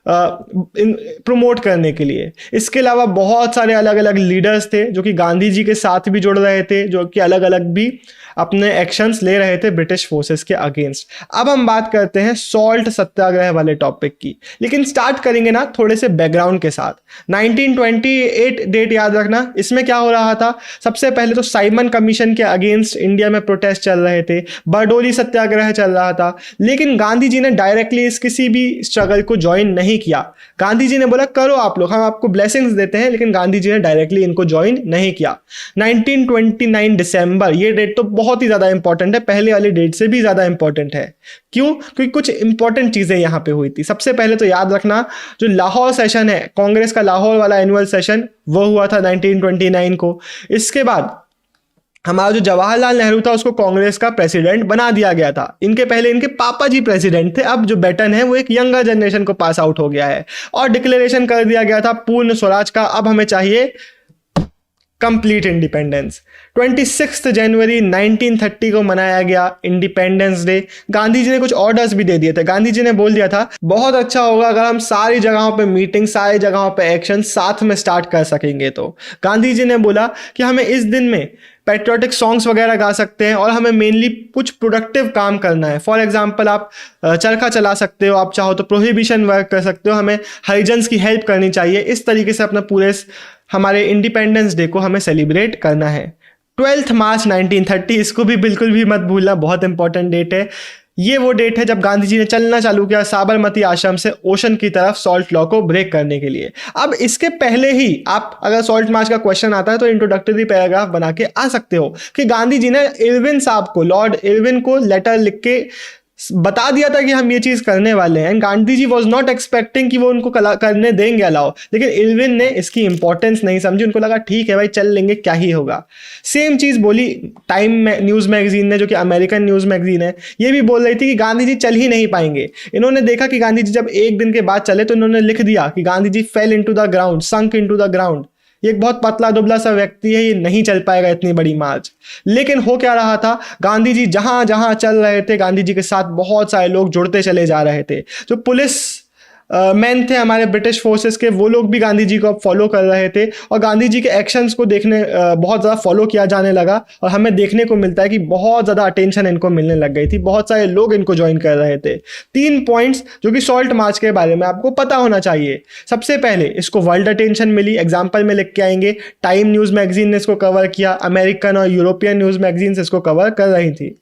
प्रमोट करने के लिए। इसके अलावा बहुत सारे अलग अलग लीडर्स थे जो कि गांधी जी के साथ भी जुड़ रहे थे, जो कि अलग अलग भी अपने एक्शंस ले रहे थे ब्रिटिश फोर्सेस के अगेंस्ट। अब हम बात करते हैं सॉल्ट सत्याग्रह वाले टॉपिक की, लेकिन स्टार्ट करेंगे ना थोड़े से बैकग्राउंड के साथ। 1928 डेट याद रखना। इसमें क्या हो रहा था, सबसे पहले तो साइमन कमीशन के अगेंस्ट इंडिया में प्रोटेस्ट चल रहे थे, बारडोली सत्याग्रह चल रहा था, लेकिन गांधी जी ने डायरेक्टली इस किसी भी स्ट्रगल को ज्वाइन नहीं किया। गांधी जी ने बोला करो आप लोग, हम आपको ब्लेसिंग्स देते हैं, लेकिन गांधी जी ने डायरेक्टली इनको ज्वाइन नहीं किया। 1929 दिसंबर, ये डेट तो बहुत ही ज्यादा इंपॉर्टेंट है, पहले वाली डेट से भी ज्यादा इंपॉर्टेंट है। क्यों? क्योंकि कुछ इंपॉर्टेंट चीजें यहां पे हुई थी। सबसे पहले तो याद रखना, जो लाहौर सेशन है, कांग्रेस का लाहौर वाला एनुअल सेशन, वो हुआ था 1929 को। इसके बाद हमारा जो जवाहरलाल नेहरू था उसको कांग्रेस का प्रेसिडेंट बना दिया गया था। इनके पहले इनके पापा जी प्रेसिडेंट थे, अब जो बैटन है वो एक यंगर जनरेशन को पास आउट हो गया है और डिक्लेरेशन कर दिया गया था पूर्ण स्वराज का। अब हमें चाहिए कंप्लीट इंडिपेंडेंस। 26 जनवरी 1930 को मनाया गया इंडिपेंडेंस डे। गांधी जी ने कुछ ऑर्डर्स भी दे दिए थे। गांधी जी ने बोल दिया था बहुत अच्छा होगा अगर हम सारी जगहों पे मीटिंग, सारी जगहों पे एक्शन साथ में स्टार्ट कर सकेंगे। तो गांधी जी ने बोला कि हमें इस दिन में पैट्रियोटिक सॉन्ग्स वगैरह गा सकते हैं और हमें मेनली कुछ प्रोडक्टिव काम करना है। फॉर एग्जांपल आप चरखा चला सकते हो, आप चाहो तो प्रोहिबिशन वर्क कर सकते हो, हमें हरिजन्स की हेल्प करनी चाहिए। इस तरीके से अपना पूरे हमारे इंडिपेंडेंस डे को हमें सेलिब्रेट करना है। 12 मार्च 1930, इसको भी बिल्कुल भी मत भूलना, बहुत इंपॉर्टेंट डेट है। ये वो डेट है जब गांधी जी ने चलना चालू किया साबरमती आश्रम से ओशन की तरफ सॉल्ट लॉ को ब्रेक करने के लिए। अब इसके पहले ही आप अगर सॉल्ट मार्च का क्वेश्चन आता है तो इंट्रोडक्टरी पैराग्राफ बना के आ सकते हो कि गांधी जी ने इरविन साहब को, लॉर्ड इरविन को लेटर लिख के बता दिया था कि हम ये चीज करने वाले हैं। Gandhi ji was not expecting कि वो उनको करने देंगे अलाउ, लेकिन इरविन ने इसकी इंपॉर्टेंस नहीं समझी। उनको लगा ठीक है भाई चल लेंगे, क्या ही होगा। सेम चीज बोली टाइम न्यूज मैगजीन ने, जो कि अमेरिकन न्यूज मैगजीन है, ये भी बोल रही थी कि गांधी जी चल ही नहीं पाएंगे। इन्होंने देखा कि गांधी जी जब एक दिन के बाद चले तो इन्होंने लिख दिया कि Gandhi ji fell into the ground, sunk into the ground. ये एक बहुत पतला दुबला सा व्यक्ति है, ये नहीं चल पाएगा इतनी बड़ी मार्च। लेकिन हो क्या रहा था, गांधी जी जहां जहां चल रहे थे, गांधी जी के साथ बहुत सारे लोग जुड़ते चले जा रहे थे। जो पुलिस मैन थे हमारे ब्रिटिश फोर्सेस के, वो लोग भी गांधी जी को अब फॉलो कर रहे थे और गांधी जी के एक्शंस को देखने बहुत ज़्यादा फॉलो किया जाने लगा। और हमें देखने को मिलता है कि बहुत ज़्यादा अटेंशन इनको मिलने लग गई थी, बहुत सारे लोग इनको ज्वाइन कर रहे थे। 3 पॉइंट्स जो कि सॉल्ट मार्च के बारे में आपको पता होना चाहिए। सबसे पहले इसको वर्ल्ड अटेंशन मिली, एग्जाम्पल में लिख के आएंगे। टाइम न्यूज़ मैगजीन ने इसको कवर किया, अमेरिकन और यूरोपियन न्यूज़ मैगजीन इसको कवर कर रही थी।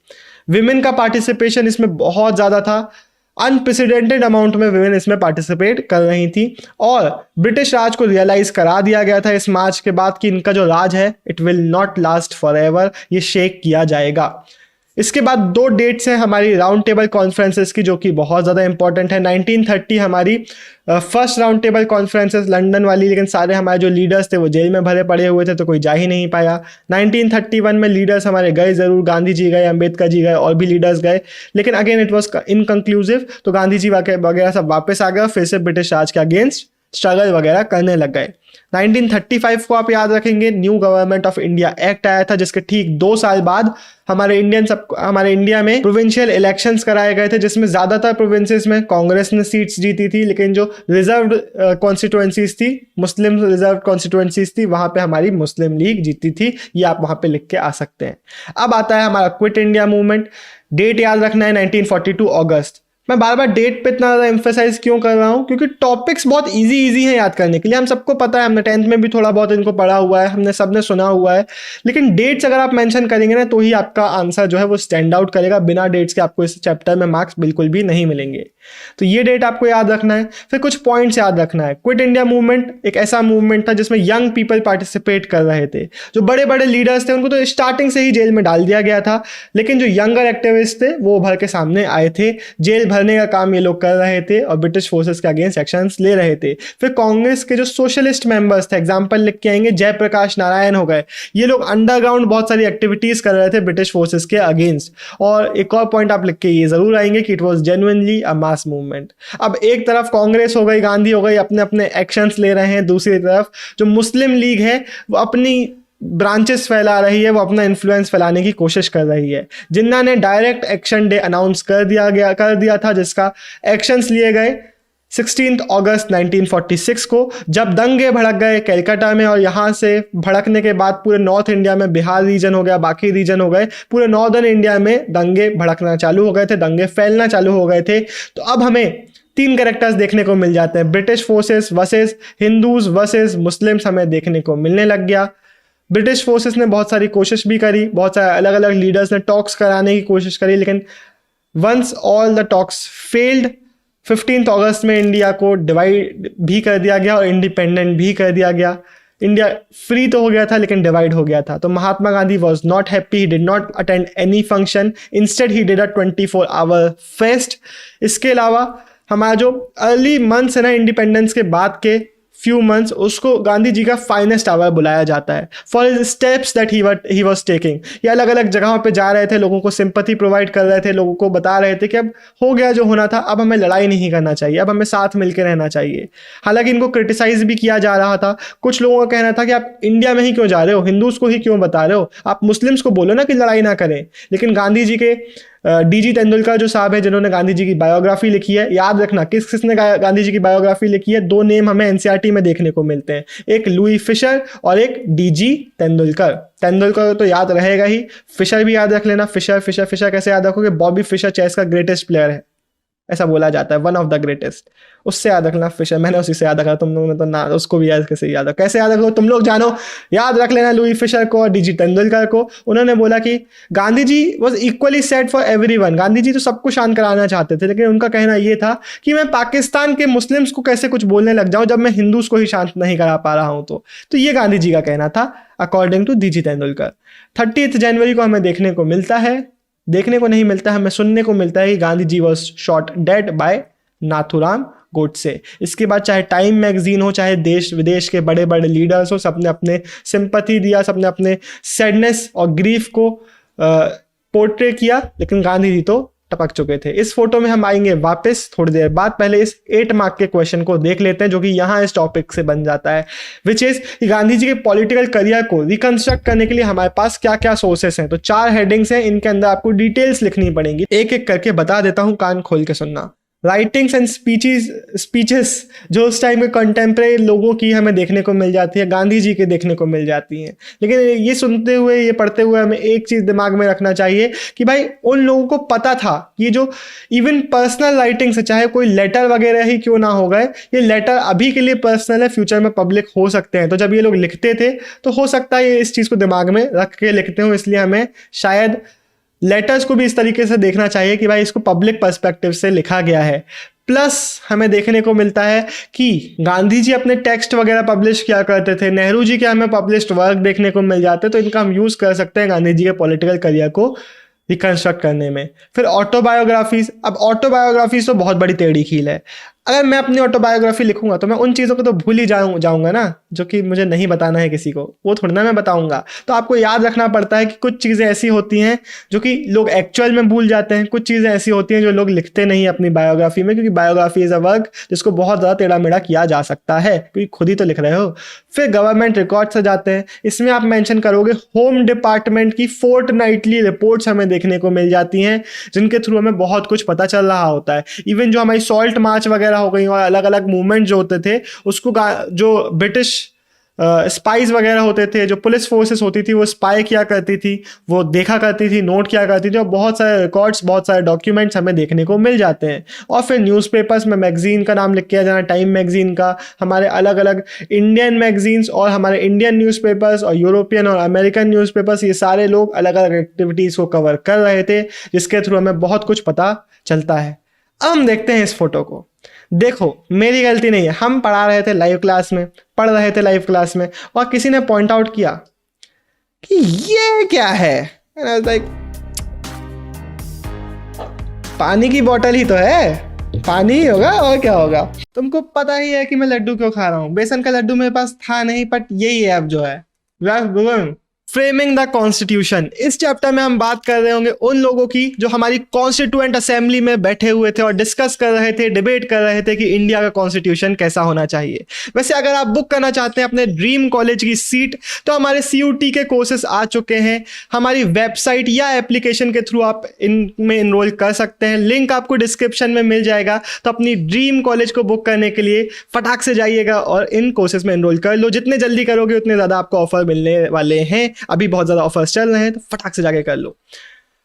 विमेन का पार्टिसिपेशन इसमें बहुत ज़्यादा था, अनप्रेसिडेंटेड अमाउंट में विमेन इसमें पार्टिसिपेट कर रही थी। और ब्रिटिश राज को रियलाइज करा दिया गया था इस मार्च के बाद कि इनका जो राज है it will not last for ever, ये शेक किया जाएगा। इसके बाद 2 डेट्स हैं हमारी राउंड टेबल कॉन्फ्रेंसेस की, जो कि बहुत ज़्यादा इंपॉर्टेंट है। 1930 हमारी first round table conferences London वाली, लेकिन सारे हमारे जो लीडर्स थे वो जेल में भरे पड़े हुए थे तो कोई जा ही नहीं पाया। 1931 में लीडर्स हमारे गए ज़रूर, गांधी जी गए, अंबेडकर जी गए और भी लीडर्स गए, लेकिन अगेन इट वॉज इनकंक्लूसिव। तो गांधी जी वगैरह सब वापस आ गए, फिर से ब्रिटिश राज के अगेंस्ट स्ट्रगल वगैरह करने लग गए। 1935 को आप याद रखेंगे, new government of India act आया था, जिसके ठीक 2 साल बाद हमारे इंडिया में प्रोविंशियल इलेक्शंस कराए गए थे, जिसमें ज्यादातर प्रोविंसेस में कांग्रेस ने सीट्स जीती थी, लेकिन जो रिजर्व कॉन्स्टिट्यूएंसीज थी, मुस्लिम रिजर्व कॉन्स्टिट्यूएंसीज थी, वहां पे हमारी मुस्लिम लीग जीती थी। ये आप वहां पे लिख के आ सकते हैं। अब आता है हमारा क्विट इंडिया मूवमेंट। डेट याद रखना है 1942 अगस्त। मैं बार बार डेट पे इतना ज़्यादा एम्फेसाइज क्यों कर रहा हूँ, क्योंकि टॉपिक्स बहुत इजी हैं याद करने के लिए। हम सबको पता है, हमने 10th में भी थोड़ा बहुत इनको पढ़ा हुआ है, हमने सबने सुना हुआ है, लेकिन डेट्स अगर आप मेंशन करेंगे ना तो ही आपका आंसर जो है वो स्टैंड आउट करेगा। बिना डेट्स के आपको इस चैप्टर में मार्क्स बिल्कुल भी नहीं मिलेंगे। तो ये डेट आपको याद रखना है। फिर कुछ पॉइंट्स याद रखना है। क्विट इंडिया मूवमेंट एक ऐसा मूवमेंट था जिसमें यंग पीपल पार्टिसिपेट कर रहे थे। जो बड़े बड़े लीडर्स थे उनको तो स्टार्टिंग से ही जेल में डाल दिया गया था, लेकिन जो यंगर एक्टिविस्ट थे वो उभर के सामने आए थे। जेल भरने का काम ये लोग कर रहे थे और ब्रिटिश फोर्सेस के अगेंस्ट एक्शंस ले रहे थे। फिर कांग्रेस के जो सोशलिस्ट मेंबर्स थे, एग्जांपल लिख के आएंगे, जयप्रकाश नारायण हो गए, ये लोग अंडरग्राउंड बहुत सारी एक्टिविटीज कर रहे थे ब्रिटिश फोर्सेस के अगेंस्ट। और एक और पॉइंट आप लिख के ये जरूर आएंगे कि it was genuinely a mass movement. अब एक तरफ कांग्रेस हो गई, गांधी हो गई, अपने अपने एक्शंस ले रहे हैं, दूसरी तरफ जो मुस्लिम लीग है वो अपनी ब्रांचेस फैला रही है, वो अपना इन्फ्लुएंस फैलाने की कोशिश कर रही है। जिन्ना ने डायरेक्ट एक्शन डे अनाउंस कर दिया था, जिसका एक्शंस लिए गए 16 अगस्त 1946 को जब दंगे भड़क गए कलकत्ता में, और यहाँ से भड़कने के बाद पूरे नॉर्थ इंडिया में, बिहार रीजन हो गया, बाकी रीजन हो गए, पूरे नॉर्दर्न इंडिया में दंगे भड़कना चालू हो गए थे, दंगे फैलना चालू हो गए थे। तो अब हमें 3 कैरेक्टर्स देखने को मिल जाते हैं, British forces versus Hindus versus Muslims हमें देखने को मिलने लग गया। ब्रिटिश फोर्सेस ने बहुत सारी कोशिश भी करी, बहुत सारे अलग अलग लीडर्स ने टॉक्स कराने की कोशिश करी, लेकिन once all the talks failed, 15 अगस्त में इंडिया को डिवाइड भी कर दिया गया और इंडिपेंडेंट भी कर दिया गया। इंडिया फ्री तो हो गया था लेकिन डिवाइड हो गया था। तो Mahatma Gandhi was not happy, he did not attend any function, instead he did a 24 hour fast. इसके अलावा हमारा जो अर्ली मंथ्स है ना इंडिपेंडेंस के बाद के फ्यू मंथ्स, उसको गांधी जी का फाइनेस्ट आवर बुलाया जाता है for his steps that he was taking. ये अलग अलग जगहों पे जा रहे थे, लोगों को सिंपैथी प्रोवाइड कर रहे थे, लोगों को बता रहे थे कि अब हो गया जो होना था, अब हमें लड़ाई नहीं करना चाहिए, अब हमें साथ मिलकर रहना चाहिए। हालांकि इनको क्रिटिसाइज भी किया जा रहा था। कुछ लोगों का कहना था कि आप इंडिया में ही क्यों जा रहे हो, हिंदूज को ही क्यों बता रहे हो, आप मुस्लिम्स को बोलो ना कि लड़ाई ना करें। लेकिन गांधी जी के डीजी तेंदुलकर जो साहब है जिन्होंने गांधी जी की बायोग्राफी लिखी है, याद रखना किस किसने गांधी जी की बायोग्राफी लिखी है, 2 नेम हमें एनसीईआरटी में देखने को मिलते हैं, एक लुई फिशर और एक डीजी तेंदुलकर। तेंदुलकर तो याद रहेगा ही, फिशर भी याद रख लेना। फिशर फिशर फिशर कैसे याद रखोगे, बॉबी फिशर चेस का ग्रेटेस्ट प्लेयर है, ऐसा बोला जाता है, वन ऑफ द ग्रेटेस्ट, उससे याद रखना फिशर। मैंने उसी से याद रखा, तुम लोगों ने तो ना उसको भी याद कैसे याद रखो, कैसे याद रखो तुम लोग जानो, याद रख लेना लुई फिशर को और डीजी तेंदुलकर को। उन्होंने बोला कि Gandhi ji was equally set for everyone. Gandhi ji तो सबको शांत कराना चाहते थे, लेकिन उनका कहना यह था कि मैं पाकिस्तान के मुस्लिम्स को कैसे कुछ बोलने लग जाऊं जब मैं हिंदूज को ही शांत नहीं करा पा रहा हूं। तो ये गांधी जी का कहना था अकॉर्डिंग टू डीजी तेंदुलकर। 30 जनवरी को हमें देखने को मिलता है, देखने को नहीं मिलता, हमें सुनने को मिलता है कि Gandhi ji was shot dead by Nathuram Godse. इसके बाद चाहे टाइम मैगजीन हो, चाहे देश विदेश के बड़े बड़े लीडर्स हो, सबने अपने सिंपैथी दिया, सबने अपने सैडनेस और ग्रीफ को पोर्ट्रे किया, लेकिन गांधी जी तो टपक चुके थे। इस फोटो में हम आएंगे वापस थोड़ी देर बाद। पहले इस 8 मार्क के क्वेश्चन को देख लेते हैं जो कि यहाँ इस टॉपिक से बन जाता है, विच इज गांधी जी के पॉलिटिकल करियर को रिकंस्ट्रक्ट करने के लिए हमारे पास क्या क्या सोर्सेस हैं। तो 4 हेडिंग्स हैं, इनके अंदर आपको डिटेल्स लिखनी पड़ेंगी, एक एक करके बता देता हूँ, कान खोल के सुनना। राइटिंग्स एंड स्पीचेस जो उस टाइम के कंटेम्प्रेरी लोगों की हमें देखने को मिल जाती है, गांधी जी के देखने को मिल जाती हैं। लेकिन ये सुनते हुए, ये पढ़ते हुए हमें एक चीज़ दिमाग में रखना चाहिए कि भाई उन लोगों को पता था ये जो इवन पर्सनल राइटिंग्स है, चाहे कोई लेटर वगैरह ही क्यों ना हो गए, ये लेटर अभी के लिए पर्सनल है, फ्यूचर में पब्लिक हो सकते हैं। तो जब ये लोग लिखते थे तो हो सकता है ये इस चीज़ को दिमाग में रख के लिखते हो, इसलिए हमें शायद लेटर्स को भी इस तरीके से देखना चाहिए कि भाई इसको पब्लिक पर्सपेक्टिव से लिखा गया है। प्लस हमें देखने को मिलता है कि गांधी जी अपने टेक्स्ट वगैरह पब्लिश किया करते थे, नेहरू जी के हमें पब्लिश्ड वर्क देखने को मिल जाते हैं, तो इनका हम यूज़ कर सकते हैं गांधी जी के पॉलिटिकल करियर को रिकंस्ट्रक्ट करने में। फिर ऑटोबायोग्राफीज, अब ऑटोबायोग्राफीज तो बहुत बड़ी टेढ़ी खील है। अगर मैं अपनी ऑटोबायोग्राफी लिखूंगा तो मैं उन चीज़ों को तो भूल ही जाऊंगा ना जो कि मुझे नहीं बताना है किसी को, वो थोड़ी ना मैं बताऊंगा। तो आपको याद रखना पड़ता है कि कुछ चीज़ें ऐसी होती हैं जो कि लोग एक्चुअल में भूल जाते हैं, कुछ चीज़ें ऐसी होती हैं जो लोग लिखते नहीं अपनी बायोग्राफी में, क्योंकि बायोग्राफी इज़ अ वर्क जिसको बहुत ज़्यादा टेढ़ा मेढ़ा किया जा सकता है, क्योंकि खुद ही तो लिख रहे हो। फिर गवर्नमेंट रिकॉर्ड्स आ जाते हैं, इसमें आप मेंशन करोगे होम डिपार्टमेंट की फोर्टनाइटली रिपोर्ट्स हमें देखने को मिल जाती हैं, जिनके थ्रू हमें बहुत कुछ पता चल रहा होता है। इवन जो हमारी सॉल्ट मार्च वगैरह हो गई और अलग अलग मूवमेंट जो होते थे, उसको जो ब्रिटिश स्पाइस वगैरह होते थे, जो पुलिस फोर्सेस होती थी, वो स्पाई किया करती थी, वो देखा करती थी, नोट किया करती थी, और बहुत सारे रिकॉर्ड्स, बहुत सारे डॉक्यूमेंट्स हमें देखने को मिल जाते हैं। और फिर न्यूज़पेपर्स में मैगजीन का नाम लिख के जाना, टाइम मैगजीन का, हमारे अलग अलग इंडियन मैगजीन्स और हमारे इंडियन न्यूज़पेपर्स और यूरोपियन और अमेरिकन न्यूज़पेपर्स, ये सारे लोग अलग अलग एक्टिविटीज़ को कवर कर रहे थे, जिसके थ्रू हमें बहुत कुछ पता चलता है। अब हम देखते हैं इस फोटो को। देखो, मेरी गलती नहीं है, हम पढ़ा रहे थे लाइव क्लास में, पढ़ रहे थे लाइव क्लास में, और किसी ने पॉइंट आउट किया कि ये क्या है। And I was like, पानी की बोतल ही तो है, पानी ही होगा और क्या होगा। तुमको पता ही है कि मैं लड्डू क्यों खा रहा हूँ। बेसन का लड्डू मेरे पास था नहीं, बट यही है अब जो है। Framing the constitution. इस चैप्टर में हम बात कर रहे होंगे उन लोगों की जो हमारी कॉन्स्टिट्यूएंट असेंबली में बैठे हुए थे और डिस्कस कर रहे थे, डिबेट कर रहे थे कि इंडिया का कॉन्स्टिट्यूशन कैसा होना चाहिए। वैसे अगर आप बुक करना चाहते हैं अपने ड्रीम कॉलेज की सीट तो हमारे CUT के कोर्सेज आ चुके हैं। हमारी वेबसाइट या एप्लीकेशन के थ्रू आप इनमें इनरोल कर सकते हैं, लिंक आपको डिस्क्रिप्शन में मिल जाएगा। तो अपनी ड्रीम कॉलेज को बुक करने के लिए फटाक से जाइएगा और इन कोर्सेज में इनरोल कर लो। जितने जल्दी करोगे उतने ज़्यादा आपको ऑफर मिलने वाले हैं। अभी बहुत ज़्यादा ऑफर्स चल रहे हैं तो फटाक से जाके कर लो।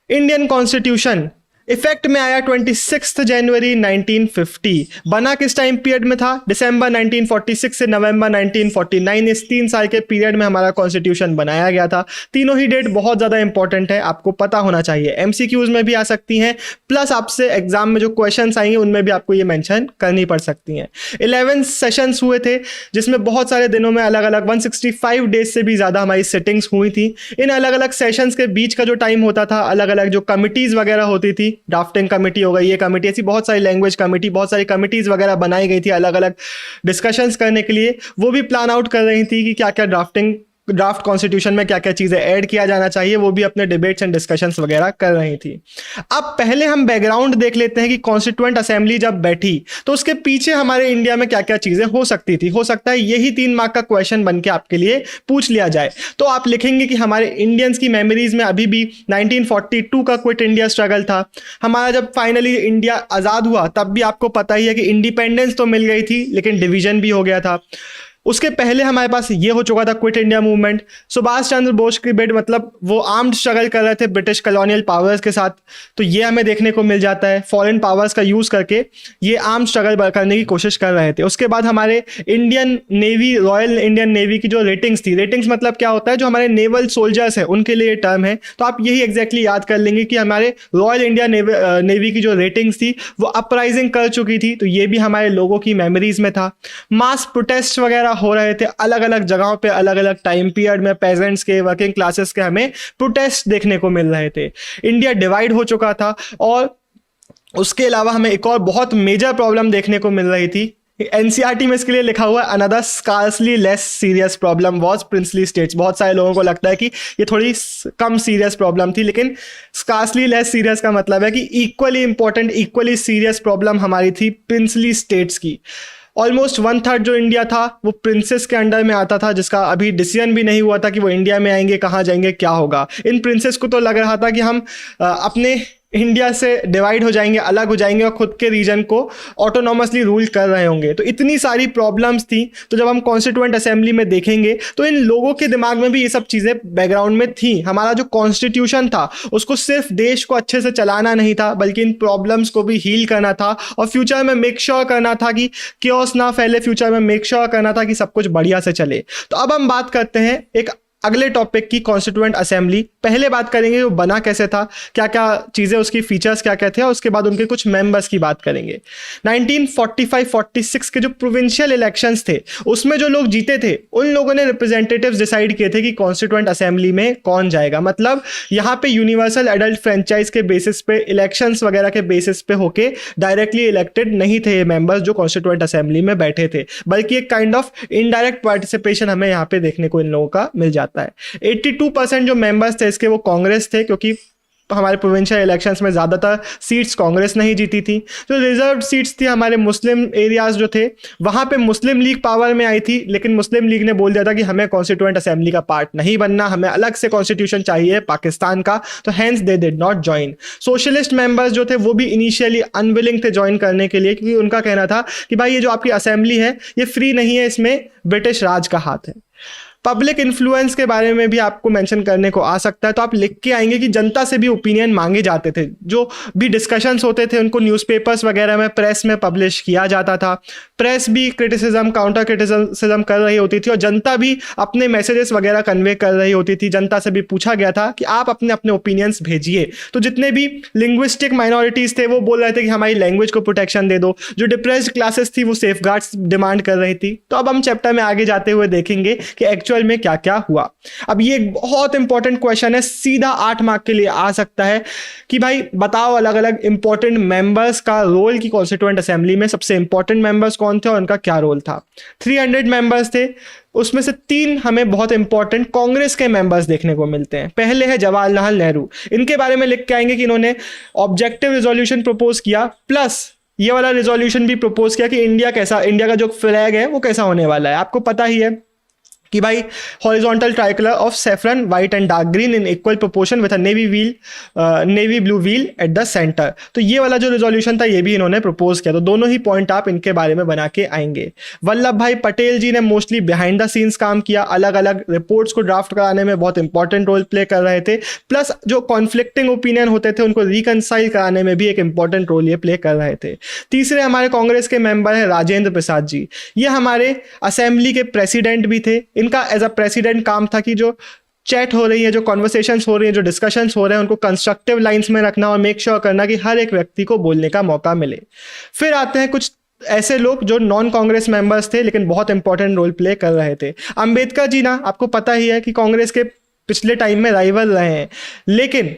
इंडियन कॉन्स्टिट्यूशन इफेक्ट में आया 26 जनवरी 1950। बना किस टाइम पीरियड में था? दिसंबर 1946 से नवंबर 1949। इस 3 साल के पीरियड में हमारा कॉन्स्टिट्यूशन बनाया गया था। तीनों ही डेट बहुत ज़्यादा इंपॉर्टेंट है, आपको पता होना चाहिए। MCQs में भी आ सकती हैं, प्लस आपसे एग्जाम में जो क्वेश्चंस आएंगे उनमें भी आपको ये मेंशन करनी पड़ सकती हैं। 11 सेशंस हुए थे जिसमें बहुत सारे दिनों में अलग अलग 165 डेज से भी ज़्यादा हमारी सिटिंग्स हुई थी। इन अलग अलग सेशंस के बीच का जो टाइम होता था, अलग अलग जो कमिटीज़ वगैरह होती थी, ड्राफ्टिंग कमेटी हो गई, ये कमेटी, ऐसी बहुत सारी लैंग्वेज कमेटी, बहुत सारी कमिटीज वगैरह बनाई गई थी अलग अलग डिस्कशंस करने के लिए। वो भी प्लान आउट कर रही थी कि क्या क्या ड्राफ्ट कॉन्स्टिट्यूशन में क्या क्या चीज़ें ऐड किया जाना चाहिए। वो भी अपने डिबेट्स एंड डिस्कशंस वगैरह कर रही थी। अब पहले हम बैकग्राउंड देख लेते हैं कि कॉन्स्टिट्यूएंट असेंबली जब बैठी तो उसके पीछे हमारे इंडिया में क्या क्या चीज़ें हो सकती थी। हो सकता है यही 3 मार्क का क्वेश्चन बन के आपके लिए पूछ लिया जाए। तो आप लिखेंगे कि हमारे इंडियंस की मेमोरीज में अभी भी 1942 का क्विट इंडिया स्ट्रगल था। हमारा जब फाइनली इंडिया आज़ाद हुआ तब भी आपको पता ही है कि इंडिपेंडेंस तो मिल गई थी लेकिन डिवीजन भी हो गया था। उसके पहले हमारे पास ये हो चुका था quit India movement. Subhash Chandra Bose की बेट, मतलब वो आर्म्ड स्ट्रगल कर रहे थे ब्रिटिश कॉलोनियल पावर्स के साथ, तो ये हमें देखने को मिल जाता है। फॉरेन पावर्स का यूज़ करके ये आर्म्ड स्ट्रगल करने की कोशिश कर रहे थे। उसके बाद हमारे Indian navy, royal Indian navy की जो रेटिंग्स थी, रेटिंग्स मतलब क्या होता है, जो हमारे नेवल सोल्जर्स हैं उनके लिए ये टर्म है। तो आप यही एग्जैक्टली याद कर लेंगे कि हमारे रॉयल इंडिया नेवी की जो रेटिंग्स थी वो अपराइजिंग कर चुकी थी। तो ये भी हमारे लोगों की मेमोरीज में था। मास प्रोटेस्ट वगैरह हो रहे थे अलग अलग जगहों पे, अलग अलग टाइम पीरियड में। पेजेंट्स के, वर्किंग क्लासेस के हमें प्रोटेस्ट देखने को मिल रहे थे। इंडिया डिवाइड हो चुका था और उसके अलावा हमें एक और बहुत मेजर प्रॉब्लम देखने को मिल रही थी। NCERT में इसके लिए लिखा हुआ है, another scarcely less serious problem was princely states. बहुत सारे लोगों को लगता है कि ये थोड़ी कम सीरियस प्रॉब्लम थी, लेकिन स्कार्सली लेस सीरियस का मतलब है कि equally important, equally serious problem हमारी थी प्रिंसली स्टेट्स की। ऑलमोस्ट 1/3 जो इंडिया था वो प्रिंसेस के अंडर में आता था, जिसका अभी डिसीजन भी नहीं हुआ था कि वो इंडिया में आएंगे, कहाँ जाएंगे, क्या होगा। इन प्रिंसेस को तो लग रहा था कि हम अपने इंडिया से डिवाइड हो जाएंगे, अलग हो जाएंगे और खुद के रीजन को ऑटोनॉमसली रूल कर रहे होंगे। तो इतनी सारी प्रॉब्लम्स थी। तो जब हम कॉन्स्टिट्यूएंट असेंबली में देखेंगे तो इन लोगों के दिमाग में भी ये सब चीज़ें बैकग्राउंड में थी। हमारा जो कॉन्स्टिट्यूशन था उसको सिर्फ देश को अच्छे से चलाना नहीं था, बल्कि इन प्रॉब्लम्स को भी हील करना था और फ्यूचर में मेक श्योर करना था कि क्योस ना फैले, फ्यूचर में मेक श्योर करना था कि सब कुछ बढ़िया से चले। तो अब हम बात करते हैं एक अगले टॉपिक की, कॉन्स्टिट्यूएंट असेंबली। पहले बात करेंगे वो बना कैसे था, क्या क्या चीज़ें, उसकी फीचर्स क्या क्या थे, और उसके बाद उनके कुछ मेंबर्स की बात करेंगे। 1945-46 के जो प्रोविंशियल इलेक्शंस थे उसमें जो लोग जीते थे उन लोगों ने रिप्रेजेंटेटिव्स डिसाइड किए थे कि कॉन्स्टिट्यूएंट असेंबली में कौन जाएगा। मतलब यहाँ पे यूनिवर्सल एडल्ट फ्रेंचाइज के बेसिस पे, इलेक्शंस वगैरह के बेसिस पे होके डायरेक्टली इलेक्टेड नहीं थे ये मेंबर्स जो कॉन्स्टिट्यूएंट असेंबली में बैठे थे, बल्कि एक काइंड ऑफ इनडायरेक्ट पार्टिसिपेशन हमें यहाँ पे देखने को इन लोगों का मिल जाता है। 82% जो मेंबर्स थे इसके वो कांग्रेस थे, क्योंकि हमारे प्रोविंशियल इलेक्शंस में ज़्यादातर सीट्स कांग्रेस नहीं जीती थी। जो रिजर्व सीट्स थी हमारे मुस्लिम एरियाज जो थे वहाँ पे मुस्लिम लीग पावर में आई थी, लेकिन मुस्लिम लीग ने बोल दिया था कि हमें कॉन्स्टिट्यूएंट असेंबली का पार्ट नहीं बनना, हमें अलग से कॉन्स्टिट्यूशन चाहिए पाकिस्तान का। तो hence they did not join. Socialist members जो थे वो भी इनिशियली अनविलिंग थे ज्वाइन करने के लिए, क्योंकि उनका कहना था कि भाई ये जो आपकी असेंबली है ये फ्री नहीं है, इसमें ब्रिटिश राज का हाथ है। पब्लिक इन्फ्लुएंस के बारे में भी आपको मेंशन करने को आ सकता है। तो आप लिख के आएंगे कि जनता से भी ओपिनियन मांगे जाते थे, जो भी डिस्कशंस होते थे उनको न्यूज़पेपर्स वगैरह में, प्रेस में पब्लिश किया जाता था। प्रेस भी क्रिटिसिज्म, काउंटर क्रिटिसिज्म कर रही होती थी और जनता भी अपने मैसेजेस वगैरह कन्वे कर रही होती थी। जनता से भी पूछा गया था कि आप अपने अपने ओपिनियंस भेजिए। तो जितने भी लिंग्विस्टिक माइनॉरिटीज़ थे वो बोल रहे थे कि हमारी लैंग्वेज को प्रोटेक्शन दे दो। जो डिप्रेस्ड क्लासेस थी वो सेफगार्ड्स डिमांड कर रही थी। तो अब हम चैप्टर में आगे जाते हुए देखेंगे कि एक्चुअल एक्चुअल में क्या क्या हुआ। अब ये एक बहुत इंपॉर्टेंट क्वेश्चन है, सीधा 8 मार्क के लिए आ सकता है कि भाई बताओ अलग अलग इंपॉर्टेंट मेंबर्स का रोल की कॉन्स्टिट्यूएंट असेंबली में सबसे इंपॉर्टेंट मेंबर्स कौन थे और उनका क्या रोल था। 300 मेंबर्स थे, उसमें से 3 हमें बहुत इंपॉर्टेंट कांग्रेस के मेंबर्स देखने को मिलते हैं। पहले है जवाहरलाल नेहरू, इनके बारे में लिख के आएंगे कि इन्होंने ऑब्जेक्टिव रिजोल्यूशन प्रपोज किया, प्लस ये वाला रिजोल्यूशन भी प्रपोज किया कि इंडिया का जो फ्लैग है वो कैसा होने वाला है। आपको पता ही है कि भाई horizontal tricolour of saffron white and dark green in equal proportion with a navy blue wheel at the centre. तो ये वाला जो रिजोल्यूशन था ये भी इन्होंने प्रपोज किया। तो दोनों ही पॉइंट आप इनके बारे में बना के आएंगे। वल्लभ भाई पटेल जी ने मोस्टली बिहाइंड द सीन्स काम किया, अलग अलग रिपोर्ट्स को ड्राफ्ट कराने में बहुत इंपॉर्टेंट रोल प्ले कर रहे थे, प्लस जो कॉन्फ्लिक्टिंग ओपिनियन होते थे उनको रिकनसाइल कराने में भी एक इंपॉर्टेंट रोल ये प्ले कर रहे थे। तीसरे हमारे कांग्रेस के मेंबर है राजेंद्र प्रसाद जी, ये हमारे असेंबली के प्रेसिडेंट भी थे। इनका एज अ प्रेसिडेंट काम था कि जो चैट हो रही है, जो कॉन्वर्सेशंस हो रही हैं, जो डिस्कशंस हो रहे हैं, उनको कंस्ट्रक्टिव लाइंस में रखना और मेक श्योर करना कि हर एक व्यक्ति को बोलने का मौका मिले। फिर आते हैं कुछ ऐसे लोग जो नॉन कांग्रेस मेंबर्स थे लेकिन बहुत इंपॉर्टेंट रोल प्ले कर रहे थे। अंबेडकर जी ना, आपको पता ही है कि कांग्रेस के पिछले टाइम में राइवल रहे हैं, लेकिन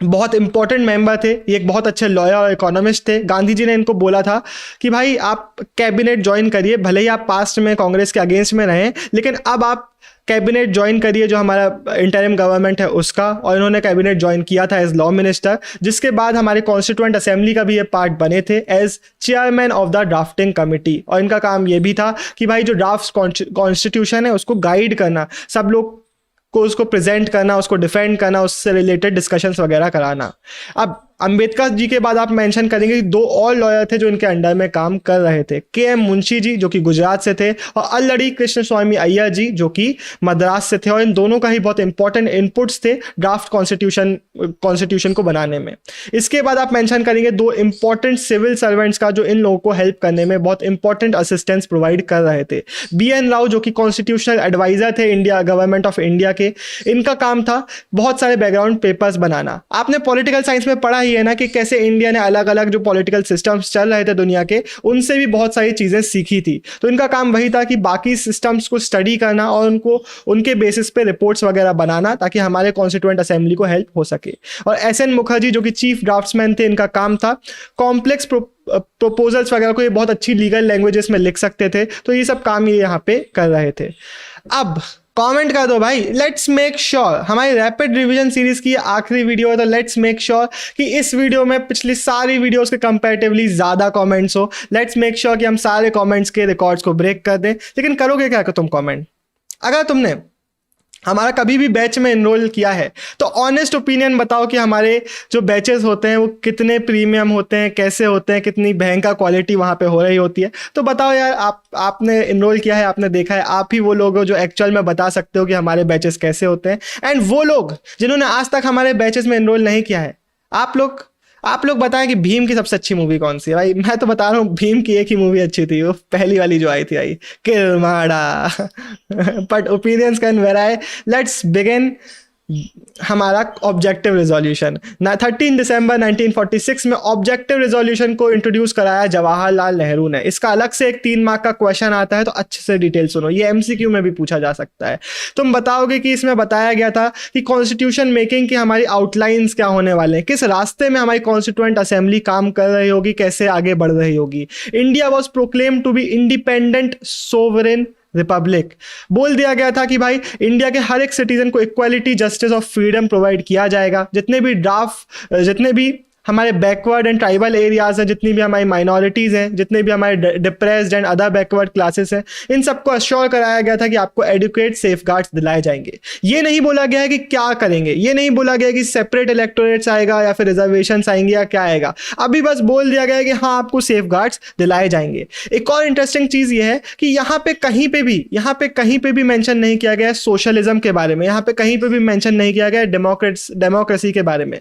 बहुत इंपॉर्टेंट मेंबर थे। ये एक बहुत अच्छे लॉयर और इकोनॉमिस्ट थे। गांधी जी ने इनको बोला था कि भाई आप कैबिनेट ज्वाइन करिए, भले ही आप पास्ट में कांग्रेस के अगेंस्ट में रहें, लेकिन अब आप कैबिनेट ज्वाइन करिए जो हमारा इंटरिम गवर्नमेंट है उसका। और इन्होंने कैबिनेट ज्वाइन किया था एज लॉ मिनिस्टर, जिसके बाद हमारे कॉन्स्टिट्यूएंट असेंबली का भी ये पार्ट बने थे as chairman of the drafting committee. और इनका काम ये भी था कि भाई जो ड्राफ्ट कॉन्स्टिट्यूशन है उसको गाइड करना, सब लोग को उसको प्रेजेंट करना, उसको डिफेंड करना, उससे रिलेटेड डिस्कशंस वगैरह कराना। अब अंबेडकर जी के बाद आप मेंशन करेंगे कि 2 और लॉयर थे जो इनके अंडर में काम कर रहे थे, के.एम. मुंशी जी जो कि गुजरात से थे और अल्लड़ी कृष्ण स्वामी अय्यर जी जो कि मद्रास से थे। और इन दोनों का ही बहुत इंपॉर्टेंट इनपुट्स थे ड्राफ्ट कॉन्स्टिट्यूशन को बनाने में। इसके बाद आप मेंशन करेंगे 2 इंपॉर्टेंट सिविल सर्वेंट्स का जो इन लोगों को हेल्प करने में बहुत इंपॉर्टेंट असिस्टेंस प्रोवाइड कर रहे थे। बी.एन. राव जो कि कॉन्स्टिट्यूशनल एडवाइजर थे इंडिया गवर्नमेंट ऑफ इंडिया के। इनका काम था बहुत सारे बैकग्राउंड पेपर्स बनाना। आपने पॉलिटिकल साइंस में पढ़ा ही है ना कि कैसे इंडिया ने अलग अलग जो पॉलिटिकल सिस्टम्स चल रहे थे दुनिया के, उनसे भी बहुत सारी चीजें सीखी थी। तो इनका काम वही था कि बाकी सिस्टम्स को स्टडी करना और उनको उनके बेसिस पे रिपोर्ट्स वगैरह बनाना ताकि हमारे कॉन्स्टिट्यूएंट असेंबली को हेल्प हो सके। और एस.एन. मुखर्जी जो कि चीफ ड्राफ्ट्समैन थे, इनका काम था कॉम्प्लेक्स प्रपोजल्स वगैरह को ये बहुत अच्छी लीगल लैंग्वेजेस में लिख सकते थे। तो ये सब काम ये यहाँ पे कर रहे थे। अब कमेंट कर दो भाई, लेट्स मेक श्योर हमारी रैपिड रिवीजन सीरीज की आखिरी वीडियो है, तो लेट्स मेक श्योर कि इस वीडियो में पिछली सारी वीडियोस के कंपैरेटिवली ज्यादा कमेंट्स हो। लेट्स मेक श्योर कि हम सारे कमेंट्स के रिकॉर्ड्स को ब्रेक कर दें। लेकिन करोगे क्या तुम कमेंट? अगर तुमने हमारा कभी भी बैच में एनरोल किया है तो ऑनेस्ट ओपिनियन बताओ कि हमारे जो बैचेस होते हैं वो कितने प्रीमियम होते हैं, कैसे होते हैं, कितनी भयंकर क्वालिटी वहाँ पे हो रही होती है। तो बताओ यार, आपने एनरोल किया है, आपने देखा है, आप ही वो लोग हो जो एक्चुअल में बता सकते हो कि हमारे बैचेस कैसे होते हैं। एंड वो लोग जिन्होंने आज तक हमारे बैचेस में एनरोल नहीं किया है, आप लोग बताएं कि भीम की सबसे अच्छी मूवी कौन सी है। भाई मैं तो बता रहा हूँ भीम की एक ही मूवी अच्छी थी, वो पहली वाली जो आई थी किरमाड़ा। But opinions can vary. Let's begin हमारा ऑब्जेक्टिव रिजोल्यूशन। 13 दिसंबर 1946 में ऑब्जेक्टिव रिजोल्यूशन को इंट्रोड्यूस कराया जवाहरलाल नेहरू ने। इसका अलग से एक 3 मार्क का क्वेश्चन आता है, तो अच्छे से डिटेल सुनो, ये एमसीक्यू में भी पूछा जा सकता है। तुम बताओगे कि इसमें बताया गया था कि कॉन्स्टिट्यूशन मेकिंग की हमारी आउटलाइंस क्या होने वाले हैं, किस रास्ते में हमारी कॉन्स्टिट्यूएंट असेंबली काम कर रही होगी, कैसे आगे बढ़ रही होगी। India was proclaim to be independent sovereign republic. बोल दिया गया था कि भाई इंडिया के हर एक सिटीजन को इक्वालिटी, जस्टिस और फ्रीडम प्रोवाइड किया जाएगा। जितने भी हमारे बैकवर्ड एंड ट्राइबल एरियाज हैं, जितनी भी हमारी माइनॉरिटीज़ हैं, जितने भी हमारे depressed and other backward classes हैं, इन सबको अश्योर कराया गया था कि आपको एडुकेट सेफगार्ड्स दिलाए जाएंगे। ये नहीं बोला गया है कि क्या करेंगे, ये नहीं बोला गया कि सेपरेट इलेक्टोरेट्स आएगा या फिर रिजर्वेशंस आएंगे या क्या आएगा। अभी बस बोल दिया गया है कि हाँ आपको सेफगार्ड्स दिलाए जाएंगे। एक और इंटरेस्टिंग चीज़ ये है कि यहाँ पे कहीं पे भी मेंशन नहीं किया गया है सोशलिज्म के बारे में, यहाँ पे कहीं पे भी मेंशन नहीं किया गया है डेमोक्रेसी के बारे में।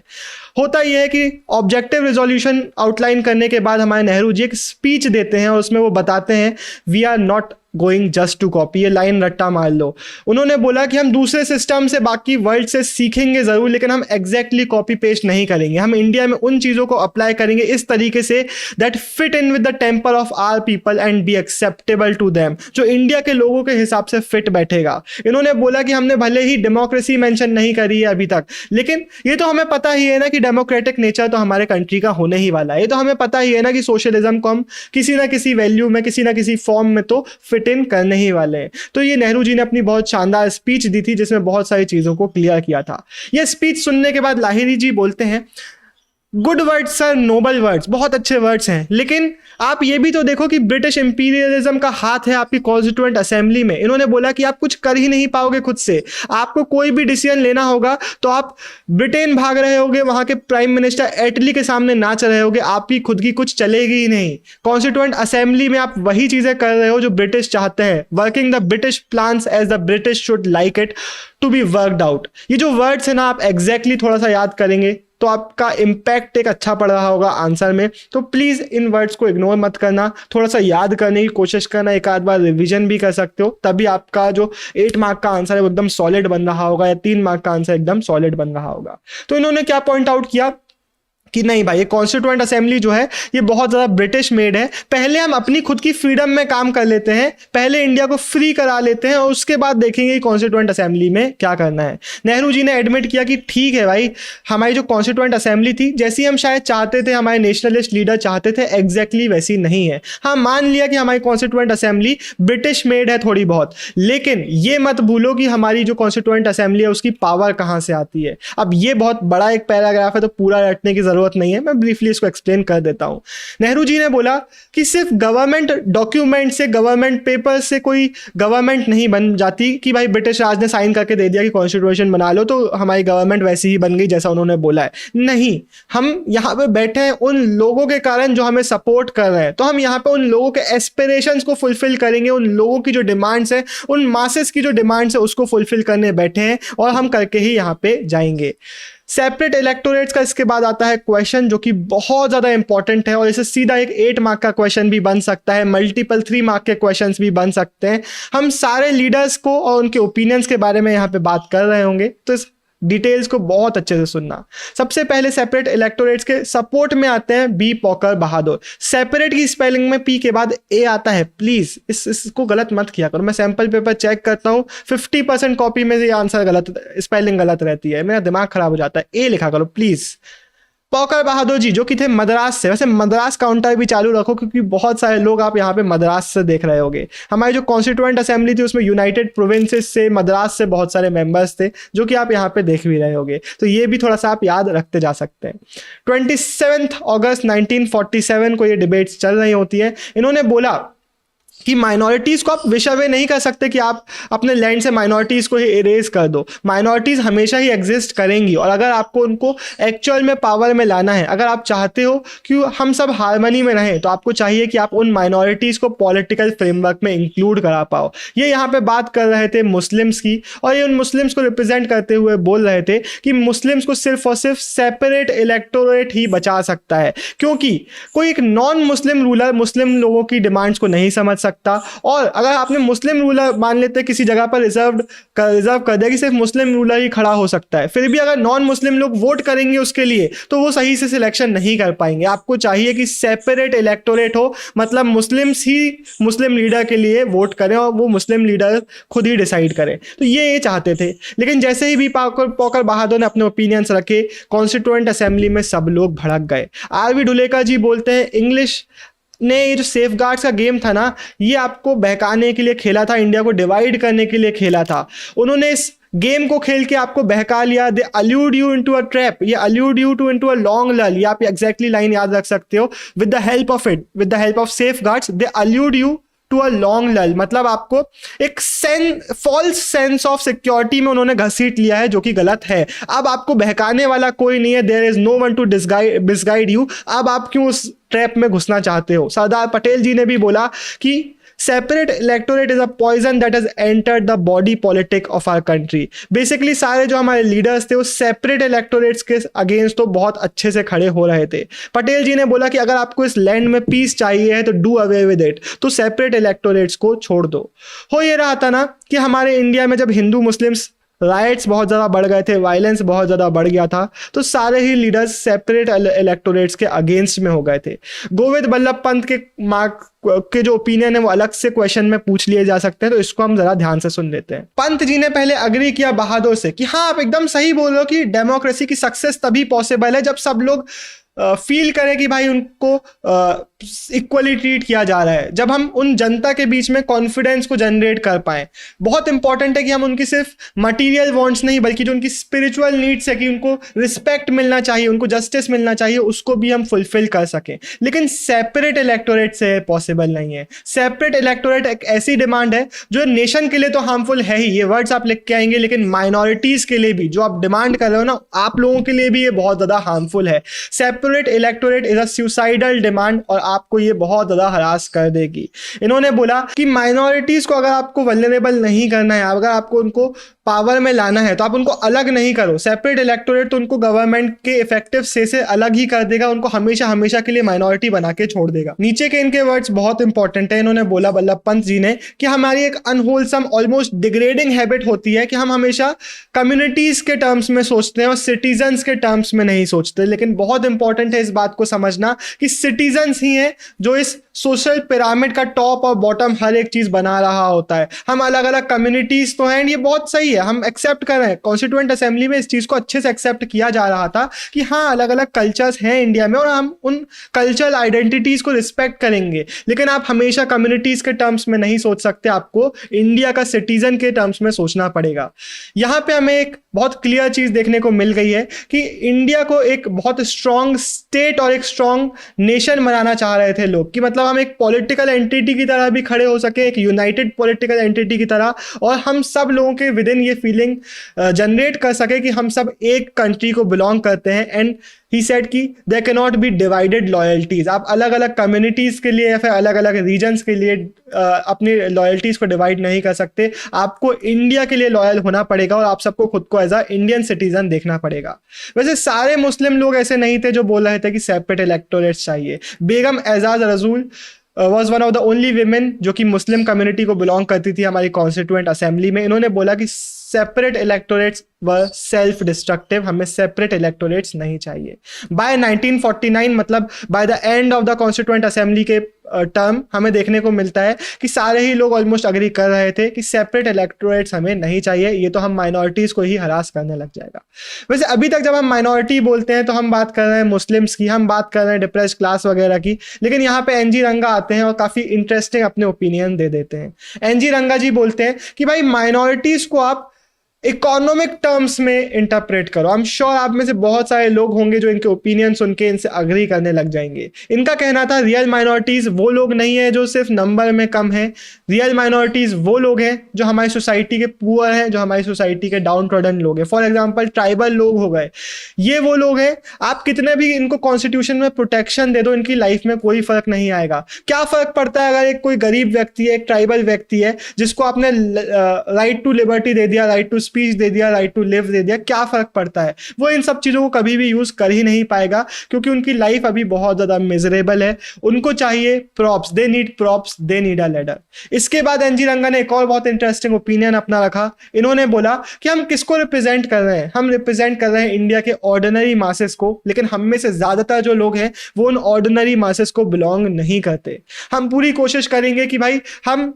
होता यह है कि ऑब्जेक्टिव रिजोल्यूशन आउटलाइन करने के बाद हमारे नेहरू जी एक स्पीच देते हैं और उसमें वो बताते हैं we are not going just to copy, ये लाइन रट्टा मार लो। उन्होंने बोला कि हम दूसरे सिस्टम से, बाकी वर्ल्ड से सीखेंगे ज़रूर, लेकिन हम एग्जैक्टली कॉपी पेस्ट नहीं करेंगे। हम इंडिया में उन चीज़ों को अप्लाई करेंगे इस तरीके से that fit in with the temper of our people and be acceptable to them, जो इंडिया के लोगों के हिसाब से फिट बैठेगा। इन्होंने बोला कि हमने भले ही डेमोक्रेसी मेंशन नहीं करी है अभी तक, लेकिन ये तो हमें पता ही है ना कि डेमोक्रेटिक नेचर तो हमारे कंट्री का होने ही वाला है। ये तो हमें पता ही है ना कि सोशलिज्म को हम किसी ना किसी वैल्यू में, किसी ना किसी फॉर्म में तो फिट इन करने ही वाले हैं। तो ये नेहरू जी ने अपनी बहुत शानदार स्पीच दी थी जिसमें बहुत सारी चीज़ों को क्लियर किया था। यह स्पीच सुनने के बाद लाहिरी जी बोलते हैं, good words sir, noble words, बहुत अच्छे वर्ड्स हैं, लेकिन आप ये भी तो देखो कि ब्रिटिश इंपीरियलिज्म का हाथ है आपकी कॉन्स्टिट्यूएंट असेंबली में। इन्होंने बोला कि आप कुछ कर ही नहीं पाओगे खुद से, आपको कोई भी डिसीजन लेना होगा तो आप ब्रिटेन भाग रहे होगे, वहां के प्राइम मिनिस्टर एटली के सामने नाच रहे होगे, आपकी खुद की कुछ चलेगी ही नहीं। कॉन्स्टिट्यूएंट असेंबली में आप वही चीजें कर रहे हो जो ब्रिटिश चाहते हैं, working the British plans as the British should like it to be worked out. ये जो वर्ड्स है ना, आप एग्जैक्टली थोड़ा सा याद करेंगे तो आपका इंपैक्ट एक अच्छा पड़ रहा होगा आंसर में। तो प्लीज इन वर्ड्स को इग्नोर मत करना, थोड़ा सा याद करने की कोशिश करना, एक आध बार रिवीजन भी कर सकते हो, तभी आपका जो 8 मार्क का आंसर है वो एकदम सॉलिड बन रहा होगा, या 3 मार्क का आंसर एकदम सॉलिड बन रहा होगा। तो इन्होंने क्या पॉइंट आउट किया कि नहीं भाई, ये कॉन्स्टिट्यूएंट असेंबली जो है ये बहुत ज़्यादा ब्रिटिश मेड है। पहले हम अपनी खुद की फ्रीडम में काम कर लेते हैं, पहले इंडिया को फ्री करा लेते हैं और उसके बाद देखेंगे कि कॉन्स्टिट्यूएंट असेंबली में क्या करना है। नेहरू जी ने एडमिट किया कि ठीक है भाई, हमारी जो कॉन्स्टिट्यूएंट असेंबली थी जैसी हम शायद चाहते थे, हमारे नेशनलिस्ट लीडर चाहते थे, एग्जैक्टली वैसी नहीं है। हाँ, मान लिया कि हमारी कॉन्स्टिट्यूएंट असेंबली ब्रिटिश मेड है थोड़ी बहुत, लेकिन ये मत भूलो कि हमारी जो कॉन्स्टिट्यूएंट असेंबली है उसकी पावर कहाँ से आती है। अब ये बहुत बड़ा एक पैराग्राफ है तो पूरा रटने की जरूरत नहीं है, मैं ब्रीफली इसको एक्सप्लेन कर देता हूं। नेहरू जी ने बोला कि सिर्फ गवर्नमेंट डॉक्यूमेंट से, गवर्नमेंट पेपर से कोई गवर्नमेंट नहीं बन जाती कि भाई ब्रिटिश राज ने साइन करके दे दिया कि कॉन्स्टिट्यूशन बना लो तो हमारी गवर्नमेंट वैसी ही बन गई जैसा उन्होंने बोला है। नहीं, हम यहाँ पे बैठे हैं उन लोगों के कारण जो हमें सपोर्ट कर रहे हैं, तो हम यहाँ पे उन लोगों के एस्पिरेशंस को फुलफिल करेंगे, उन लोगों की जो डिमांड्स है, उन मासेस की जो डिमांड्स है उसको फुलफिल करने बैठे हैं और हम करके ही यहाँ पे जाएंगे। सेपरेट इलेक्टोरेट्स का इसके बाद आता है क्वेश्चन जो कि बहुत ज़्यादा इंपॉर्टेंट है और इसे सीधा एक 8 मार्क का क्वेश्चन भी बन सकता है, मल्टीपल 3 मार्क के क्वेश्चंस भी बन सकते हैं। हम सारे लीडर्स को और उनके ओपिनियंस के बारे में यहाँ पे बात कर रहे होंगे, तो इस डिटेल्स को बहुत अच्छे से सुनना। सबसे पहले सेपरेट इलेक्टोरेट्स के सपोर्ट में आते हैं बी पॉकर बहादुर। सेपरेट की स्पेलिंग में पी के बाद ए आता है, प्लीज इसको गलत मत किया करो। मैं सैंपल पेपर चेक करता हूँ, 50% कॉपी में ये आंसर गलत, स्पेलिंग गलत रहती है, मेरा दिमाग खराब हो जाता है। ए लिखा करो प्लीज। पॉकर बहादुर जी जो कि थे मद्रास से, वैसे मद्रास काउंटर भी चालू रखो क्योंकि बहुत सारे लोग आप यहाँ पे मद्रास से देख रहे होंगे। हमारी जो कॉन्स्टिट्यूएंट असेंबली थी उसमें यूनाइटेड प्रोविंसेस से, मद्रास से बहुत सारे मेंबर्स थे जो कि आप यहाँ पे देख भी रहे होंगे, तो ये भी थोड़ा सा आप याद रखते जा सकते हैं। 27 अगस्त 1947 को ये डिबेट्स चल रही होती है। इन्होंने बोला कि माइनॉरिटीज को आप विषय नहीं कर सकते कि आप अपने लैंड से माइनॉरिटीज को ही इरेज कर दो। माइनॉरिटीज हमेशा ही एग्जिस्ट करेंगी और अगर आपको उनको एक्चुअल में पावर में लाना है, अगर आप चाहते हो कि हम सब हार्मनी में रहें, तो आपको चाहिए कि आप उन माइनॉरिटीज को पॉलिटिकल फ्रेमवर्क में इंक्लूड करा पाओ। ये यहाँ पे बात कर रहे थे मुस्लिम्स की और ये उन मुस्लिम्स को रिप्रेजेंट करते हुए बोल रहे थे कि मुस्लिम्स को सिर्फ और सिर्फ सेपरेट इलेक्टोरेट ही बचा सकता है, क्योंकि कोई एक नॉन मुस्लिम रूलर मुस्लिम लोगों की डिमांड्स को नहीं समझ सकता। और अगर आपने मुस्लिम रूलर मान लेते किसी जगह पर रिजर्व कर दिया कि सिर्फ मुस्लिम रूलर ही खड़ा हो सकता है, फिर भी अगर नॉन मुस्लिम लोग वोट करेंगे उसके लिए तो वो सही से सिलेक्शन नहीं कर पाएंगे। आपको चाहिए कि सेपरेट इलेक्टोरेट हो, मतलब मुस्लिम्स ही मुस्लिम लीडर के लिए वोट करें और वो मुस्लिम लीडर खुद ही डिसाइड करें। तो ये चाहते थे, लेकिन जैसे ही भी पॉकर बहादुर ने अपने ओपिनियंस रखे, कॉन्स्टिट्यूएंट असेंबली में सब लोग भड़क गए। आर.वी. ढुलेकर जी बोलते हैं, इंग्लिश ने ये जो सेफगार्ड्स का गेम था ना, ये आपको बहकाने के लिए खेला था, इंडिया को डिवाइड करने के लिए खेला था। उन्होंने इस गेम को खेल के आपको बहका लिया। They allured you into a trap, ये allured you to into a long lull, ये आप एग्जैक्टली लाइन याद रख सकते हो। With the help of safeguards they allured you to a long lull, मतलब आपको एक फॉल्स सेंस ऑफ सिक्योरिटी में उन्होंने घसीट लिया है, जो कि गलत है। अब आपको बहकाने वाला कोई नहीं है, there is no one to misguide you. अब आप क्यों उस ट्रैप में घुसना चाहते हो? सरदार पटेल जी ने भी बोला कि separate electorate is a poison that has entered the body politic of our country. Basically सारे जो हमारे लीडर्स थे वो सेपरेट इलेक्टोरेट्स के अगेंस्ट तो बहुत अच्छे से खड़े हो रहे थे। पटेल जी ने बोला कि अगर आपको इस लैंड में पीस चाहिए है तो डू अवे विद इट, तो सेपरेट इलेक्टोरेट्स को छोड़ दो। हो ये रहा था ना कि हमारे इंडिया में जब हिंदू मुस्लिम्स राइट्स बहुत ज़्यादा बढ़ गए थे, वायलेंस बहुत ज़्यादा बढ़ गया था, तो सारे ही लीडर्स सेपरेट इलेक्टोरेट्स के अगेंस्ट में हो गए थे। गोविंद बल्लभ पंत के जो ओपिनियन है वो अलग से क्वेश्चन में पूछ लिए जा सकते हैं, तो इसको हम जरा ध्यान से सुन लेते हैं। पंत जी ने पहले अग्री किया बहादुर से कि हाँ आप एकदम सही बोल रहे हो कि डेमोक्रेसी की सक्सेस तभी पॉसिबल है जब सब लोग फील करें कि भाई उनको इक्वली ट्रीट किया जा रहा है, जब हम उन जनता के बीच में कॉन्फिडेंस को जनरेट कर पाएं। बहुत इंपॉर्टेंट है कि हम उनकी सिर्फ मटेरियल वांट्स नहीं बल्कि जो उनकी स्पिरिचुअल नीड्स है कि उनको रिस्पेक्ट मिलना चाहिए, उनको जस्टिस मिलना चाहिए, उसको भी हम फुलफिल कर सकें। लेकिन सेपरेट इलेक्टोरेट से पॉसिबल नहीं है। सेपरेट इलेक्टोरेट एक ऐसी डिमांड है जो नेशन के लिए तो हार्मफुल है ही, ये वर्ड्स आप लिख के आएंगे, लेकिन माइनॉरिटीज के लिए भी जो आप डिमांड कर रहे हो ना, आप लोगों के लिए भी ये बहुत ज्यादा हार्मफुल है। Separate electorate is a suicidal demand और आपको ये बहुत ज्यादा हरास कर देगी। इन्होंने बोला कि माइनॉरिटीज को अगर आपको वल्नरेबल नहीं करना है, अगर आपको उनको पावर में लाना है, तो आप उनको अलग नहीं करो। सेपरेट इलेक्टोरेट तो उनको गवर्नमेंट के इफेक्टिव से अलग ही कर देगा, उनको हमेशा हमेशा के लिए माइनॉरिटी बना के छोड़ देगा। नीचे के इनके वर्ड्स बहुत इंपॉर्टेंट है। इन्होंने बोला बल्लभ पंत जी ने कि हमारी एक अनहोलसम ऑलमोस्ट डिग्रेडिंग हैबिट होती है कि हम हमेशा कम्युनिटीज के टर्म्स में सोचते हैं और सिटीजन्स के टर्म्स में नहीं सोचते। लेकिन बहुत इंपॉर्टेंट है इस बात को समझना कि सिटीजन्स ही है जो इस सोशल पिरामिड का टॉप और बॉटम हर एक चीज बना रहा होता है। हम अलग अलग कम्युनिटीज तो हैं, ये बहुत सही है, हम एक्सेप्ट कर रहे हैं। कॉन्स्टिट्यूएंट असेंबली में इस चीज को अच्छे से एक्सेप्ट किया जा रहा था कि हाँ अलग अलग कल्चर्स हैं इंडिया में और हम उन कल्चरल आइडेंटिटीज को रिस्पेक्ट करेंगे। लेकिन आप हमेशा कम्युनिटीज के टर्म्स में नहीं सोच सकते, आपको इंडिया का सिटीजन के टर्म्स में सोचना पड़ेगा। यहां पे हमें एक बहुत क्लियर चीज देखने को मिल गई है कि इंडिया को एक बहुत स्ट्रांग स्टेट और एक स्ट्रांग नेशन बनाना चाह रहे थे लोग, कि मतलब हम एक पॉलिटिकल एंटिटी की तरह भी खड़े हो सके, एक यूनाइटेड पॉलिटिकल एंटिटी की तरह, और हम सब लोगों के विद इन ये फीलिंग जनरेट कर सके कि हम सब एक कंट्री को बिलोंग करते हैं। एंड ही सेड कि there can not be divided loyalties. आप अलग अलग कम्युनिटीज के लिए या फिर अलग अलग रीजन्स के लिए अपनी लॉयल्टीज को डिवाइड नहीं कर सकते। आपको इंडिया के लिए लॉयल होना पड़ेगा और आप सबको खुद को एज अ इंडियन सिटीजन देखना पड़ेगा। वैसे सारे मुस्लिम लोग ऐसे नहीं थे जो बोल रहे थे कि सेपरेट इलेक्टोरेट्स चाहिए। बेगम एजाज रसूल was one of the only women जो कि मुस्लिम कम्युनिटी को बिलोंग करती थी हमारी कॉन्स्टिट्यूएंट असेंबली में। इन्होंने बोला कि सेपरेट इलेक्टोरेट्स व सेल्फ डिस्ट्रक्टिव, हमें सेपरेट इलेक्टोरेट्स नहीं चाहिए। बाय 1949 मतलब by the end of the constituent assembly के टर्म हमें देखने को मिलता है कि सारे ही लोग ऑलमोस्ट अग्री कर रहे थे कि सेपरेट इलेक्टोरेट्स हमें नहीं चाहिए, ये तो हम माइनॉरिटीज को ही हरास करने लग जाएगा। वैसे अभी तक जब हम माइनॉरिटी बोलते हैं तो हम बात कर रहे हैं मुस्लिम्स की, हम बात कर रहे हैं डिप्रेस्ड क्लास वगैरह की, लेकिन यहाँ पे एनजी रंगा आते हैं और काफी इंटरेस्टिंग अपने ओपिनियन दे देते हैं। एनजी रंगा जी बोलते हैं कि भाई माइनॉरिटीज को आप इकोनॉमिक टर्म्स में इंटरप्रेट करो। आई एम श्योर आप में से बहुत सारे लोग होंगे जो इनके ओपिनियन सुन के इनसे अग्री करने लग जाएंगे। इनका कहना था रियल माइनॉरिटीज वो लोग नहीं है जो सिर्फ नंबर में कम है, रियल माइनॉरिटीज वो लोग हैं जो हमारी सोसाइटी के पुअर हैं, जो हमारी सोसाइटी के डाउन ट्रॉडन लोग हैं। फॉर एग्जाम्पल ट्राइबल लोग हो गए, ये वो लोग हैं, आप कितने भी इनको कॉन्स्टिट्यूशन में प्रोटेक्शन दे दो, इनकी लाइफ में कोई फर्क नहीं आएगा। क्या फर्क पड़ता है अगर एक कोई गरीब व्यक्ति है, एक ट्राइबल व्यक्ति है जिसको आपने राइट टू लिबर्टी दे दिया, राइट टू स्पीच दे दिया, राइट टू लिव दे दिया, क्या फर्क पड़ता है? वो इन सब चीजों को कभी भी यूज कर ही नहीं पाएगा क्योंकि उनकी लाइफ अभी बहुत ज्यादा मिजरेबल है। उनको चाहिए props, they need props, they need a ladder. इसके बाद एनजी रंगा ने एक और बहुत इंटरेस्टिंग ओपिनियन अपना रखा। इन्होंने बोला कि हम किसको रिप्रेजेंट कर रहे हैं? हम रिप्रेजेंट कर रहे हैं इंडिया के ऑर्डिनरी मासेस को, लेकिन हम में से ज्यादातर जो लोग हैं वो उन ऑर्डिनरी मासेस को बिलोंग नहीं करते। हम पूरी कोशिश करेंगे कि भाई हम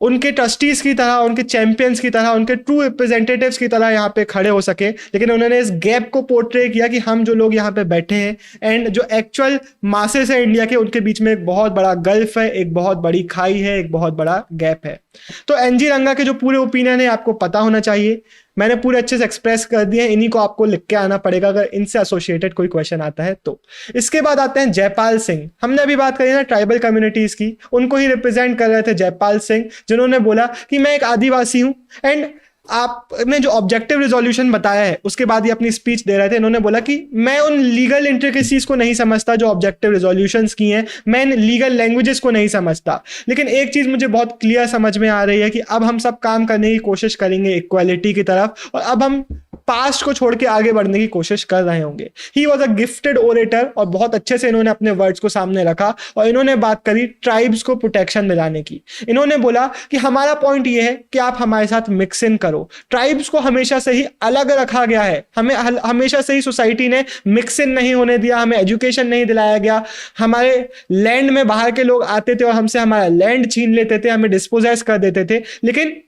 उनके ट्रस्टीज की तरह, उनके चैंपियंस की तरह, उनके ट्रू रिप्रेजेंटेटिव्स की तरह यहाँ पे खड़े हो सके। लेकिन उन्होंने इस गैप को पोर्ट्रे किया कि हम जो लोग यहाँ पे बैठे हैं एंड जो एक्चुअल मासेस है इंडिया के, उनके बीच में एक बहुत बड़ा गल्फ है, एक बहुत बड़ी खाई है, एक बहुत बड़ा गैप है। तो एनजी रंगा के जो पूरे ओपिनियन है आपको पता होना चाहिए। मैंने पूरे अच्छे से एक्सप्रेस कर दिए हैं, इन्हीं को आपको लिख के आना पड़ेगा अगर इनसे एसोसिएटेड कोई क्वेश्चन आता है तो। इसके बाद आते हैं जयपाल सिंह। हमने अभी बात करी ना ट्राइबल कम्युनिटीज की, उनको ही रिप्रेजेंट कर रहे थे जयपाल सिंह, जिन्होंने बोला कि मैं एक आदिवासी हूं एंड आपने जो ऑब्जेक्टिव रिजोल्यूशन बताया है उसके बाद ही अपनी स्पीच दे रहे थे, इन्होंने बोला कि मैं उन लीगल इंट्रिकेसीज को नहीं समझता जो ऑब्जेक्टिव रिजोल्यूशंस की हैं, मैं इन लीगल लैंग्वेजेस को नहीं समझता, लेकिन एक चीज मुझे बहुत क्लियर समझ में आ रही है कि अब हम सब काम करने की कोशिश करेंगे इक्वालिटी की तरफ, और अब हम पास्ट को छोड़ के आगे बढ़ने की कोशिश कर रहे होंगे। ही वॉज अ गिफ्टेड ओरेटर, और बहुत अच्छे से इन्होंने अपने वर्ड्स को सामने रखा और इन्होंने बात करी ट्राइब्स को प्रोटेक्शन दिलाने की। इन्होंने बोला कि हमारा पॉइंट ये है कि आप हमारे साथ मिक्स इन करो। ट्राइब्स को हमेशा से ही अलग रखा गया है, हमें हमेशा से ही सोसाइटी ने मिक्स इन नहीं होने दिया, हमें एजुकेशन नहीं दिलाया गया, हमारे लैंड में बाहर के लोग आते थे और हमसे हमारा लैंड छीन लेते थे, हमें डिस्पोजेस कर देते थे, लेकिन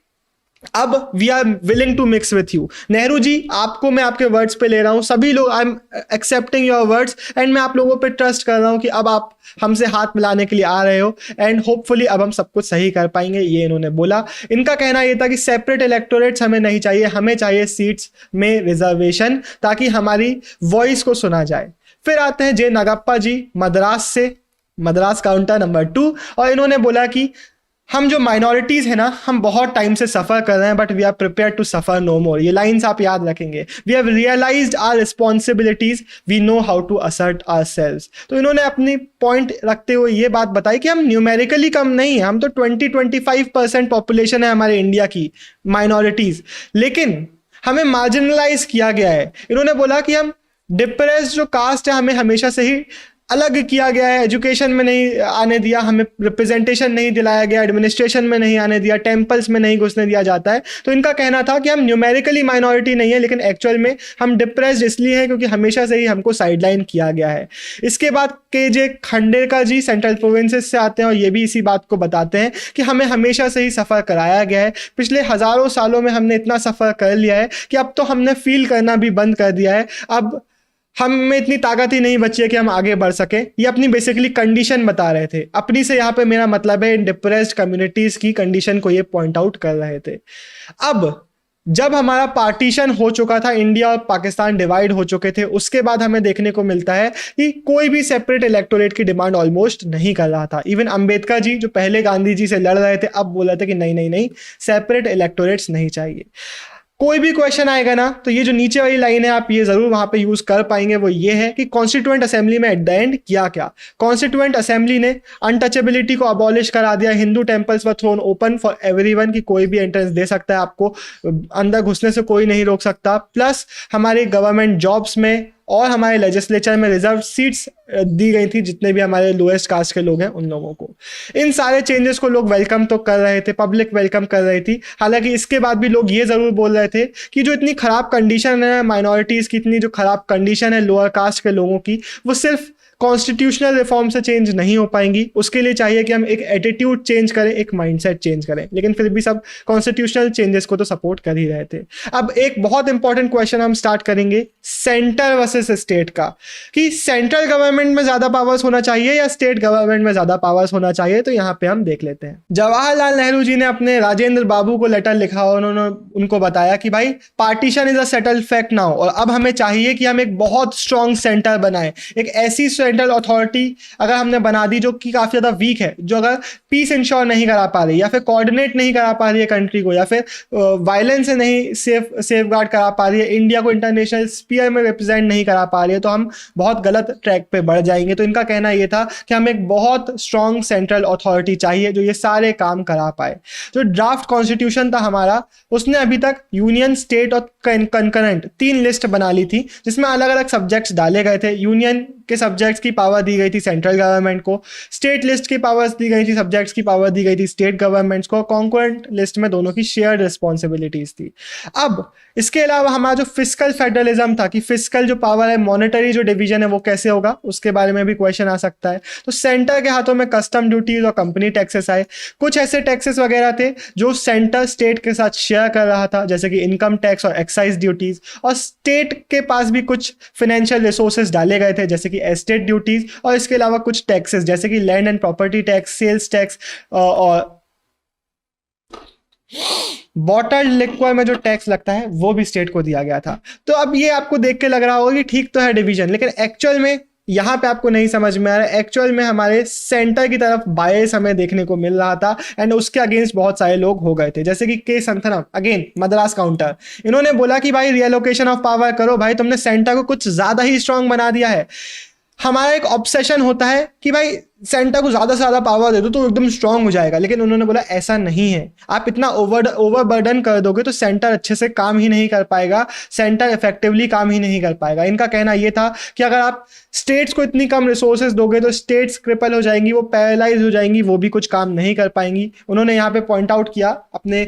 अब we are willing to mix with you. Nehru ji, आपको मैं आपके वर्ड्स पे ले रहा हूं, सभी लोग, I am accepting your words and मैं आप लोगों पे ट्रस्ट कर रहा हूं कि अब आप हमसे हाथ मिलाने के लिए आ रहे हो एंड होपफुली अब हम सब कुछ सही कर पाएंगे, ये इन्होंने बोला। इनका कहना यह था कि सेपरेट इलेक्टोरेट्स हमें नहीं चाहिए, हमें चाहिए सीट्स में रिजर्वेशन ताकि हमारी वॉइस को सुना जाए। फिर आते हैं जे नागप्पा जी मद्रास से, मद्रास काउंटर नंबर 2, और इन्होंने बोला कि हम जो माइनॉरिटीज है ना, हम बहुत टाइम से सफर कर रहे हैं, but we are prepare to suffer no more. ये लाइंस आप याद रखेंगे। We have realised our responsibilities, we know how to assert ourselves. तो इन्होंने अपनी पॉइंट रखते हुए ये बात बताई कि हम न्यूमेरिकली कम नहीं है, हम तो 20-25% पॉपुलेशन है हमारे इंडिया की माइनॉरिटीज, लेकिन हमें मार्जिनलाइज किया गया है। इन्होंने बोला कि हम डिप्रेस्ड जो कास्ट है हमें हमेशा से ही अलग किया गया है, एजुकेशन में नहीं आने दिया, हमें रिप्रेजेंटेशन नहीं दिलाया गया, एडमिनिस्ट्रेशन में नहीं आने दिया, टेम्पल्स में नहीं घुसने दिया जाता है। तो इनका कहना था कि हम न्यूमेरिकली माइनॉरिटी नहीं है, लेकिन एक्चुअल में हम डिप्रेस्ड इसलिए हैं क्योंकि हमेशा से ही हमको साइडलाइन किया गया है। इसके बाद के जे खांडेकर जी सेंट्रल प्रोविंसेस से आते हैं और ये भी इसी बात को बताते हैं कि हमें हमेशा से ही सफ़र कराया गया है, पिछले हज़ारों सालों में हमने इतना सफ़र कर लिया है कि अब तो हमने फील करना भी बंद कर दिया है, अब हम में इतनी ताकत ही नहीं बची है कि हम आगे बढ़ सके। ये अपनी बेसिकली कंडीशन बता रहे थे, अपनी से यहाँ पे मेरा मतलब है इन डिप्रेस्ड कम्युनिटीज की कंडीशन को ये पॉइंट आउट कर रहे थे। अब जब हमारा पार्टीशन हो चुका था, इंडिया और पाकिस्तान डिवाइड हो चुके थे, उसके बाद हमें देखने को मिलता है कि कोई भी सेपरेट इलेक्टोरेट की डिमांड ऑलमोस्ट नहीं कर रहा था। इवन अंबेडकर जी जो पहले गांधी जी से लड़ रहे थे, अब बोल रहे थे कि नहीं नहीं नहीं, सेपरेट इलेक्टोरेट्स नहीं चाहिए। कोई भी क्वेश्चन आएगा ना, तो ये जो नीचे वाली लाइन है आप ये जरूर वहां पे यूज कर पाएंगे, वो ये है कि कॉन्स्टिट्यूएंट असेंबली में एट द एंड किया क्या। कॉन्स्टिट्यूएंट असेंबली ने अनटचेबिलिटी को अबॉलिश करा दिया, Hindu temples were throne open for everyone, कि कोई भी एंट्रेंस दे सकता है, आपको अंदर घुसने से कोई नहीं रोक सकता। प्लस हमारे गवर्नमेंट जॉब्स में और हमारे लेजिस्लेचर में रिजर्व सीट्स दी गई थी जितने भी हमारे लोएस्ट कास्ट के लोग हैं उन लोगों को। इन सारे चेंजेस को लोग वेलकम तो कर रहे थे, पब्लिक वेलकम कर रही थी। हालांकि इसके बाद भी लोग ये जरूर बोल रहे थे कि जो इतनी खराब कंडीशन है माइनॉरिटीज की, इतनी जो खराब कंडीशन है लोअर कास्ट के लोगों की, वो सिर्फ कॉन्स्टिट्यूशनल रिफॉर्म से चेंज नहीं हो पाएंगी। उसके लिए चाहिए कि हम एक एटीट्यूड चेंज करें, एक माइंडसेट चेंज करें। लेकिन फिर भी सब कॉन्स्टिट्यूशनल चेंजेस को तो सपोर्ट कर ही रहे थे। अब एक बहुत इंपॉर्टेंट क्वेश्चन हम स्टार्ट करेंगे सेंटर वर्सेस स्टेट का, कि सेंट्रल गवर्नमेंट में ज्यादा पावर्स होना चाहिए या स्टेट गवर्नमेंट में ज्यादा पावर्स होना चाहिए। तो यहाँ पे हम देख लेते हैं। जवाहरलाल नेहरू जी ने अपने राजेंद्र बाबू को लेटर लिखा और उन्होंने उनको बताया कि भाई partition is a settled fact now, और अब हमें चाहिए कि हम एक बहुत स्ट्रॉन्ग सेंटर बनाएं, एक ऐसी सेंट्रल अथॉरिटी अगर हमने बना दी जो कि काफी ज्यादा वीक है, जो अगर पीस इंश्योर नहीं करा पा रही या फिर कोऑर्डिनेट नहीं करा पा रही है कंट्री को, या फिर वायलेंस से नहीं सेफ गार्ड करा पा रही है, इंडिया को इंटरनेशनल स्पीयर में रिप्रेजेंट नहीं करा पा रही है, तो हम बहुत गलत ट्रैक पे बढ़ जाएंगे। तो इनका कहना यह था कि हमें एक बहुत स्ट्रॉन्ग सेंट्रल अथॉरिटी चाहिए जो ये सारे काम करा पाए। जो ड्राफ्ट कॉन्स्टिट्यूशन था हमारा, उसने अभी तक यूनियन, स्टेट और कंकरेंट 3 लिस्ट बना ली थी जिसमें अलग अलग सब्जेक्ट्स डाले गए थे। यूनियन के सब्जेक्ट्स की पावर दी गई थी सेंट्रल गवर्नमेंट को, स्टेट लिस्ट की पावर्स दी गई थी, सब्जेक्ट्स की पावर दी गई थी स्टेट गवर्नमेंट्स को, कॉन्करेंट लिस्ट में दोनों की शेयर्ड रिस्पॉन्सिबिलिटीज थी। अब इसके अलावा हमारा जो फिस्कल फेडरलिज्म था, कि फिस्कल जो पावर है, मॉनेटरी जो डिवीजन है वो कैसे होगा, उसके बारे में भी क्वेश्चन आ सकता है। तो सेंटर के हाथों में कस्टम ड्यूटीज और कंपनी टैक्सेस आए। कुछ ऐसे टैक्सेस वगैरह थे जो सेंटर स्टेट के साथ शेयर कर रहा था, जैसे कि इनकम टैक्स और एक्साइज ड्यूटीज, और स्टेट के पास भी कुछ फाइनेंशियल रिसोर्सेज डाले गए थे जैसे कि एस्टेट ड्यूटीज, और इसके अलावा कुछ टैक्सेस जैसे कि land and property tax, sales tax और बॉटल्ड लिक्वर में जो टैक्स लगता है वो भी स्टेट को दिया गया था। तो अब ये आपको देख के लग रहा होगा कि ठीक तो है डिवीजन, लेकिन एक्चुअल में यहाँ पे आपको नहीं समझ में आ रहा है, एक्चुअल में हमारे सेंटर की तरफ बायस हमें देखने को मिल रहा था एंड उसके अगेंस्ट बहुत सारे लोग हो गए थे, जैसे कि के संथनम, अगेन मद्रास काउंटर। इन्होंने बोला कि भाई रियलोकेशन ऑफ पावर करो, भाई तुमने सेंटर को कुछ ज्यादा ही स्ट्रांग बना दिया है। हमारा एक ऑब्सेशन होता है कि भाई सेंटर को ज्यादा से ज्यादा पावर दे दो तो एकदम स्ट्रांग हो जाएगा, लेकिन उन्होंने बोला ऐसा नहीं है। आप इतना ओवरबर्डन कर दोगे तो सेंटर अच्छे से काम ही नहीं कर पाएगा, सेंटर इफेक्टिवली काम ही नहीं कर पाएगा। इनका कहना यह था कि अगर आप स्टेट्स को इतनी कम रिसोर्सेज दोगे तो स्टेट्स क्रिपल हो जाएंगी, वो पैरालाइज हो जाएंगी, वो भी कुछ काम नहीं कर पाएंगी। उन्होंने यहाँ पे पॉइंट आउट किया अपने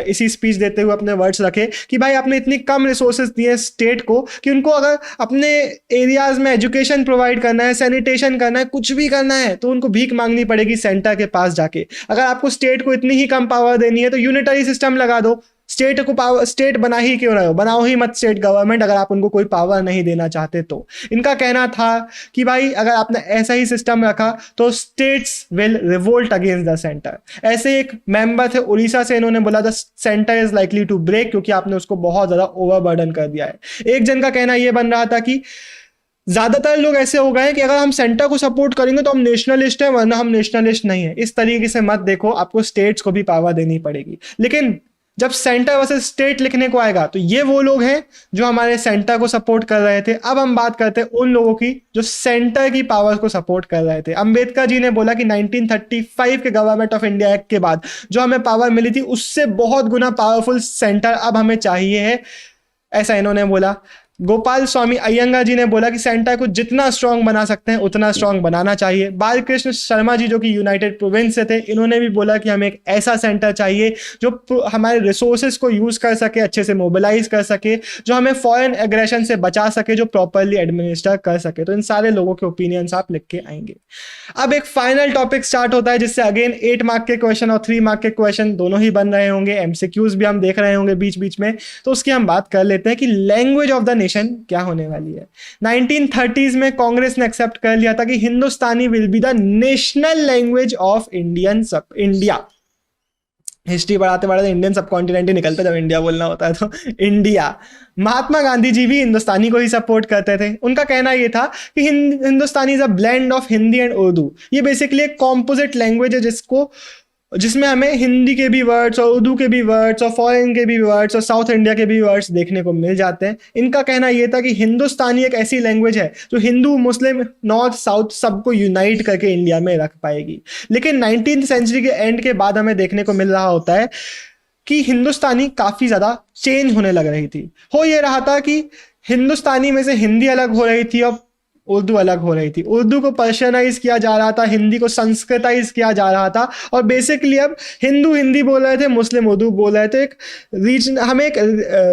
इसी स्पीच देते हुए अपने वर्ड्स रखे कि भाई आपने इतनी कम रिसोर्सेज दिए स्टेट को कि उनको अगर अपने एरियाज में एजुकेशन प्रोवाइड करना है, सैनिटेशन करना है, कुछ भी करना है तो उनको भीख मांगनी पड़ेगी सेंटर के पास जाके। अगर आपको स्टेट को इतनी ही कम पावर देनी है तो यूनिटरी सिस्टम लगा दो, स्टेट को पावर, स्टेट बना ही क्यों रहे हो, बनाओ ही मत स्टेट गवर्नमेंट अगर आप उनको कोई पावर नहीं देना चाहते तो। इनका कहना था कि भाई अगर आपने ऐसा ही सिस्टम रखा तो states will revolt against the centre. ऐसे एक मेंबर थे उड़ीसा से, इन्होंने बोला the centre is likely to break, क्योंकि आपने उसको बहुत ज्यादा ओवरबर्डन कर दिया है। एक जन का कहना यह बन रहा था कि ज्यादातर लोग ऐसे हो गए कि अगर हम सेंटर को सपोर्ट करेंगे तो हम नेशनलिस्ट हैं, वरना हम नेशनलिस्ट नहीं है। इस तरीके से मत देखो, आपको स्टेट्स को भी पावर देनी पड़ेगी। लेकिन जब सेंटर वर्सेस स्टेट लिखने को आएगा तो ये वो लोग हैं जो हमारे सेंटर को सपोर्ट कर रहे थे। अब हम बात करते हैं उन लोगों की जो सेंटर की पावर को सपोर्ट कर रहे थे। अंबेडकर जी ने बोला कि 1935 के गवर्नमेंट ऑफ इंडिया एक्ट के बाद जो हमें पावर मिली थी उससे बहुत गुना पावरफुल सेंटर अब हमें चाहिए है, ऐसा इन्होंने बोला। गोपाल स्वामी अयंगार जी ने बोला कि सेंटर को जितना स्ट्रांग बना सकते हैं उतना स्ट्रांग बनाना चाहिए। बालकृष्ण शर्मा जी जो कि यूनाइटेड प्रोविंस से थे, इन्होंने भी बोला कि हमें एक ऐसा सेंटर चाहिए जो हमारे रिसोर्सेज को यूज कर सके, अच्छे से मोबिलाइज कर सके, जो हमें फॉरेन एग्रेशन से बचा सके, जो प्रॉपरली एडमिनिस्टर कर सके। तो इन सारे लोगों के ओपिनियंस आप लिख के आएंगे। अब एक फाइनल टॉपिक स्टार्ट होता है जिससे अगेन 8 मार्क के क्वेश्चन और 3 मार्क के क्वेश्चन दोनों ही बन रहे होंगे, एमसीक्यूज भी हम देख रहे होंगे बीच बीच में। तो उसकी हम बात कर लेते हैं कि लैंग्वेज ऑफ द नेशन क्या होने वाली है। 1930s में कांग्रेस ने एक्सेप्ट कर लिया था कि Hindustani will be the national language of India. History पढ़ाते पढ़ाते इंडियन सब कॉन्टिनेंट ही निकलता जब इंडिया बोलना होता है तो इंडिया। महात्मा गांधी जी भी हिंदुस्तानी को ही सपोर्ट करते थे। उनका कहना यह था कि Hindustani is a blend of Hindi and Urdu. ये बेसिकली एक कॉम्पोजिट लैंग्वेज है जिसमें हमें हिंदी के भी वर्ड्स और उर्दू के भी वर्ड्स और फॉरेन के भी वर्ड्स और साउथ इंडिया के भी वर्ड्स देखने को मिल जाते हैं। इनका कहना यह था कि हिंदुस्तानी एक ऐसी लैंग्वेज है जो हिंदू, मुस्लिम, नॉर्थ, साउथ सबको यूनाइट करके इंडिया में रख पाएगी। लेकिन 19th सेंचुरी के एंड के बाद हमें देखने को मिल रहा होता है कि हिंदुस्तानी काफी ज्यादा चेंज होने लग रही थी। हो ये रहा था कि हिंदुस्तानी में से हिंदी अलग हो रही थी और उर्दू अलग हो रही थी। उर्दू को पर्शियनाइज किया जा रहा था, हिंदी को संस्कृताइज किया जा रहा था और बेसिकली अब हिंदू हिंदी बोल रहे थे, मुस्लिम उर्दू बोल रहे थे। एक रीजन, हमें एक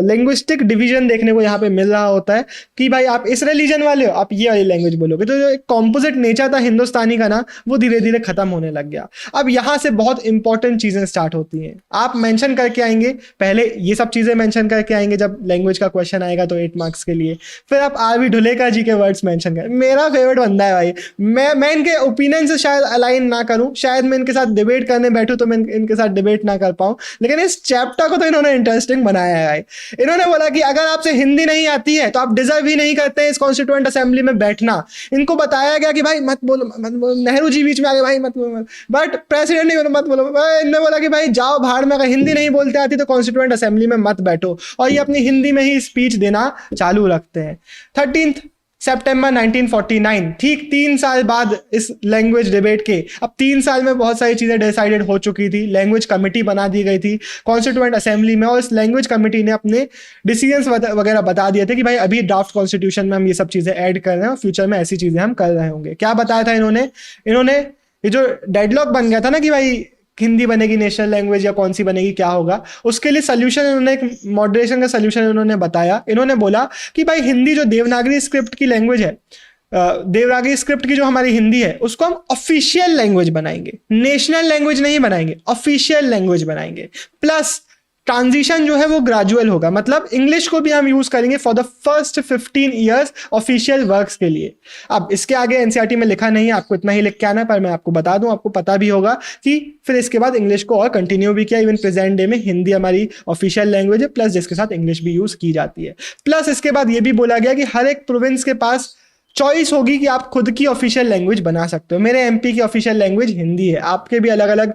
लैंग्विस्टिक डिवीजन देखने को यहाँ पे मिल रहा होता है कि भाई आप इस रिलीजन वाले हो, आप ये वाली लैंग्वेज बोलोगे। तो जो एक कॉम्पोजिट नेचर था हिंदुस्तानी का ना, वो धीरे धीरे खत्म होने लग गया। अब यहाँ से बहुत इंपॉर्टेंट चीजें स्टार्ट होती हैं। आप मेंशन करके आएंगे, पहले ये सब चीजें मेंशन करके आएंगे जब लैंग्वेज का क्वेश्चन आएगा तो 8 मार्क्स के लिए। फिर आप आर.वी. ढुलेकर जी के वर्ड्स मेंशन करें। मेरा फेवरेट बंदा है भाई। मैं इनके ओपिनियन से शायद अलाइन ना करूं, शायद मैं इनके साथ डिबेट करने बैठूं तो मैं इनके साथ डिबेट ना कर पाऊं, लेकिन इस चैप्टर को तो इन्होंने इंटरेस्टिंग बनाया है भाई। इन्होंने बोला कि अगर आपसे हिंदी नहीं आती है तो आप डिजर्व ही नहीं करते हैं इस कॉन्स्टिट्यूएंट असेंबली में बैठना। इनको बताया गया कि भाई मत बोलो, नेहरू जी बीच में आ गए, भाई मत बोलो, बट प्रेसिडेंट नहीं मत बोलो। इन्होंने बोला कि भाई जाओ भाड़ में, अगर हिंदी नहीं बोलते आती तो कॉन्स्टिट्यूएंट असेंबली में मत बैठो, और ये अपनी हिंदी में ही स्पीच देना चालू रखते हैं। 13 सितंबर 1949, ठीक 3 साल बाद इस लैंग्वेज डिबेट के, अब 3 साल में बहुत सारी चीजें डिसाइडेड हो चुकी थी। लैंग्वेज कमेटी बना दी गई थी कॉन्स्टिट्यूएंट असेंबली में, और इस लैंग्वेज कमेटी ने अपने डिसीजंस वगैरह बता दिए थे कि भाई अभी ड्राफ्ट कॉन्स्टिट्यूशन में हम ये सब चीजें ऐड कर रहे हैं और फ्यूचर में ऐसी चीजें हम कर रहे होंगे। क्या बताया था इन्होंने ये जो डेडलॉक बन गया था ना कि भाई हिंदी बनेगी नेशनल लैंग्वेज या कौन सी बनेगी, क्या होगा, उसके लिए सोल्यूशन इन्होंने, एक मॉडरेशन का सोल्यूशन इन्होंने बताया। इन्होंने बोला कि भाई हिंदी जो देवनागरी स्क्रिप्ट की लैंग्वेज है, देवनागरी स्क्रिप्ट की जो हमारी हिंदी है, उसको हम ऑफिशियल लैंग्वेज बनाएंगे, नेशनल लैंग्वेज नहीं बनाएंगे, ऑफिशियल लैंग्वेज बनाएंगे। प्लस ट्रांजिशन जो है वो ग्रेजुअल होगा, मतलब इंग्लिश को भी हम यूज करेंगे for the first 15 years official works के लिए। अब इसके आगे एनसीईआरटी में लिखा नहीं है, आपको इतना ही लिख के आना, पर मैं आपको बता दूं, आपको पता भी होगा कि फिर इसके बाद इंग्लिश को और कंटिन्यू भी किया। इवन प्रेजेंट डे में हिंदी हमारी ऑफिशियल लैंग्वेज है, प्लस जिसके साथ इंग्लिश भी यूज की जाती है। प्लस इसके बाद ये भी बोला गया कि हर एक प्रोविंस के पास चॉइस होगी कि आप खुद की ऑफिशियल लैंग्वेज बना सकते हो। मेरे एमपी की ऑफिशियल लैंग्वेज हिंदी है, आपके भी अलग अलग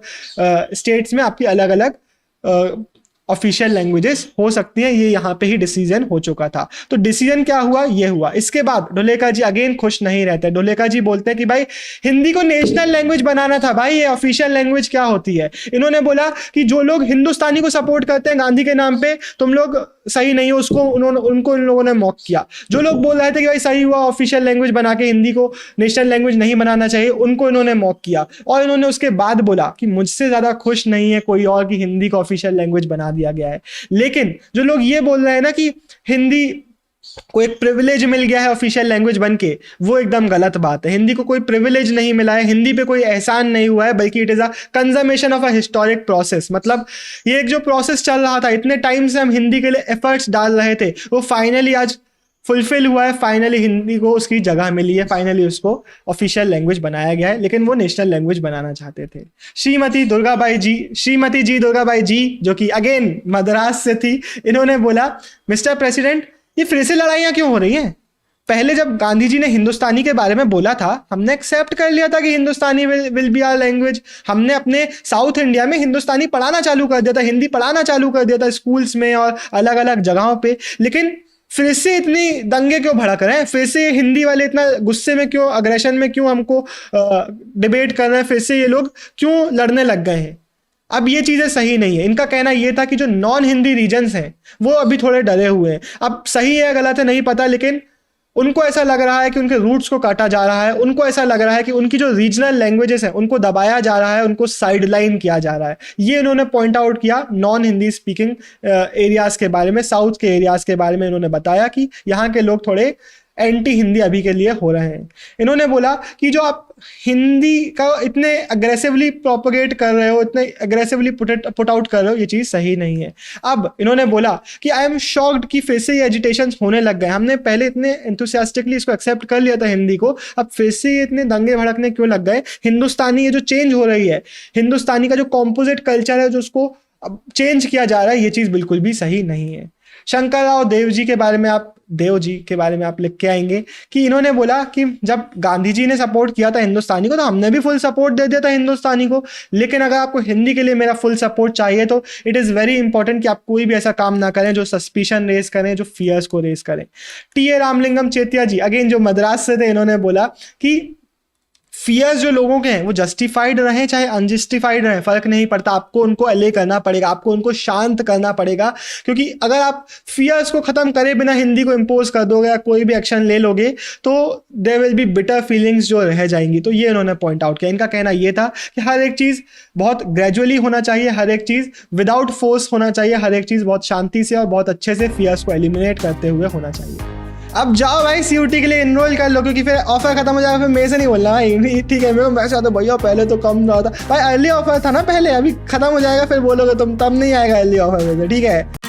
स्टेट्स में आपकी अलग अलग ऑफिशियल लैंग्वेजेस हो सकती हैं। ये यहाँ पे ही डिसीजन हो चुका था। तो डिसीजन क्या हुआ, ये हुआ। इसके बाद ढोलेका जी अगेन खुश नहीं रहते। ढोलेका जी बोलते हैं कि भाई हिंदी को नेशनल लैंग्वेज बनाना था, भाई ये ऑफिशियल लैंग्वेज क्या होती है। इन्होंने बोला कि जो लोग हिंदुस्तानी को सपोर्ट करते हैं गांधी के नाम पे, तुम लोग सही नहीं हो, उसको उनको इन लोगों ने मॉक किया। जो लोग बोल रहे थे कि भाई सही हुआ ऑफिशियल लैंग्वेज बना के हिंदी को नेशनल लैंग्वेज नहीं बनाना चाहिए, उनको इन्होंने मॉक किया। और इन्होंने उसके बाद बोला कि मुझसे ज्यादा खुश नहीं है कोई और कि हिंदी को ऑफिशियल लैंग्वेज बना दिया गया है। लेकिन जो लोग ये बोल रहे हैं ना कि हिंदी को एक प्रिविलेज मिल गया है ऑफिशियल लैंग्वेज बनके, वो एकदम गलत बात है। हिंदी को कोई प्रिविलेज नहीं मिला है, हिंदी पे कोई एहसान नहीं हुआ है, बल्कि it is a conservation of a historic process. मतलब ये एक जो प्रोसेस चल रहा था, इतने टाइम से हम हिंदी के लिए एफर्ट्स डाल रहे थे, वो फाइनली आज फुलफिल हुआ है। फाइनली हिंदी को उसकी जगह मिली है, फाइनली उसको ऑफिशियल लैंग्वेज बनाया गया है। लेकिन वो नेशनल लैंग्वेज बनाना चाहते थे। श्रीमती जी दुर्गाबाई जी, जो कि अगेन मद्रास से थी, इन्होंने बोला मिस्टर प्रेसिडेंट ये फिर से लड़ाइयां क्यों हो रही हैं। पहले जब गांधी जी ने हिंदुस्तानी के बारे में बोला था, हमने एक्सेप्ट कर लिया था कि Hindustani will be our language. हमने अपने साउथ इंडिया में हिंदुस्तानी पढ़ाना चालू कर दिया था, हिंदी पढ़ाना चालू कर दिया था स्कूल्स में और अलग अलग जगहों पे। लेकिन फिर से इतनी दंगे क्यों भड़क रहे हैं, फिर से हिंदी वाले इतना गुस्से में क्यों, अग्रेशन में क्यों हमको डिबेट कर रहे हैं, फिर से ये लोग क्यों लड़ने लग गए हैं। अब ये चीजें सही नहीं है। इनका कहना ये था कि जो नॉन हिंदी रीजन्स हैं वो अभी थोड़े डरे हुए हैं। अब सही है गलत है नहीं पता, लेकिन उनको ऐसा लग रहा है कि उनके रूट्स को काटा जा रहा है। उनको ऐसा लग रहा है कि उनकी जो रीजनल लैंग्वेजेस हैं उनको दबाया जा रहा है, उनको साइडलाइन किया जा रहा है। ये इन्होंने पॉइंट आउट किया नॉन हिंदी स्पीकिंग एरियाज के बारे में, साउथ के एरियाज के बारे में इन्होंने बताया कि यहाँ के लोग थोड़े एंटी हिंदी अभी के लिए हो रहे हैं। इन्होंने बोला कि जो आप हिंदी का इतने अग्रेसिवली प्रोपोगेट कर रहे हो, इतने अग्रेसिवली पुट आउट कर रहे हो, ये चीज़ सही नहीं है। अब इन्होंने बोला कि आई एम शॉक्ड कि फिर से ये एजिटेशंस होने लग गए। हमने पहले इतने एंथुसियास्टिकली इसको एक्सेप्ट कर लिया था हिंदी को, अब फिर से ये इतने दंगे भड़कने क्यों लग गए। हिंदुस्तानी ये जो चेंज हो रही है, हिंदुस्तानी का जो कॉम्पोजिट कल्चर है जो उसको अब चेंज किया जा रहा है, ये चीज़ बिल्कुल भी सही नहीं है। शंकरराव देव जी के बारे में आप लिख के आएंगे कि इन्होंने बोला कि जब गांधी जी ने सपोर्ट किया था हिंदुस्तानी को, तो हमने भी फुल सपोर्ट दे दिया था हिंदुस्तानी को। लेकिन अगर आपको हिंदी के लिए मेरा फुल सपोर्ट चाहिए तो इट इज़ वेरी इंपॉर्टेंट कि आप कोई भी ऐसा काम ना करें जो सस्पिशन रेज करें, जो फियर्स को रेज करें। टी.ए. रामलिंगम चेतिया जी, अगेन जो मद्रास से थे, इन्होंने बोला कि फियर्स जो लोगों के हैं वो जस्टिफाइड रहे चाहे अनजस्टिफाइड रहे, फर्क नहीं पड़ता, आपको उनको अले करना पड़ेगा, आपको उनको शांत करना पड़ेगा। क्योंकि अगर आप फियर्स को खत्म करे बिना हिंदी को इम्पोज कर दोगे या कोई भी एक्शन ले लोगे तो there will be bitter feelings जो रह जाएंगी। तो ये इन्होंने पॉइंट आउट किया। इनका कहना ये था कि हर एक चीज़ बहुत ग्रेजुअली होना चाहिए, हर एक चीज़ विदाउट फोर्स होना चाहिए, हर एक चीज़ बहुत शांति से और बहुत अच्छे से फियर्स को एलिमिनेट करते हुए होना चाहिए। अब जाओ भाई सीयूटी के लिए इनरोल कर लो, क्योंकि फिर ऑफर खत्म हो जाएगा। फिर मेरे से नहीं बोलना भाई, ठीक है, मैं चाहता भैया पहले तो कम रहा था भाई, अर्ली ऑफर था ना पहले, अभी खत्म हो जाएगा फिर बोलोगे तुम, तब नहीं आएगा अर्ली ऑफर में से, ठीक है।